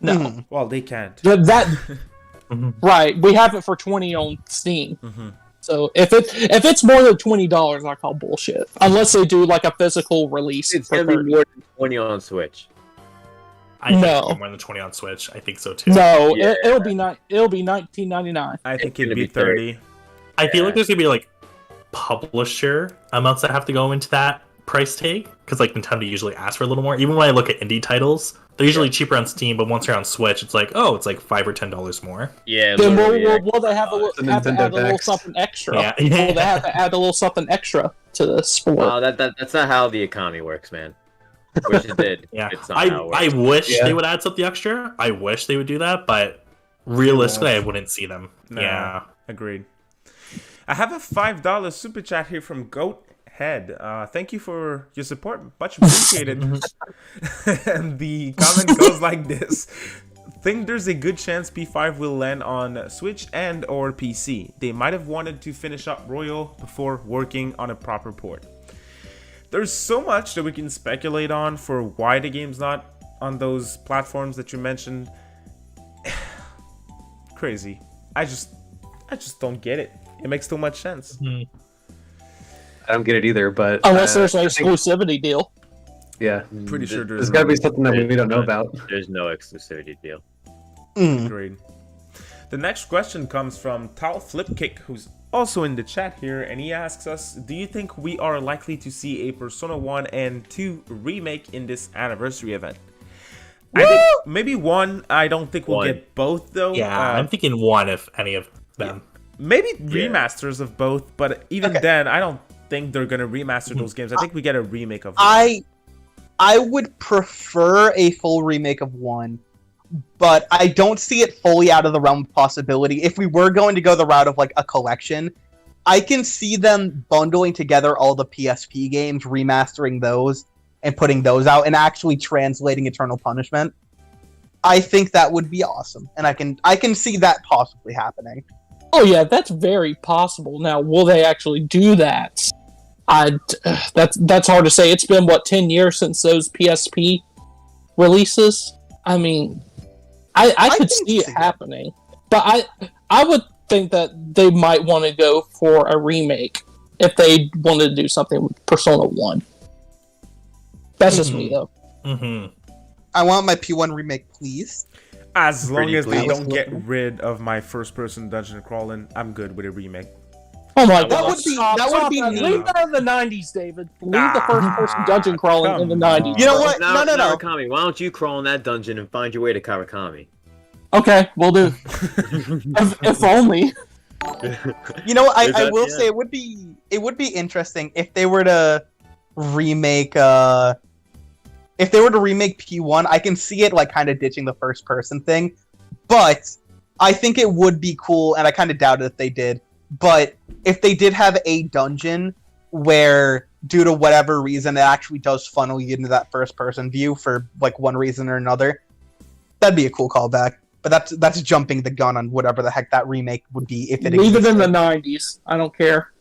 No, Mhm. Well, they can't. that Right, we have it for 20 on Steam. Mm-hmm. So if it's more than $20, I call bullshit. Unless they do like a physical release. It's for gonna be 30. more than 20 on Switch. I think No. it'll be more than 20 on Switch. I think so too. No, Yeah. it'll be $19.99. I think It's it'd gonna be be 30. 30. I feel like there's gonna be like publisher amounts that have to go into that price tag because like Nintendo usually asks for a little more. Even when I look at indie titles, they're usually cheaper on Steam, but once they're on Switch, it's like it's like $5 or $10 more. Yeah. Then literally, yeah. will they have, It's a have to Nintendo add a little tax. something extra? Yeah. Will they have to add a little something extra to the sport? That's not how the economy works, man. Wish it did. Yeah, It's not how it I works. wish Yeah. they would add something extra. I wish they would do that, but realistically, I wouldn't see them. No. Yeah. Agreed. I have a $5 super chat here from Goat Head. Thank you for your support. Much appreciated. And the comment goes like this. Think there's a good chance P5 will land on Switch and or PC. They might have wanted to finish up Royal before working on a proper port. There's so much that we can speculate on for why the game's not on those platforms that you mentioned. Crazy. I just don't get it. It makes too much sense. I don't get it either, but Unless there's an I think- exclusivity deal. yeah, Pretty sure there's got to be something that we don't know about. There's no exclusivity deal. Agreed. The next question comes from Tal Flipkick, who's also in the chat here, and he asks us, do you think we are likely to see a Persona 1 and 2 remake in this anniversary event? I think maybe 1. I don't think we'll 1. get both, though. Yeah, I'm thinking 1 if any of them. Maybe remasters of both, but even then, I don't think they're going to remaster those games. I think we get a remake of one. I would prefer a full remake of 1, but I don't see it fully out of the realm of possibility. If we were going to go the route of like a collection, I can see them bundling together all the PSP games, remastering those, and putting those out, and actually translating Eternal Punishment. I think that would be awesome, and I can see that possibly happening. Oh yeah, that's very possible. Now, will they actually do that? That's hard to say. It's been 10 years since those PSP releases. I mean, I could see it happening, but I would think that they might want to go for a remake if they wanted to do something with Persona 1. That's just me, though. I want my P1 remake, please. As long Pretty as they please. don't get rid of my first-person dungeon crawling, I'm good with a remake. Oh my That god, would be neat. Leave that in the 90s, David. Leave the first-person dungeon crawling in the come 90s. on. You know what? Now, No. Narukami, why don't you crawl in that dungeon and find your way to Karakami? Okay, we'll do. if only. You know what? I There's will that, say it would be interesting if they were to remake P1. I can see it like kind of ditching the first person thing, but I think it would be cool, and I kind of doubt it if they did. But if they did have a dungeon where, due to whatever reason, it actually does funnel you into that first person view for like one reason or another, that'd be a cool callback. But that's jumping the gun on whatever the heck that remake would be if it Leave it in existed. the 90s. I don't care.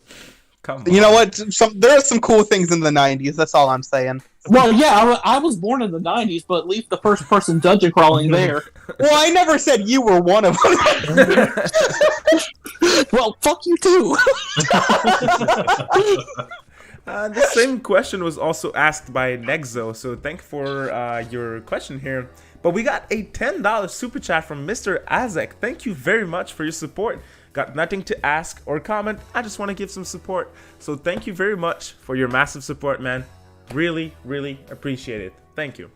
Come on. You know what? There are some cool things in the 90s. That's all I'm saying. Well, yeah, I was born in the 90s, but leave the first-person dungeon crawling there. Well, I never said you were one of them. Well, fuck you too. The same question was also asked by Nexo, so thank for your question here. But we got a $10 super chat from Mr. Azek. Thank you very much for your support. Got nothing to ask or comment. I just want to give some support. So thank you very much for your massive support, man. Really, really appreciate it. Thank you.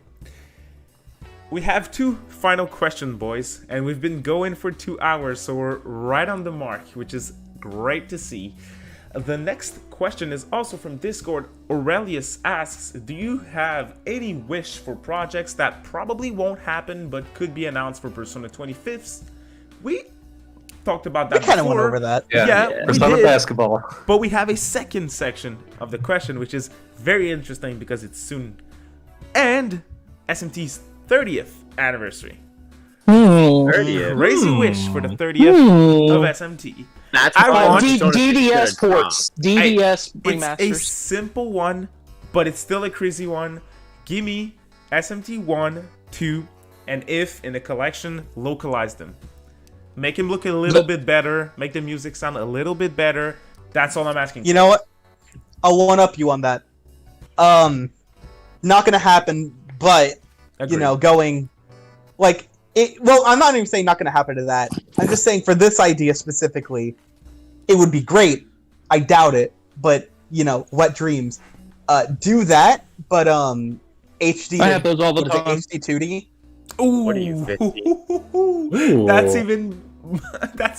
We have 2 final questions, boys, and we've been going for 2 hours, so we're right on the mark, which is great to see. The next question is also from Discord. Aurelius asks, do you have any wish for projects that probably won't happen but could be announced for Persona 25th? We talked about that We kind of before. went over that. Yeah, we Persona did. basketball. But we have a second section of the question, which is very interesting because it's soon. And SMT's 30th anniversary. 30th. Crazy wish for the 30th of SMT. That's I why want Persona DDS should drop. ports. DDS It's a remasters. simple one, but it's still a crazy one. Give me SMT 1, 2, and if in the collection, localize them. Make him look a little bit better. Make the music sound a little bit better. That's all I'm asking. You know what? I'll one up you on that. Not gonna happen, but Agreed. you know, going like it. Well, I'm not even saying not gonna happen to that. I'm just saying for this idea specifically, it would be great. I doubt it, but you know, wet dreams. Do that, but HD. I have those all the time. HD 2D. Ooh. What are you, 50? Ooh. That's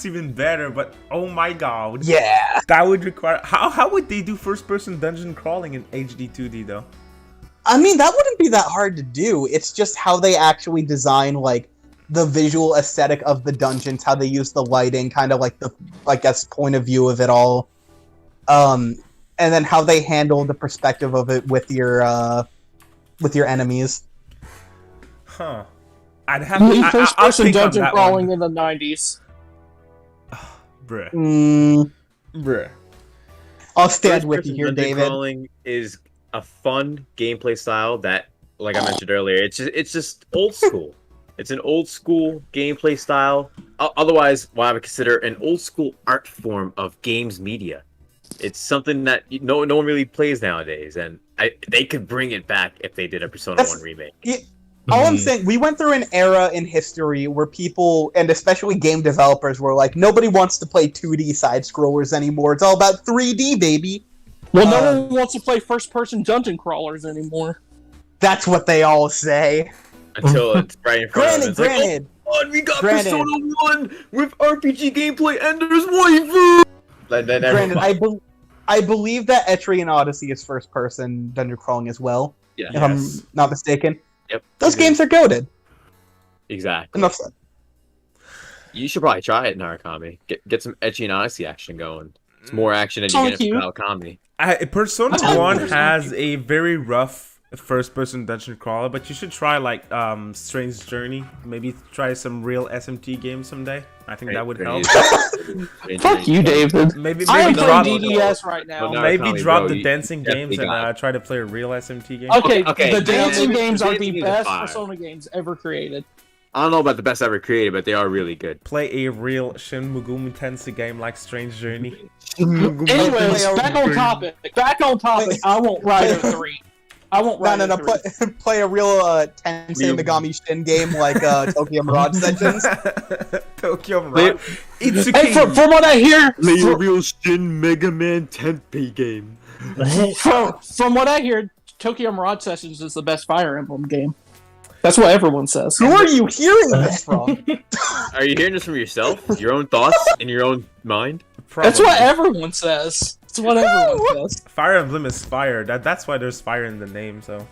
even better. But oh my god, Yeah. that would require. How would they do first-person dungeon crawling in HD 2D though? I mean, that wouldn't be that hard to do. It's just how they actually design, like, the visual aesthetic of the dungeons, how they use the lighting, kind of like the, I guess, point of view of it all. And then how they handle the perspective of it with your enemies. Huh. I'd have to. I'll First-person think on dungeon that crawling one. in the 90s. Bruh. Bruh. I'll stand with you First-person here, dungeon David. Crawling is a fun gameplay style that, like I mentioned earlier, it's just old school. It's an old school gameplay style. Otherwise, what I would consider an old school art form of games media. It's something that no one really plays nowadays, and they could bring it back if they did a Persona 1 remake. All I'm saying, we went through an era in history where people, and especially game developers, were like, nobody wants to play 2D side-scrollers anymore. It's all about 3D, baby. Well, no one wants to play first-person dungeon crawlers anymore. That's what they all say. Until it's right in front of them. It's Granted. like, oh, we got Granted. Persona 1 with RPG gameplay, and there's waifu! Then Granted, I believe that Etrian Odyssey is first-person dungeon crawling as well, yeah, if I'm not mistaken. Yep. Those games are goated. Exactly. Enough said. You should probably try it, Narukami. Get some Ecchi and Odyssey action going. It's more action than you get in Narukami. Persona 1 has a very rough first-person dungeon crawler, but you should try like Strange Journey. Maybe try some real SMT games someday. I think that would help. Fuck you, David. Maybe I am drop playing DDS right now. No, maybe Narukami, drop bro, the you dancing games definitely and try to play a real SMT game. Okay, the Yeah, dancing games are the dancing is best fire. Persona games ever created. I don't know about the best ever created, but they are really good. Play a real Shin Megami Tensei game like Strange Journey. Anyways, back on topic. I won't Rider 3. I won't Rider 3. Play a real Tensei Megami Shin game like Tokyo Mirage Sessions. Tokyo Mirage. Hey, from what I hear, real Shin Mega Man Tenpei game. from what I hear, Tokyo Mirage Sessions is the best Fire Emblem game. That's what everyone says. Who are you hearing this from? Are you hearing this from yourself? Your own thoughts in your own mind? That's what everyone says. That's what everyone says. Fire Emblem is fire. That's why there's fire in the name. So.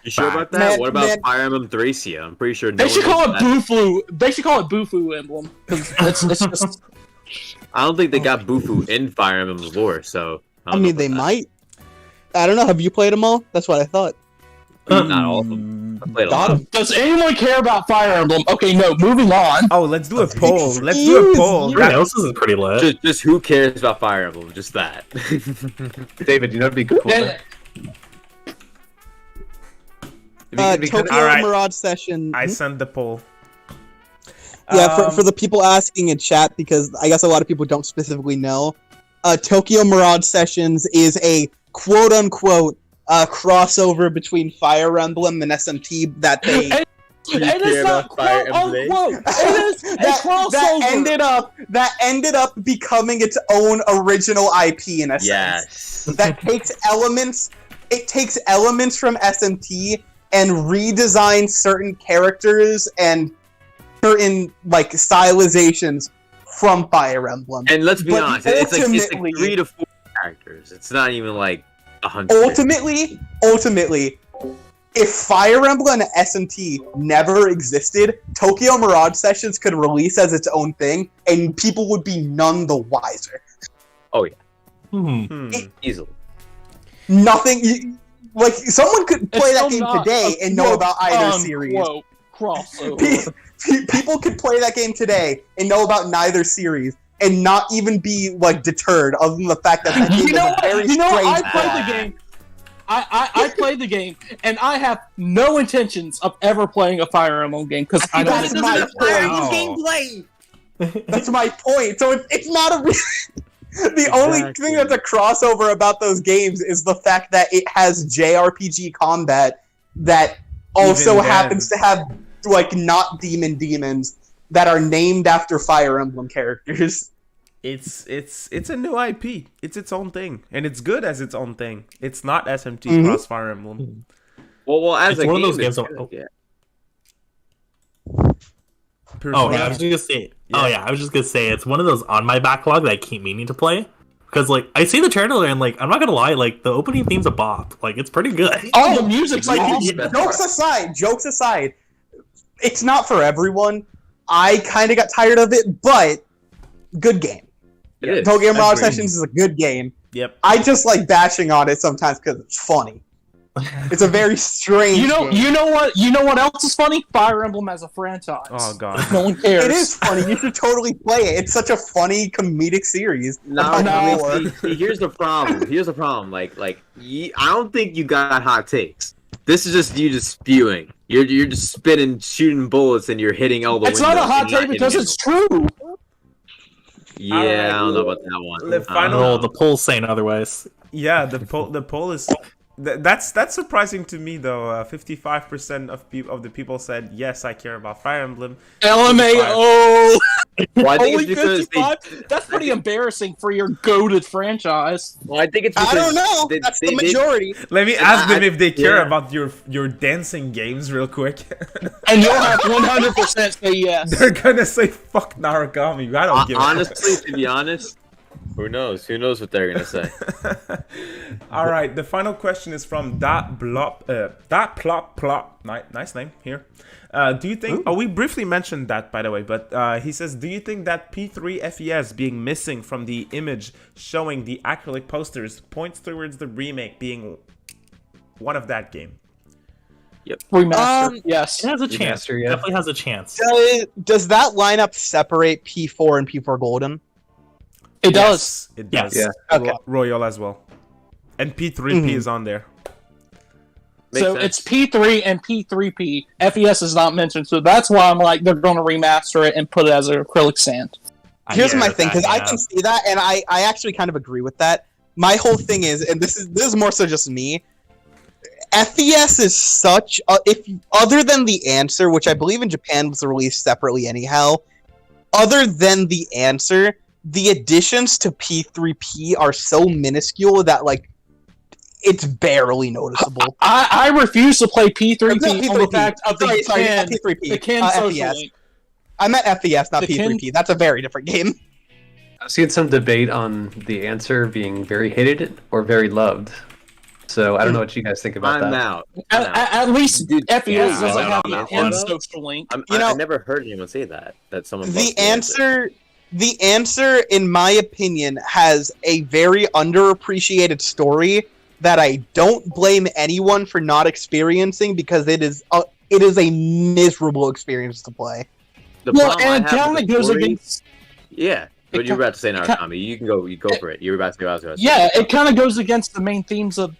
You sure about that? Man, what about man. Fire Emblem Thracia? I'm pretty sure They should call it Bufu. They should call it Bufu Emblem. 'Cause it's just. I don't think they got Bufu in Fire Emblem's lore, so. I mean, they might. I don't know. Have you played them all? That's what I thought. Not all of them. I played a lot. Does anyone care about Fire Emblem? Okay, no. Moving on. Oh, let's do a poll. Let's do a poll. Everyone else is pretty lit. Just who cares about Fire Emblem? Just that. David, you know what'd be cool? Then- Tokyo Alright. Mirage Session. I sent the poll. Yeah, for the people asking in chat, because I guess a lot of people don't specifically know, Tokyo Mirage Sessions is a quote-unquote crossover between Fire Emblem and SMT that they It is not quote unquote. It is a crossover. that ended up becoming its own original IP in a sense. Yes. That takes elements from SMT and redesigns certain characters and certain like stylizations from Fire Emblem. And let's be But honest, it's like ultimately- 3 to 4 characters. It's not even like 100. Ultimately, if Fire Emblem and SMT never existed, Tokyo Mirage Sessions could release as its own thing, and people would be none the wiser. Easily. Nothing, like someone could play It's that still game not today a and know about either series. quote, crossover. People could play that game today and know about neither series and not even be like deterred, other than the fact that game is a very I strange. played the game. I played the game, and I have no intentions of ever playing a Fire Emblem game because I know That is my point. gameplay. That's my point. So it's not a. The only thing that's a crossover about those games is the fact that it has JRPG combat that also happens to have like not demons that are named after Fire Emblem characters. It's a new IP. It's its own thing, and it's good as its own thing. It's not SMT cross Fire Emblem. Well, as it's a one game, of those games. I was just gonna say. Yeah. Oh yeah, I was just gonna say it's one of those on my backlog that I keep meaning to play because like I see the trailer and like I'm not gonna lie, like the opening theme's a bop. Like it's pretty good. Oh, the music's like awesome. Jokes aside, it's not for everyone. I kind of got tired of it, but good game. Tokyo Mirage Sessions is a good game. Yep. I just like bashing on it sometimes because it's funny. It's a very strange. You know what else is funny? Fire Emblem as a franchise. Oh god, no one cares. It is funny. You should totally play it. It's such a funny comedic series. No. See, here's the problem. Like, I don't think you got hot takes. This is just you just spewing. You're just spitting, shooting bullets, and you're hitting all the. It's not a hot take because it's true. Yeah, I don't know about that one. The poll's saying otherwise. Yeah, the poll is. That's surprising to me though. 55% of the people said yes, I care about Fire Emblem. LMAO. Well, I think Only it's because 55. That's pretty embarrassing for your goated franchise. Well, I think it's because I don't know. That's the majority. Let me ask them if they care about your dancing games real quick. And you'll have 100% say yes. They're gonna say fuck Narukami. I don't give a honestly, to be honest. Who knows? Who knows what they're gonna say? All right. The final question is from that plop plop. Nice name here. Do you think? Oh, we briefly mentioned that by the way, but he says, do you think that P3 FES being missing from the image showing the acrylic posters points towards the remake being one of that game? Yep. Remaster. Yes. It has a chance. Remaster, yeah. Definitely has a chance. Does that lineup separate P4 and P4 Golden? It does. It does. Yeah. Okay. Royal as well. And P3P is on there. So it's P3 and P3P. FES is not mentioned, so that's why I'm like, they're going to remaster it and put it as an acrylic sand. Here's my thing, because I can see that, and I actually kind of agree with that. My whole thing is, and this is more so just me, FES is such, if other than the answer, which I believe in Japan was released separately anyhow, other than the answer, the additions to P3P are so minuscule that, like, it's barely noticeable. I refuse to play P3P P3P. on the fact of the P3P. The Ken social FES. link. I meant FES, not P3P. That's a very different game. I've seen some debate on the answer being very hated or very loved. So I don't know what you guys think about I'm that. out. At least Dude, FES doesn't I'm have out the on Ken that social link. I never heard anyone say that someone. The answer, in my opinion, has a very underappreciated story that I don't blame anyone for not experiencing because it is a miserable experience to play. And kind of goes against. Yeah, but you're about to say Narukami. You can go. You go for it. You're about to go. Yeah, it kind of goes against the main themes of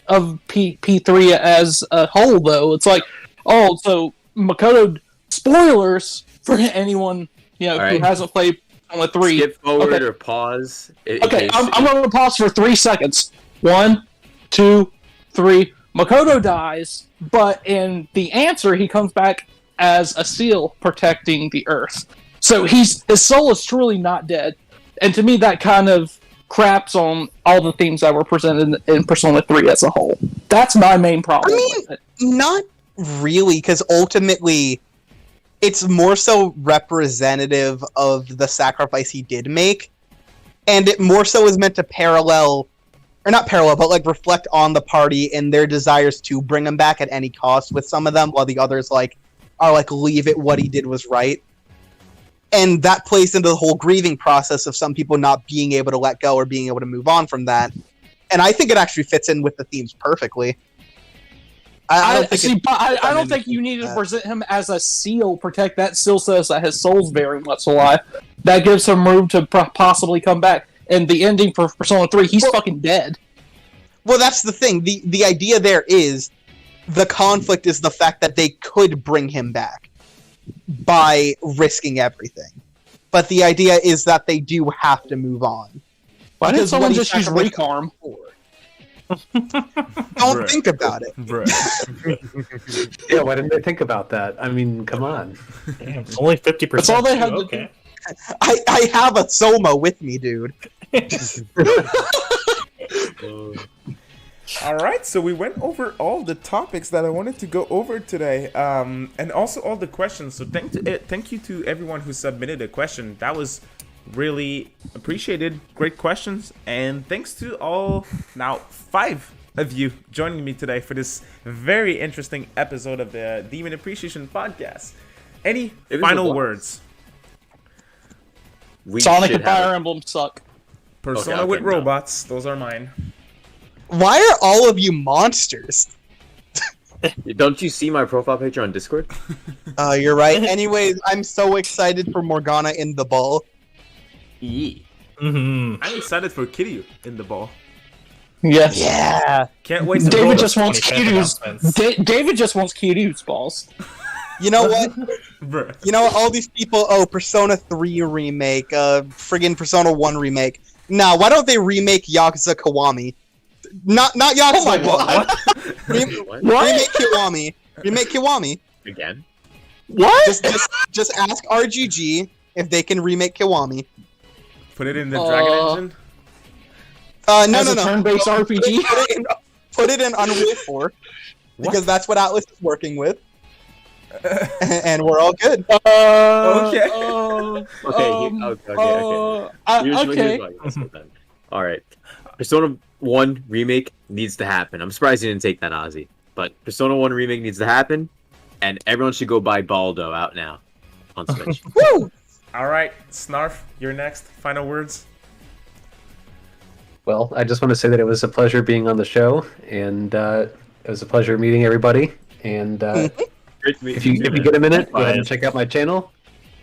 of P3 as a whole, though. It's like, oh, so Makoto. Spoilers for anyone who hasn't played Persona 3. Skip forward or pause. Okay, I'm going to pause for 3 seconds. 1, 2, 3. Makoto dies, but in the answer, he comes back as a seal protecting the Earth. So his soul is truly not dead. And to me, that kind of craps on all the themes that were presented in Persona 3 as a whole. That's my main problem with it. Not really, because ultimately, it's more so representative of the sacrifice he did make. And it more so is meant to reflect on the party and their desires to bring him back at any cost with some of them, while the others are leave it, what he did was right. And that plays into the whole grieving process of some people not being able to let go or being able to move on from that. And I think it actually fits in with the themes perfectly. I don't think you need to present him as a seal. Protect that seal says that his soul's very much alive. That gives him room to possibly come back. And the ending for Persona 3, he's fucking dead. Well, that's the thing. The idea there is the conflict is the fact that they could bring him back by risking everything. but the idea is that they do have to move on. Why didn't Because someone what he just use sacrificed Recarm? Don't Bruh. think about it. Bruh. Yeah, why didn't they think about that? I mean, come on. Damn, it's only 50%. That's all they had to Okay. I have a Soma with me, dude. All right, so we went over all the topics that I wanted to go over today, and also all the questions. So thank you to everyone who submitted a question. That was really appreciated. Great questions, and thanks to all now 5 of you joining me today for this very interesting episode of the Demon Appreciation Podcast. Any final words? Sonic and Fire Emblem suck. Persona Okay, with no. robots. Those are mine. Why are all of you monsters? Don't you see my profile picture on Discord? You're right. Anyways, I'm so excited for Morgana in the ball. Mm-hmm. I'm excited for Kiryu in the ball. Yes. Yeah. Can't wait to David roll just wants 25th Kiryu's. announcements. David just wants Kiryu's balls. You know what? Bruh. You know what? All these people. Oh, Persona 3 remake. Friggin' Persona 1 remake. Now, why don't they remake Yakuza Kiwami? Not Yakuza. Oh my God. What? Remake Kiwami. Remake Kiwami. Again? What? Just ask RGG if they can remake Kiwami. Put it in the Dragon Engine. No, As no, a no. turn-based RPG? Put it in Unreal 4 because that's what Atlus is working with, and we're all good. Okay. Here's what I guess then. All right. Persona 1 remake needs to happen. I'm surprised you didn't take that, Ozzy. But Persona 1 remake needs to happen, and everyone should go buy Baldo out now on Switch. Woo! All right, Snarf, you're next. Final words. Well, I just want to say that it was a pleasure being on the show, and it was a pleasure meeting everybody. And Great to meet if you get a minute, go ahead and check out my channel.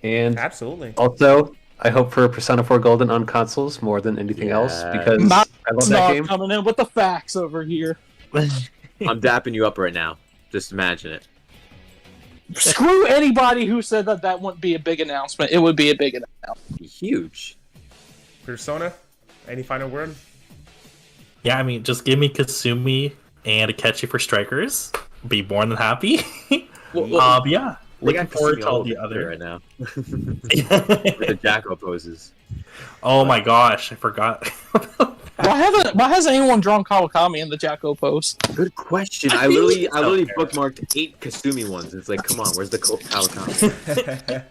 And Absolutely. also, I hope for Persona 4 Golden on consoles more than anything else because Not I love that game. coming in with the facts over here. I'm dapping you up right now. Just imagine it. Screw anybody who said that wouldn't be a big announcement. It would be a big announcement. Huge. Persona, any final word? Yeah, I mean, just give me Kasumi and Akechi for strikers. Be more than happy. But yeah, We looking got forward Kasumi to all all the over other. right now. With the Jacko poses. Oh my gosh, I forgot. Why hasn't anyone drawn Kawakami in the Jacko post? Good question. I literally bookmarked 8 Kasumi ones. It's like, come on, where's the Kawakami?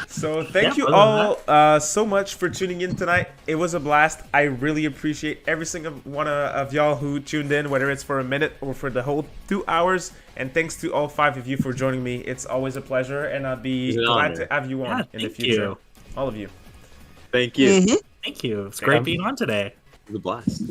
So thank Yeah, you other than all so much for tuning in tonight. It was a blast. I really appreciate every single one of y'all who tuned in, whether it's for a minute or for the whole 2 hours. And thanks to all 5 of you for joining me. It's always a pleasure, and I'll be It's an glad honor. to have you on Yeah, in the thank future. you. All of you. Thank you. Mhm. Thank you. It's great being on today. It was a blast.